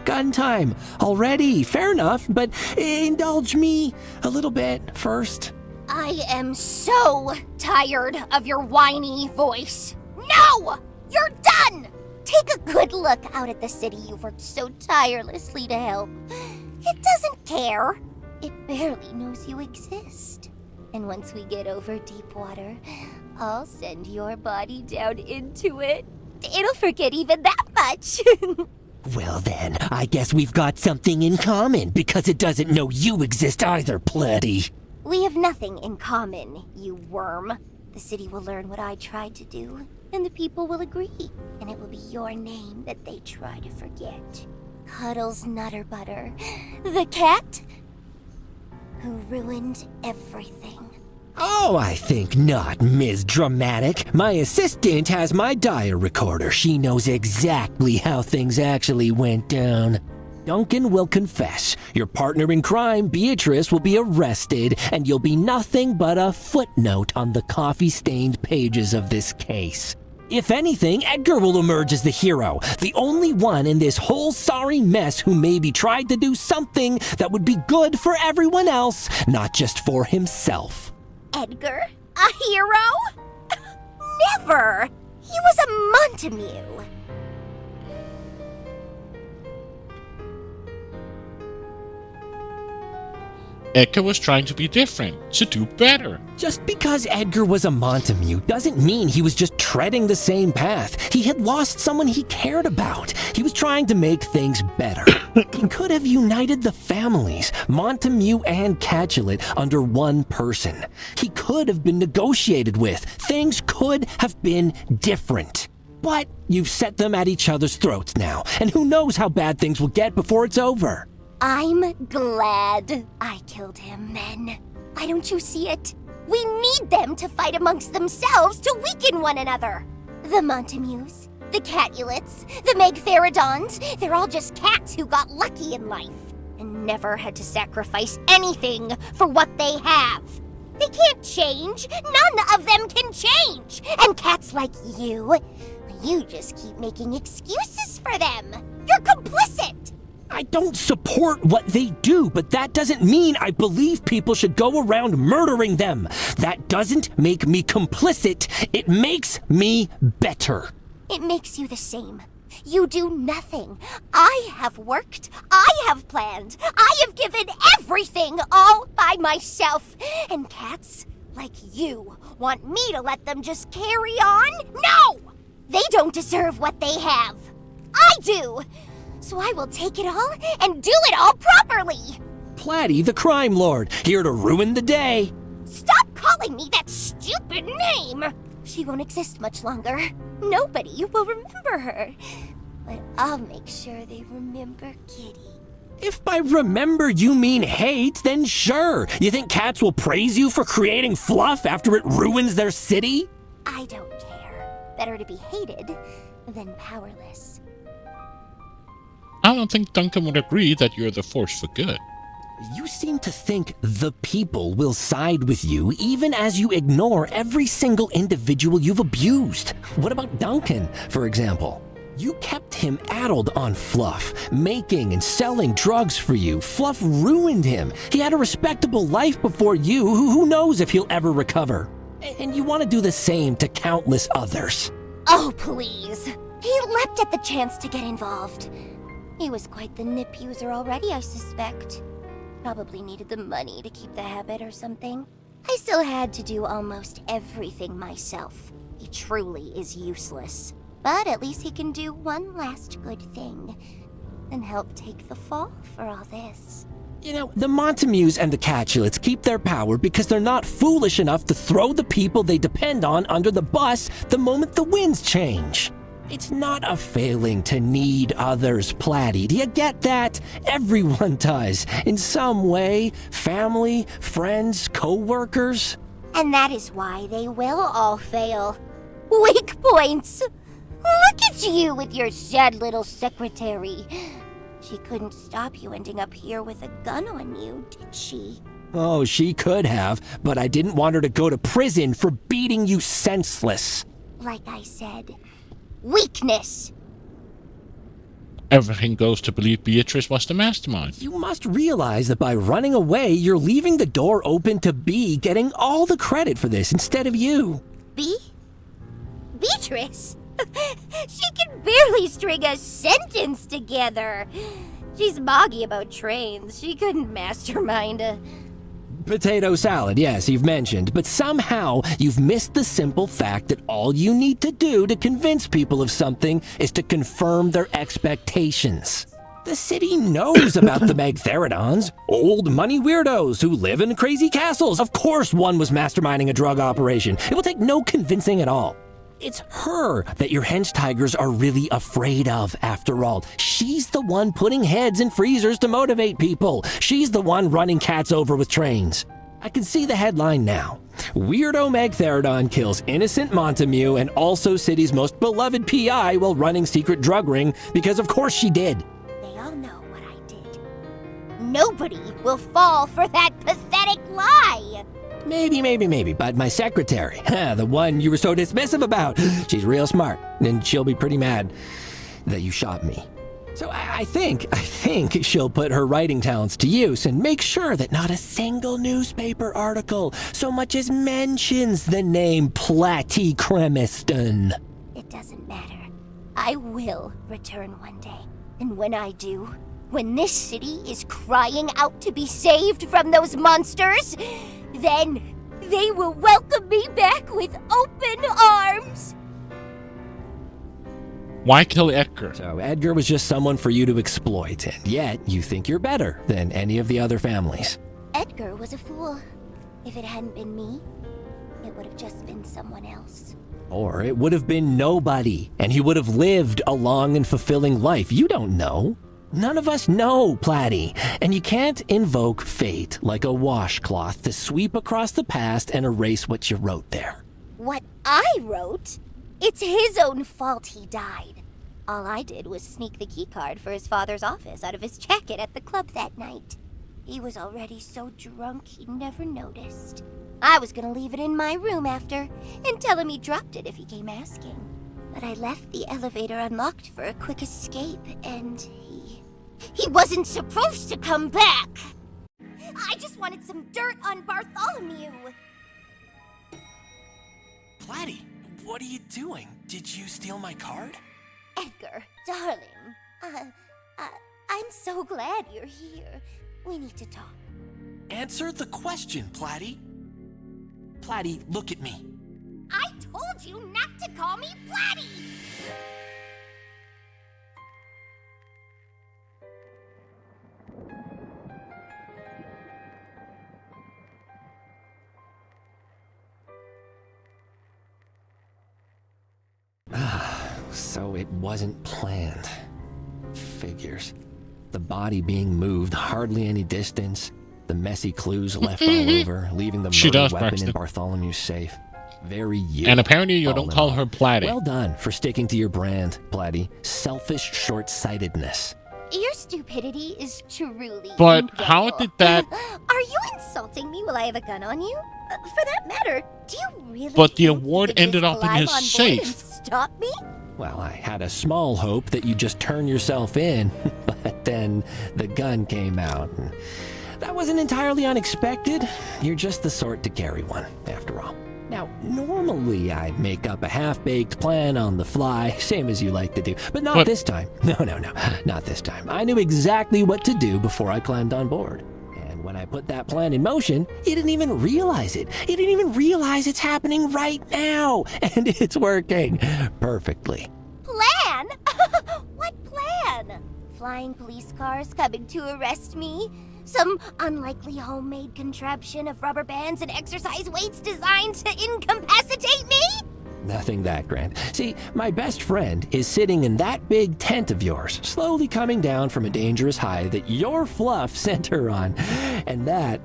S2: Gun time. Already. Fair enough, but indulge me a little bit first.
S6: I am so tired of your whiny voice. No! You're done! Take a good look out at the city you've worked so tirelessly to help. It doesn't care. It barely knows you exist. And once we get over Deepwater, I'll send your body down into it. It'll forget even that much.
S2: Well then, I guess we've got something in common, because it doesn't know you exist either, Pletty.
S6: We have nothing in common, you worm. The city will learn what I tried to do, and the people will agree. And it will be your name that they try to forget. Cuddles Nutter Butter, the cat who ruined everything.
S2: Oh, I think not, Ms. Dramatic. My assistant has my diary recorder. She knows exactly how things actually went down. Duncan will confess. Your partner in crime, Beatrice, will be arrested, and you'll be nothing but a footnote on the coffee-stained pages of this case. If anything, Edgar will emerge as the hero, the only one in this whole sorry mess who maybe tried to do something that would be good for everyone else, not just for himself.
S6: Edgar? A hero? Never! He was a Montague.
S1: Edgar was trying to be different, to do better.
S2: Just because Edgar was a Montague doesn't mean he was just treading the same path. He had lost someone he cared about. He was trying to make things better. He could have united the families, Montague and Capulet, under one person. He could have been negotiated with. Things could have been different. But you've set them at each other's throats now, and who knows how bad things will get before it's over.
S6: I'm glad I killed him then. Why don't you see it? We need them to fight amongst themselves to weaken one another. The Montagues, the Capulets, the Megtheridons, they're all just cats who got lucky in life and never had to sacrifice anything for what they have. They can't change. None of them can change. And cats like you just keep making excuses for them. You're complicit.
S2: I don't support what they do, but that doesn't mean I believe people should go around murdering them. That doesn't make me complicit. It makes me better.
S6: It makes you the same. You do nothing. I have worked. I have planned. I have given everything all by myself. And cats like you want me to let them just carry on? No! They don't deserve what they have. I do. So I will take it all and do it all properly.
S2: Platty, the crime lord, here to ruin the day.
S6: Stop calling me that stupid name. She won't exist much longer. Nobody will remember her. But I'll make sure they remember Kitty.
S2: If by remember you mean hate, then sure. You think cats will praise you for creating fluff after it ruins their city?
S6: I don't care. Better to be hated than powerless.
S1: I don't think Duncan would agree that you're the force for good.
S2: You seem to think the people will side with you even as you ignore every single individual you've abused. What about Duncan, for example? You kept him addled on Fluff, making and selling drugs for you. Fluff ruined him. He had a respectable life before you. Who knows if he'll ever recover? And you want to do the same to countless others.
S6: Oh, please. He leapt at the chance to get involved. He was quite the nip user already, I suspect. Probably needed the money to keep the habit or something. I still had to do almost everything myself. He truly is useless. But at least he can do one last good thing and help take the fall for all this.
S2: You know, the Montagues and the Capulets keep their power because they're not foolish enough to throw the people they depend on under the bus the moment the winds change. It's not a failing to need others, Platty. Do you get that? Everyone does, in some way. Family, friends, co-workers.
S6: And that is why they will all fail. Weak points! Look at you with your sad little secretary. She couldn't stop you ending up here with a gun on you, did she?
S2: Oh, she could have, but I didn't want her to go to prison for beating you senseless.
S6: Like I said, weakness.
S1: Everything goes to believe Beatrice was the mastermind.
S2: You must realize that by running away, you're leaving the door open to B getting all the credit for this instead of you.
S6: Beatrice? She can barely string a sentence together. She's moggy about trains. She couldn't mastermind a...
S2: Potato salad, yes, you've mentioned, but somehow you've missed the simple fact that all you need to do to convince people of something is to confirm their expectations. The city knows about the Magtheridons, old money weirdos who live in crazy castles. Of course one was masterminding a drug operation. It will take no convincing at all. It's her that your hench tigers are really afraid of, after all. She's the one putting heads in freezers to motivate people. She's the one running cats over with trains. I can see the headline now. Weirdo Magtheridon kills innocent Montamu and also city's most beloved PI while running secret drug ring, because of course she did.
S6: They all know what I did. Nobody will fall for that pathetic lie.
S2: Maybe, but my secretary, the one you were so dismissive about, she's real smart, and she'll be pretty mad that you shot me. So I think she'll put her writing talents to use and make sure that not a single newspaper article so much as mentions the name Platty Cremiston.
S6: It doesn't matter. I will return one day. And when I do, when this city is crying out to be saved from those monsters, then they will welcome me back with open arms.
S1: Why kill Edgar?
S2: So Edgar was just someone for you to exploit, and yet you think you're better than any of the other families.
S6: Edgar was a fool. If it hadn't been me, it would have just been someone else.
S2: Or it would have been nobody, and he would have lived a long and fulfilling life. You don't know. None of us know, Platty, and you can't invoke fate like a washcloth to sweep across the past and erase what you wrote there.
S6: What I wrote? It's his own fault he died. All I did was sneak the keycard for his father's office out of his jacket at the club that night. He was already so drunk he never noticed. I was gonna leave it in my room after and tell him he dropped it if he came asking. But I left the elevator unlocked for a quick escape, and he wasn't supposed to come back! I just wanted some dirt on Bartholomew!
S2: Platty, what are you doing? Did you steal my card?
S6: Edgar, darling, I'm so glad you're here. We need to talk.
S2: Answer the question, Platty. Platty, look at me.
S6: I told you not to call me Platty!
S2: So it wasn't planned. Figures. The body being moved hardly any distance. The messy clues left all over, leaving the murder weapon in Bartholomew's safe. Very you.
S1: And apparently you don't call her Platty.
S2: Well done for sticking to your brand, Platty. Selfish short-sightedness.
S6: Your stupidity is truly
S1: But
S6: incredible.
S1: how did that...
S6: Are you insulting me while I have a gun on you? For that matter, do you really
S1: But the
S6: think
S1: award
S6: you could
S1: ended
S6: just
S1: up in
S6: climb
S1: his
S6: on board
S1: safe.
S6: and stop me?
S2: Well, I had a small hope that you'd just turn yourself in, but then the gun came out. And that wasn't entirely unexpected. You're just the sort to carry one, after all. Now, normally I'd make up a half-baked plan on the fly, same as you like to do, but not this time. No, not this time. I knew exactly what to do before I climbed on board. And when I put that plan in motion, you didn't even realize it. You didn't even realize it's happening right now, and it's working perfectly.
S6: Plan? What plan? Flying police cars coming to arrest me? Some unlikely homemade contraption of rubber bands and exercise weights designed to incapacitate me?
S2: Nothing that grand. See, my best friend is sitting in that big tent of yours, slowly coming down from a dangerous high that your fluff sent her on, and that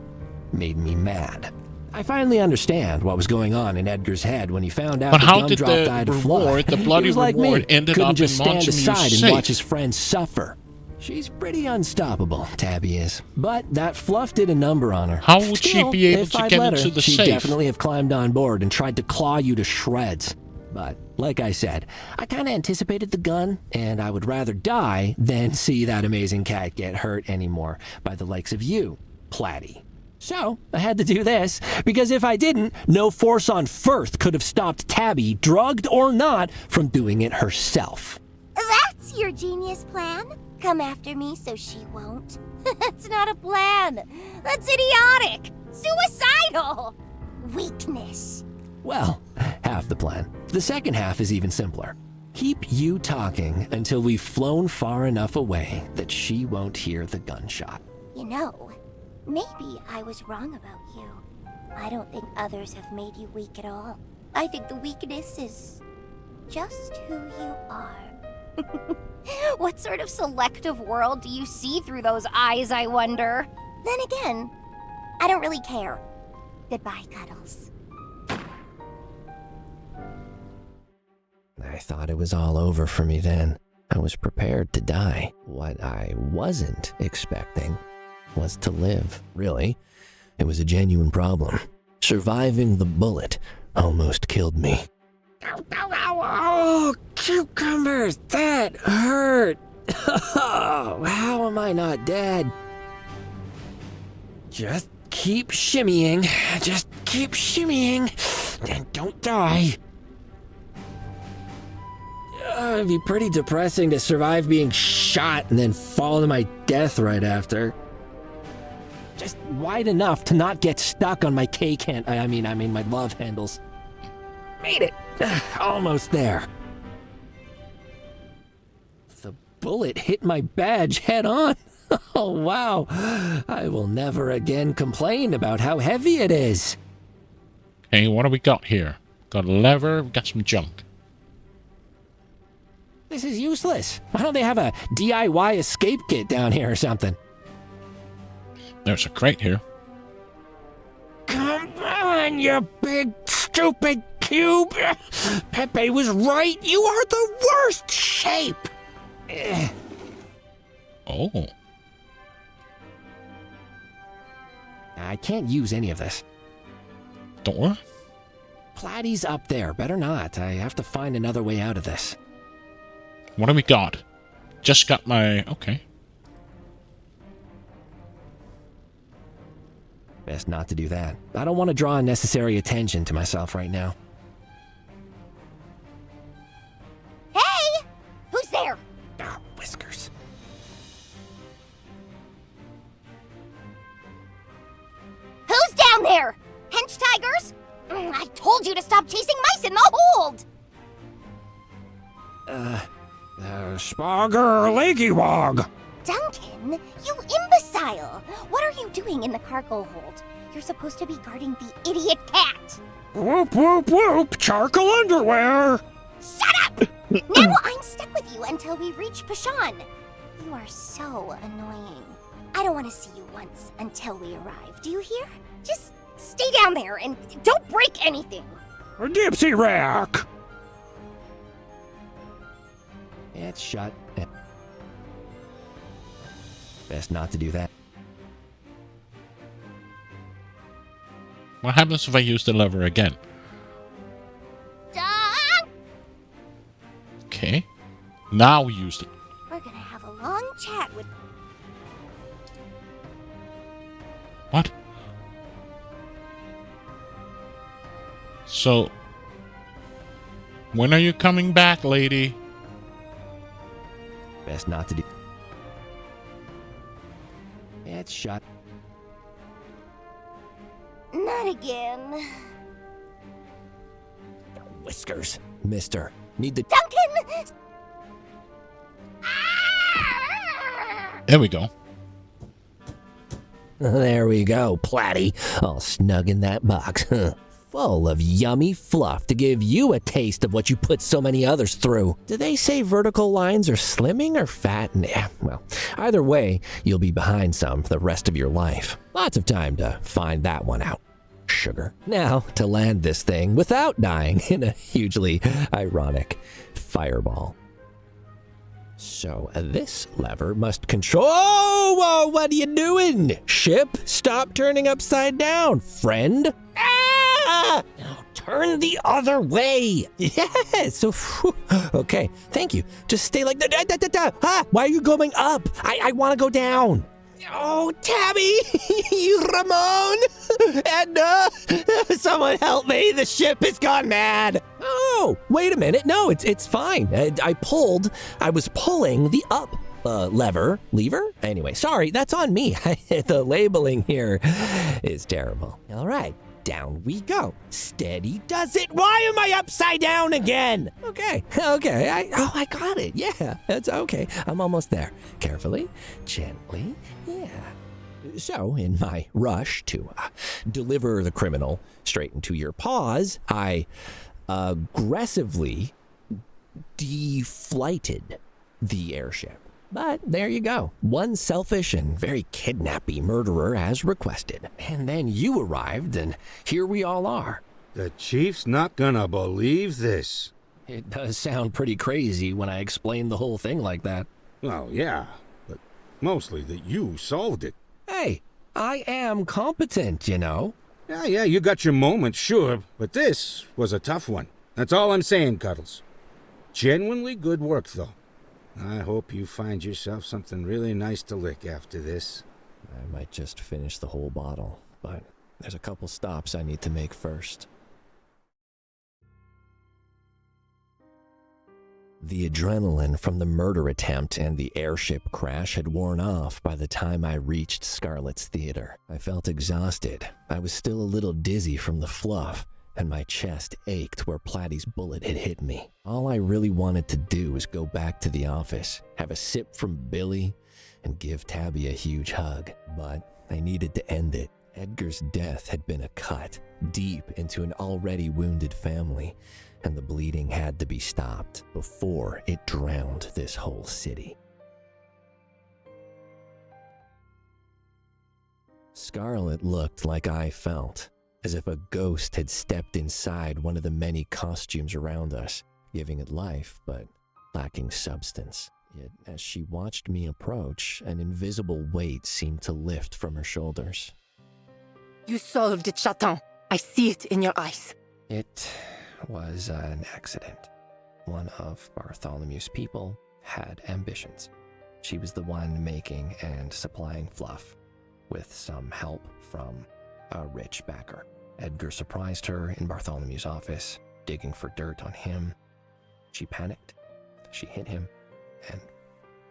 S2: made me mad. I finally understand what was going on in Edgar's head when he found out
S1: But
S2: the
S1: how
S2: gumdrop
S1: did
S2: died
S1: the
S2: of fluff.
S1: reward, the bloody
S2: He was like
S1: reward,
S2: me,
S1: ended
S2: couldn't
S1: up
S2: just
S1: in
S2: stand
S1: Montamu's
S2: aside
S1: safe?
S2: and watch his friends suffer. She's pretty unstoppable, Tabby is. But that fluff did a number on her.
S1: How would
S2: Still,
S1: she be able
S2: if
S1: to
S2: I'd
S1: get
S2: let
S1: into
S2: her,
S1: the
S2: she'd
S1: safe?
S2: definitely have climbed on board and tried to claw you to shreds. But, like I said, I kinda anticipated the gun, and I would rather die than see that amazing cat get hurt anymore by the likes of you, Platty. So, I had to do this, because if I didn't, no force on Firth could have stopped Tabby, drugged or not, from doing it herself.
S6: That's your genius plan? Come after me so she won't? That's not a plan. That's idiotic. Suicidal. Weakness.
S2: Well, half the plan. The second half is even simpler. Keep you talking until we've flown far enough away that she won't hear the gunshot.
S6: You know, maybe I was wrong about you. I don't think others have made you weak at all. I think the weakness is just who you are. What sort of selective world do you see through those eyes, I wonder? Then again, I don't really care. Goodbye, Cuddles.
S2: I thought it was all over for me then. I was prepared to die. What I wasn't expecting was to live, really. It was a genuine problem. Surviving the bullet almost killed me. Ow, ow, ow, oh, cucumbers, that hurt. How am I not dead? Just keep shimmying. Just keep shimmying. And don't die. It'd be pretty depressing to survive being shot and then fall to my death right after. Just wide enough to not get stuck on my cake I mean my love handles. Made it. Almost there. The bullet hit my badge head on. Oh, wow. I will never again complain about how heavy it is.
S1: Hey, what do we got here? Got a lever, we got some junk.
S2: This is useless. Why don't they have a DIY escape kit down here or something?
S1: There's a crate here.
S2: Come on, you big stupid cube. Pepe was right. You are the worst shape.
S1: Oh.
S2: I can't use any of this.
S1: Door?
S2: Platty's up there. Better not. I have to find another way out of this.
S1: What do we got? Just got my... Okay.
S2: Best not to do that. I don't want to draw unnecessary attention to myself right now.
S6: Hey! Who's there?
S2: Ah, Whiskers.
S6: Who's down there? Hench tigers? I told you to stop chasing mice in the hold!
S2: Spogger Leggy-Wog.
S6: Duncan, you imbecile! What are you doing in the cargo hold? You're supposed to be guarding the idiot cat!
S2: Whoop, whoop, whoop! Charcoal underwear!
S6: Shut up! Now I'm stuck with you until we reach Pashan. You are so annoying. I don't want to see you once until we arrive. Do you hear? Just stay down there and don't break anything.
S2: A gypsy rack! It's shut. Best not to do that.
S1: What happens if I use the lever again?
S6: Dun!
S1: Okay. Now we used it.
S6: We're gonna have a long chat with...
S1: What? So... When are you coming back, lady?
S2: Best not to do... It's shut.
S6: Not again.
S2: Whiskers, mister. Need the...
S6: Duncan!
S1: There we go.
S2: There we go, Platty. All snug in that box. Full of yummy fluff to give you a taste of what you put so many others through. Do they say vertical lines are slimming or fat? Nah, well, either way, you'll be behind some for the rest of your life. Lots of time to find that one out. Sugar. Now, to land this thing without dying in a hugely ironic fireball. So, this lever must control... Oh, what are you doing? Ship, stop turning upside down, friend. Ah! Now turn the other way. Yes. So, okay. Thank you. Just stay like that. Why are you going up? I want to go down. Oh, Tabby! Ramon! Edna! Someone help me! The ship has gone mad! Oh, wait a minute. No, it's fine. I was pulling the up lever? Anyway, sorry, that's on me. The labeling here is terrible. All right, down we go. Steady does it. Why am I upside down again? Okay. I got it. Yeah, that's okay. I'm almost there. Carefully, gently. Yeah. So, in my rush to deliver the criminal straight into your paws, I aggressively deflighted the airship. But there you go. One selfish and very kidnappy murderer as requested. And then you arrived, and here we all are.
S14: The chief's not gonna believe this.
S2: It does sound pretty crazy when I explain the whole thing like that.
S14: Well, yeah, but mostly that you solved it.
S2: Hey, I am competent, you know.
S14: Yeah, you got your moments, sure, but this was a tough one. That's all I'm saying, Cuddles. Genuinely good work, though. I hope you find yourself something really nice to lick after this.
S2: I might just finish the whole bottle, but there's a couple stops I need to make first. The adrenaline from the murder attempt and the airship crash had worn off by the time I reached Scarlett's Theater. I felt exhausted. I was still a little dizzy from the fluff, and my chest ached where Platy's bullet had hit me. All I really wanted to do was go back to the office, have a sip from Billy, and give Tabby a huge hug. But I needed to end it. Edgar's death had been a cut deep into an already wounded family, and the bleeding had to be stopped before it drowned this whole city. Scarlett looked like I felt, as if a ghost had stepped inside one of the many costumes around us, giving it life but lacking substance. Yet as she watched me approach, an invisible weight seemed to lift from her shoulders.
S15: You solved it, Chaton. I see it in your eyes.
S2: It was an accident. One of Bartholomew's people had ambitions. She was the one making and supplying fluff, with some help from a rich backer. Edgar surprised her in Bartholomew's office, digging for dirt on him. She panicked. She hit him, and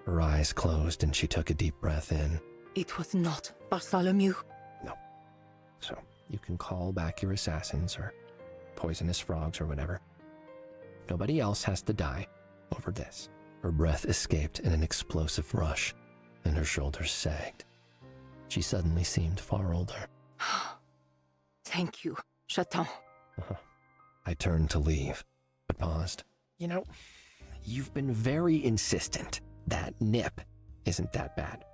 S2: her eyes closed and she took a deep breath in.
S15: It was not Bartholomew.
S2: No. So you can call back your assassins or poisonous frogs or whatever. Nobody else has to die over this. Her breath escaped in an explosive rush, and her shoulders sagged. She suddenly seemed far older.
S15: Thank you, Chaton.
S2: I turned to leave, but paused. You know, you've been very insistent that Nip isn't that bad,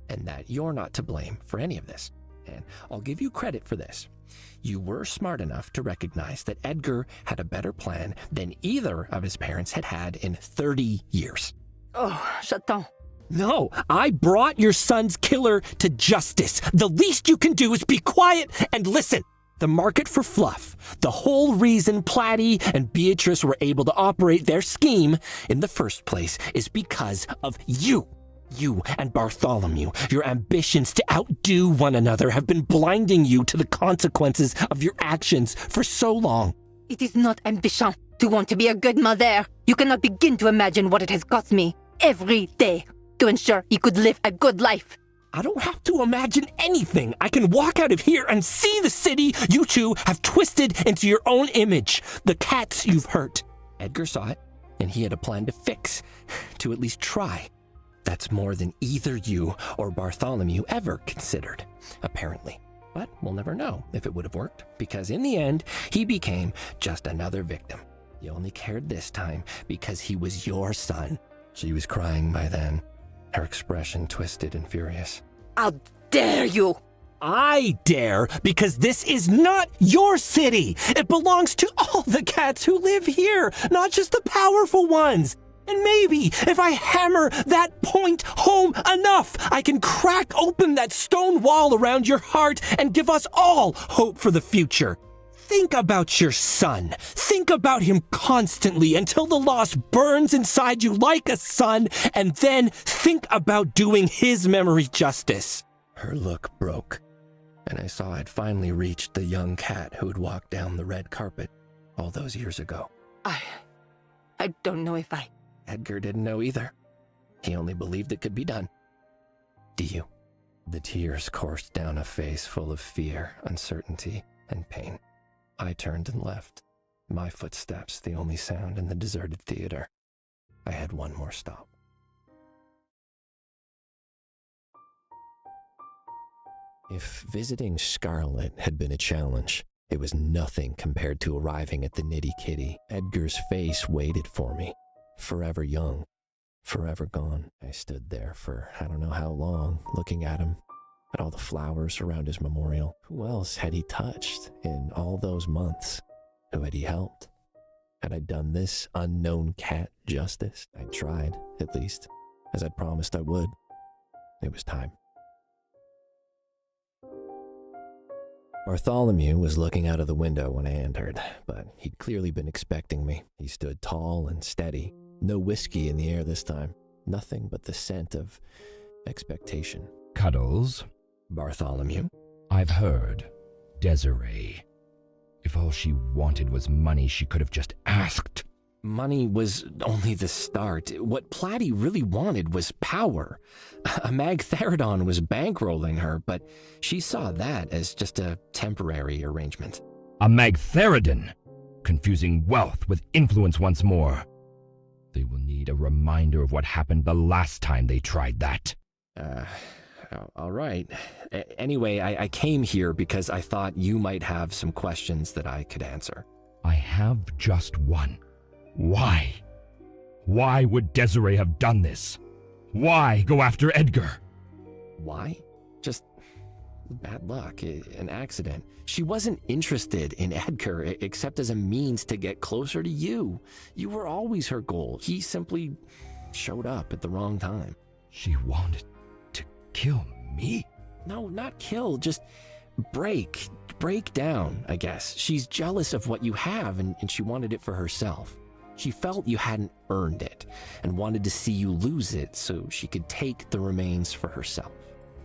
S2: and that you're not to blame for any of this. And I'll give you credit for this. You were smart enough to recognize that Edgar had a better plan than either of his parents had had in 30 years.
S15: Oh, Chaton.
S2: No, I brought your son's killer to justice. The least you can do is be quiet and listen. The market for fluff, the whole reason Platy and Beatrice were able to operate their scheme in the first place is because of you. You and Bartholomew, your ambitions to outdo one another have been blinding you to the consequences of your actions for so long.
S15: It is not ambition to want to be a good mother. You cannot begin to imagine what it has cost me every day to ensure he could live a good life.
S2: I don't have to imagine anything. I can walk out of here and see the city you two have twisted into your own image. The cats you've hurt. Edgar saw it, and he had a plan to fix, to at least try. That's more than either you or Bartholomew ever considered, apparently. But we'll never know if it would have worked, because in the end, he became just another victim. You only cared this time because he was your son. She was crying by then, her expression twisted and furious.
S15: How dare you!
S2: I dare, because this is not your city. It belongs to all the cats who live here, not just the powerful ones. And maybe if I hammer that point home enough, I can crack open that stone wall around your heart and give us all hope for the future. Think about your son. Think about him constantly until the loss burns inside you like a sun, and then think about doing his memory justice. Her look broke, and I saw I'd finally reached the young cat who'd walked down the red carpet all those years ago.
S15: I don't know if I...
S2: Edgar didn't know either. He only believed it could be done. Do you? The tears coursed down a face full of fear, uncertainty, and pain. I turned and left, my footsteps the only sound in the deserted theater. I had one more stop. If visiting Scarlet had been a challenge, it was nothing compared to arriving at the Nitty Kitty. Edgar's face waited for me, forever young, forever gone. I stood there for I don't know how long, looking at him, at all the flowers around his memorial. Who else had he touched in all those months? Who had he helped? Had I done this unknown cat justice? I tried, at least, as I'd promised I would. It was time. Bartholomew was looking out of the window when I entered, but he'd clearly been expecting me. He stood tall and steady. No whiskey in the air this time. Nothing but the scent of expectation.
S16: Cuddles?
S2: Bartholomew?
S16: I've heard. Desiree. If all she wanted was money, she could have just asked.
S2: Money was only the start. What Platy really wanted was power. A Magtheridon was bankrolling her, but she saw that as just a temporary arrangement.
S16: A Magtheridon, confusing wealth with influence once more. They will need a reminder of what happened the last time they tried that.
S2: All right. Anyway, I came here because I thought you might have some questions that I could answer.
S16: I have just one. Why? Why would Desiree have done this? Why go after Edgar?
S2: Why? Just bad luck, an accident. She wasn't interested in Edgar except as a means to get closer to you. You were always her goal. He simply showed up at the wrong time.
S16: She wanted to kill me?
S2: No, not kill, just break down, I guess. She's jealous of what you have, and she wanted it for herself. She felt you hadn't earned it and wanted to see you lose it so she could take the remains for herself.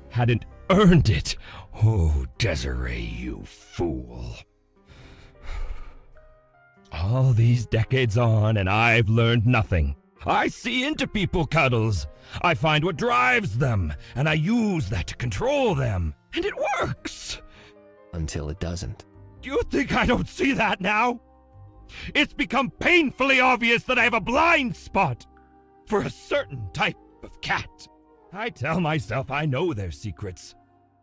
S16: Hadn't earned it? Oh, Desiree, you fool. All these decades on, and I've learned nothing. I see into people, Cuddles. I find what drives them, and I use that to control them. And it works!
S2: Until it doesn't.
S16: Do you think I don't see that now? It's become painfully obvious that I have a blind spot for a certain type of cat. I tell myself I know their secrets,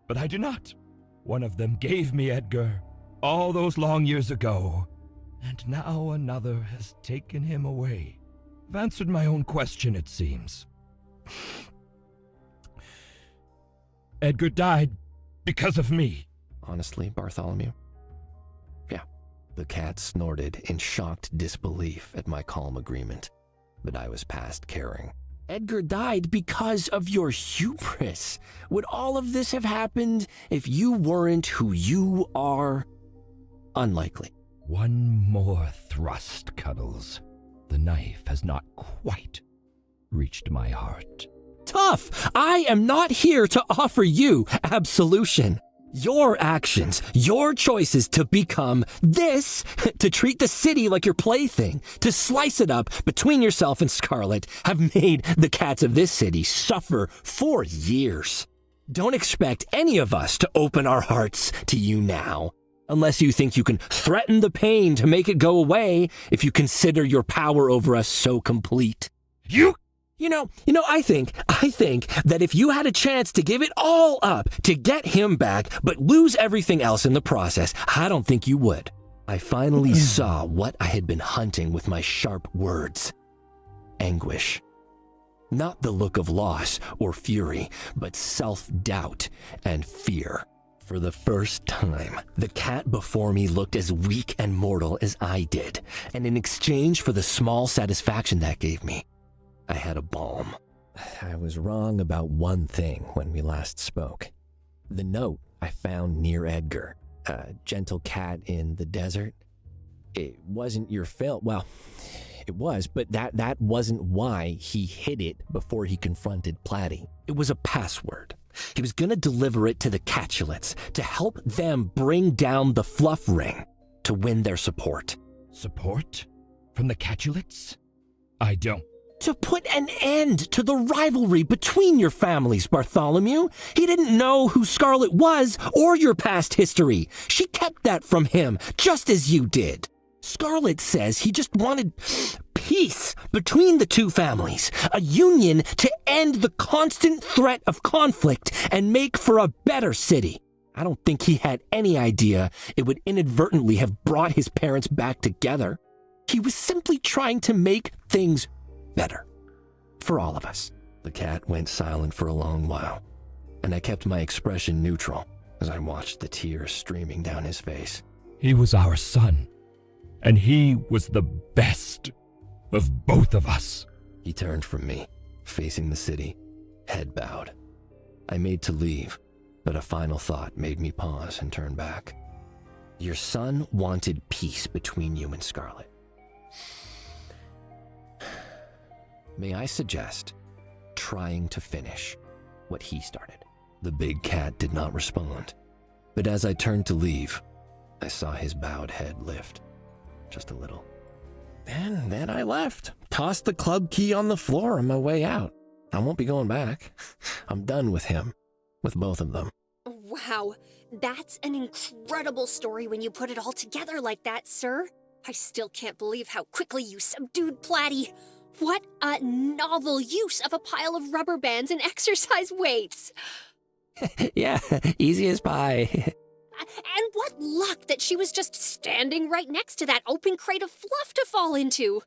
S16: but I do not. One of them gave me Edgar all those long years ago, and now another has taken him away. I've answered my own question, it seems. Edgar died because of me.
S2: Honestly, Bartholomew? Yeah. The cat snorted in shocked disbelief at my calm agreement, but I was past caring. Edgar died because of your hubris. Would all of this have happened if you weren't who you are? Unlikely.
S16: One more thrust, Cuddles. The knife has not quite reached my heart.
S2: Tough! I am not here to offer you absolution. Your actions, your choices to become this, to treat the city like your plaything, to slice it up between yourself and Scarlet, have made the cats of this city suffer for years. Don't expect any of us to open our hearts to you now, unless you think you can threaten the pain to make it go away if you consider your power over us so complete. You know, I think that if you had a chance to give it all up to get him back, but lose everything else in the process, I don't think you would. I finally saw what I had been hunting with my sharp words. Anguish. Not the look of loss or fury, but self-doubt and fear. For the first time, the cat before me looked as weak and mortal as I did, and in exchange for the small satisfaction that gave me, I had a balm. I was wrong about one thing when we last spoke. The note I found near Edgar, a gentle cat in the desert. It wasn't your film. Well, it was, but that wasn't why he hid it before he confronted Platy. It was a password. He was gonna deliver it to the Catulets to help them bring down the Fluff Ring to win their support.
S16: Support? From the Catulets? I don't.
S2: To put an end to the rivalry between your families, Bartholomew. He didn't know who Scarlet was or your past history. She kept that from him, just as you did. Scarlet says he just wanted peace between the two families, a union to end the constant threat of conflict and make for a better city. I don't think he had any idea it would inadvertently have brought his parents back together. He was simply trying to make things better for all of us. The cat went silent for a long while, and I kept my expression neutral as I watched the tears streaming down his face.
S16: He was our son, and he was the best of both of us.
S2: He turned from me, facing the city, head bowed. I made to leave, but a final thought made me pause and turn back. Your son wanted peace between you and Scarlet. May I suggest trying to finish what he started? The big cat did not respond, but as I turned to leave, I saw his bowed head lift, just a little. And then I left, tossed the club key on the floor on my way out. I won't be going back. I'm done with him, with both of them.
S8: Wow, that's an incredible story when you put it all together like that, sir. I still can't believe how quickly you subdued Platy. What a novel use of a pile of rubber bands and exercise weights.
S2: Yeah, easy as pie.
S8: And what luck that she was just standing right next to that open crate of fluff to fall into.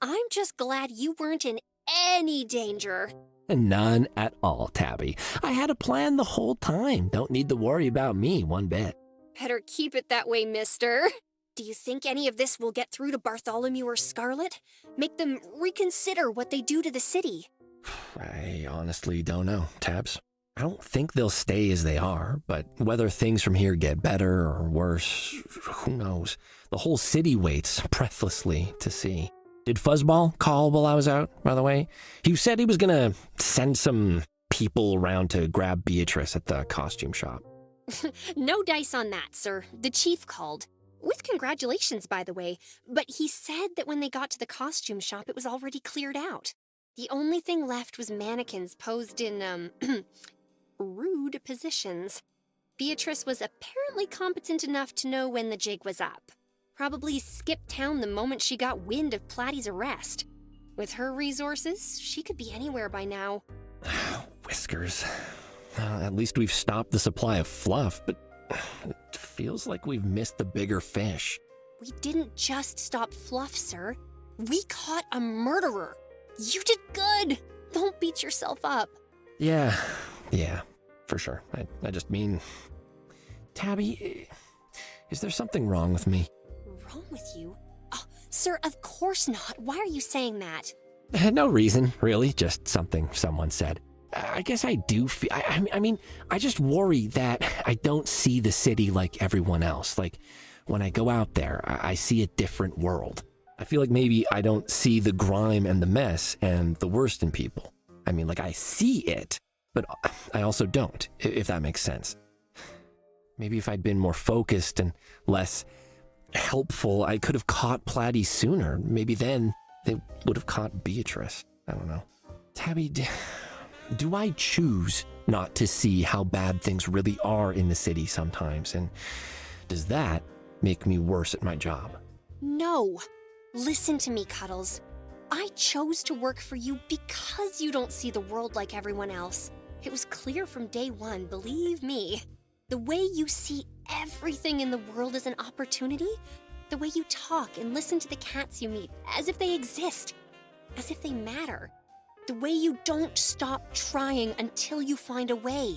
S8: I'm just glad you weren't in any danger.
S2: None at all, Tabby. I had a plan the whole time. Don't need to worry about me one bit.
S8: Better keep it that way, mister. Do you think any of this will get through to Bartholomew or Scarlet? Make them reconsider what they do to the city?
S2: I honestly don't know, Tabs. I don't think they'll stay as they are, but whether things from here get better or worse, who knows? The whole city waits breathlessly to see. Did Fuzzball call while I was out, by the way? He said he was gonna send some people around to grab Beatrice at the costume shop.
S8: No dice on that, sir. The chief called. With congratulations, by the way, but he said that when they got to the costume shop, it was already cleared out. The only thing left was mannequins posed in, rude positions. Beatrice was apparently competent enough to know when the jig was up. Probably skipped town the moment she got wind of Platy's arrest. With her resources, she could be anywhere by now.
S2: Whiskers. At least we've stopped the supply of fluff, but it feels like we've missed the bigger fish.
S8: We didn't just stop fluff, sir. We caught a murderer. You did good. Don't beat yourself up.
S2: Yeah, for sure. I just mean... Tabby, is there something wrong with me?
S8: Wrong with you? Oh, sir, of course not. Why are you saying that?
S2: No reason, really. Just something someone said. I guess I do feel... I mean, I just worry that I don't see the city like everyone else. Like, when I go out there, I see a different world. I feel like maybe I don't see the grime and the mess and the worst in people. I mean, like, I see it, but I also don't, if that makes sense. Maybe if I'd been more focused and less helpful, I could have caught Platy sooner. Maybe then they would have caught Beatrice. I don't know. Tabby, do I choose not to see how bad things really are in the city sometimes? And does that make me worse at my job?
S8: No. Listen to me, Cuddles. I chose to work for you because you don't see the world like everyone else. It was clear from day one, believe me. The way you see everything in the world as an opportunity, the way you talk and listen to the cats you meet as if they exist, as if they matter. The way you don't stop trying until you find a way.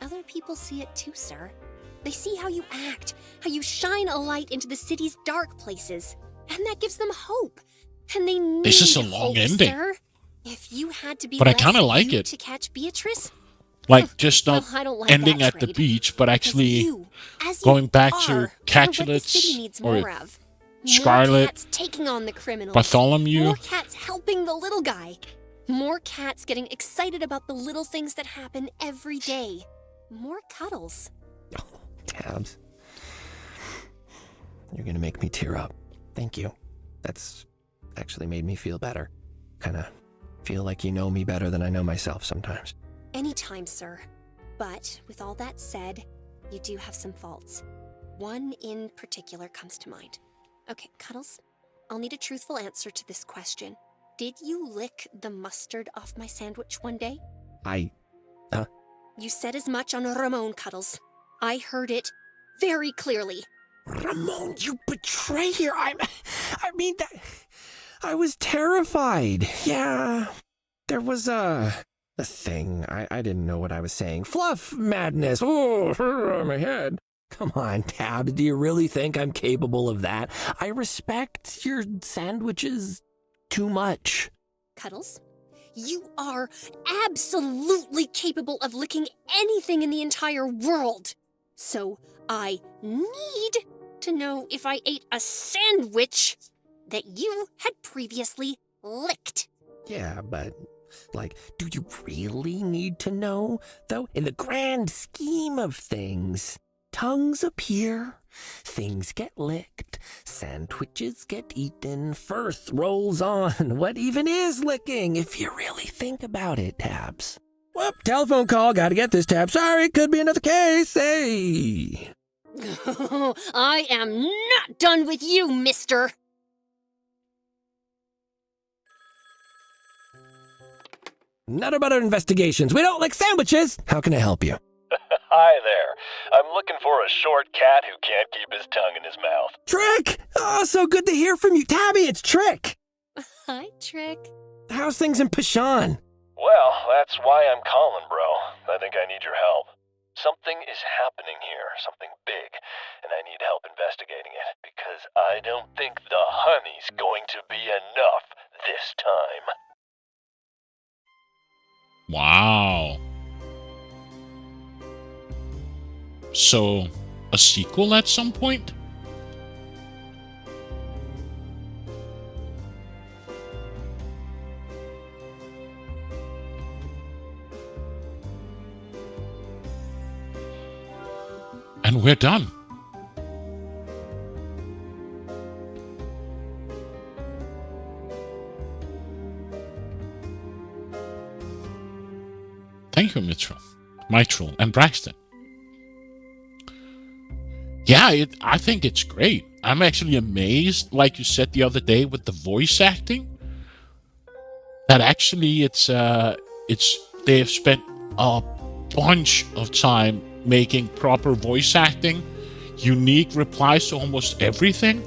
S8: Other people see it too, sir. They see how you act, how you shine a light into the city's dark places, and that gives them hope. And they need
S1: This is a long
S8: hope,
S1: ending.
S8: sir. If you had to be
S1: But I
S8: less
S1: kinda like
S8: you
S1: it.
S8: to catch Beatrice,
S1: Like, just
S12: Well,
S1: not
S12: I don't like
S1: ending
S12: that
S1: at the
S12: trade.
S1: beach, but
S12: 'Cause
S1: actually
S12: you, as
S1: going
S12: you
S1: back
S12: are,
S1: to
S12: are what the city
S1: Catulets
S12: needs
S1: or
S12: more of. More
S1: Scarlet,
S12: cats taking on the criminals.
S1: Bartholomew.
S12: More cats helping the little guy. More cats getting excited about the little things that happen every day. More cuddles.
S2: Tabs. You're gonna make me tear up. Thank you. That's actually made me feel better. Kinda feel like you know me better than I know myself sometimes.
S12: Anytime, sir. But with all that said, you do have some faults. One in particular comes to mind. Okay, Cuddles, I'll need a truthful answer to this question. Did you lick the mustard off my sandwich one day? You said as much on Ramon, Cuddles. I heard it very clearly.
S2: Ramon, you betrayer! I mean that. I was terrified. Yeah, there was a thing. I didn't know what I was saying. Fluff madness. Oh, my head. Come on, Tabs. Do you really think I'm capable of that? I respect your sandwiches too much.
S12: Cuddles, you are absolutely capable of licking anything in the entire world. So I need to know if I ate a sandwich that you had previously licked.
S2: Yeah, but, like, do you really need to know, though? In the grand scheme of things, tongues appear, things get licked, sandwiches get eaten, Firth rolls on. What even is licking, if you really think about it, Tabs? Whoop, telephone call, gotta get this, Tab. Sorry, could be another case, hey!
S12: I am not done with you, mister!
S2: Nutter Butter Investigations. We don't like sandwiches. How can I help you?
S17: Hi there. I'm looking for a short cat who can't keep his tongue in his mouth.
S2: Trick! Oh, so good to hear from you. Tabby, it's Trick.
S12: Hi, Trick.
S2: How's things in Pashan?
S17: Well, that's why I'm calling, bro. I think I need your help. Something is happening here, something big, and I need help investigating it, because I don't think the honey's going to be enough this time.
S1: Wow. So, a sequel at some point? And we're done. Thank you, Mitchell, and Braxton. Yeah, I think it's great. I'm actually amazed, like you said the other day, with the voice acting. That actually they have spent a bunch of time making proper voice acting, unique replies to almost everything.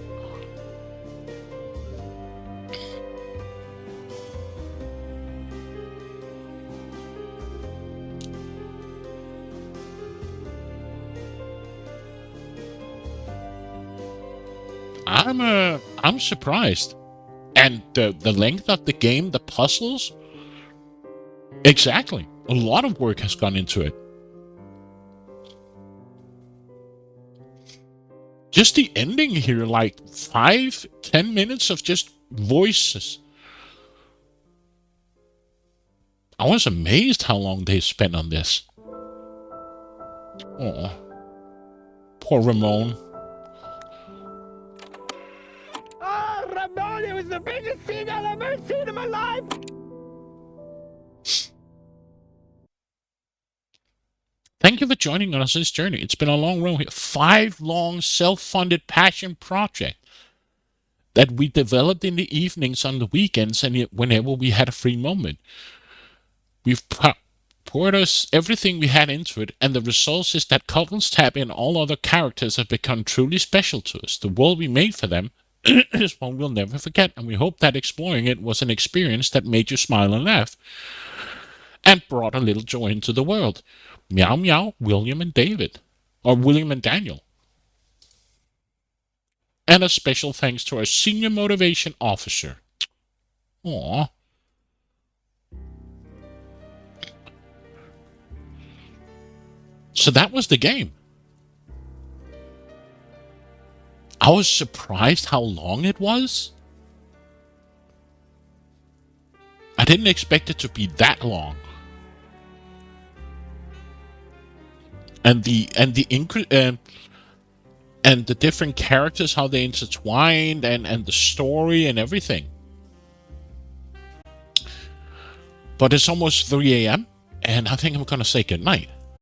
S1: I'm surprised. And the length of the game, the puzzles, exactly. A lot of work has gone into it. Just the ending here, like 5-10 minutes of just voices. I was amazed how long they spent on this. Oh, poor Ramon.
S13: Oh, Ramon, it was the biggest scene I've ever seen in my life!
S1: Thank you for joining us on this journey. It's been a long road here. 5 long self-funded passion project that we developed in the evenings on the weekends and whenever we had a free moment. We've poured us everything we had into it, and the result is that Couples Tab and all other characters have become truly special to us. The world we made for them is one we'll never forget, and we hope that exploring it was an experience that made you smile and laugh and brought a little joy into the world. Meow Meow, William and David. Or William and Daniel. And a special thanks to our Senior Motivation Officer. Aww. So that was the game. I was surprised how long it was. I didn't expect it to be that long. And the different characters, how they intertwined, and the story and everything. But it's almost 3 a.m. and I think I'm gonna say goodnight.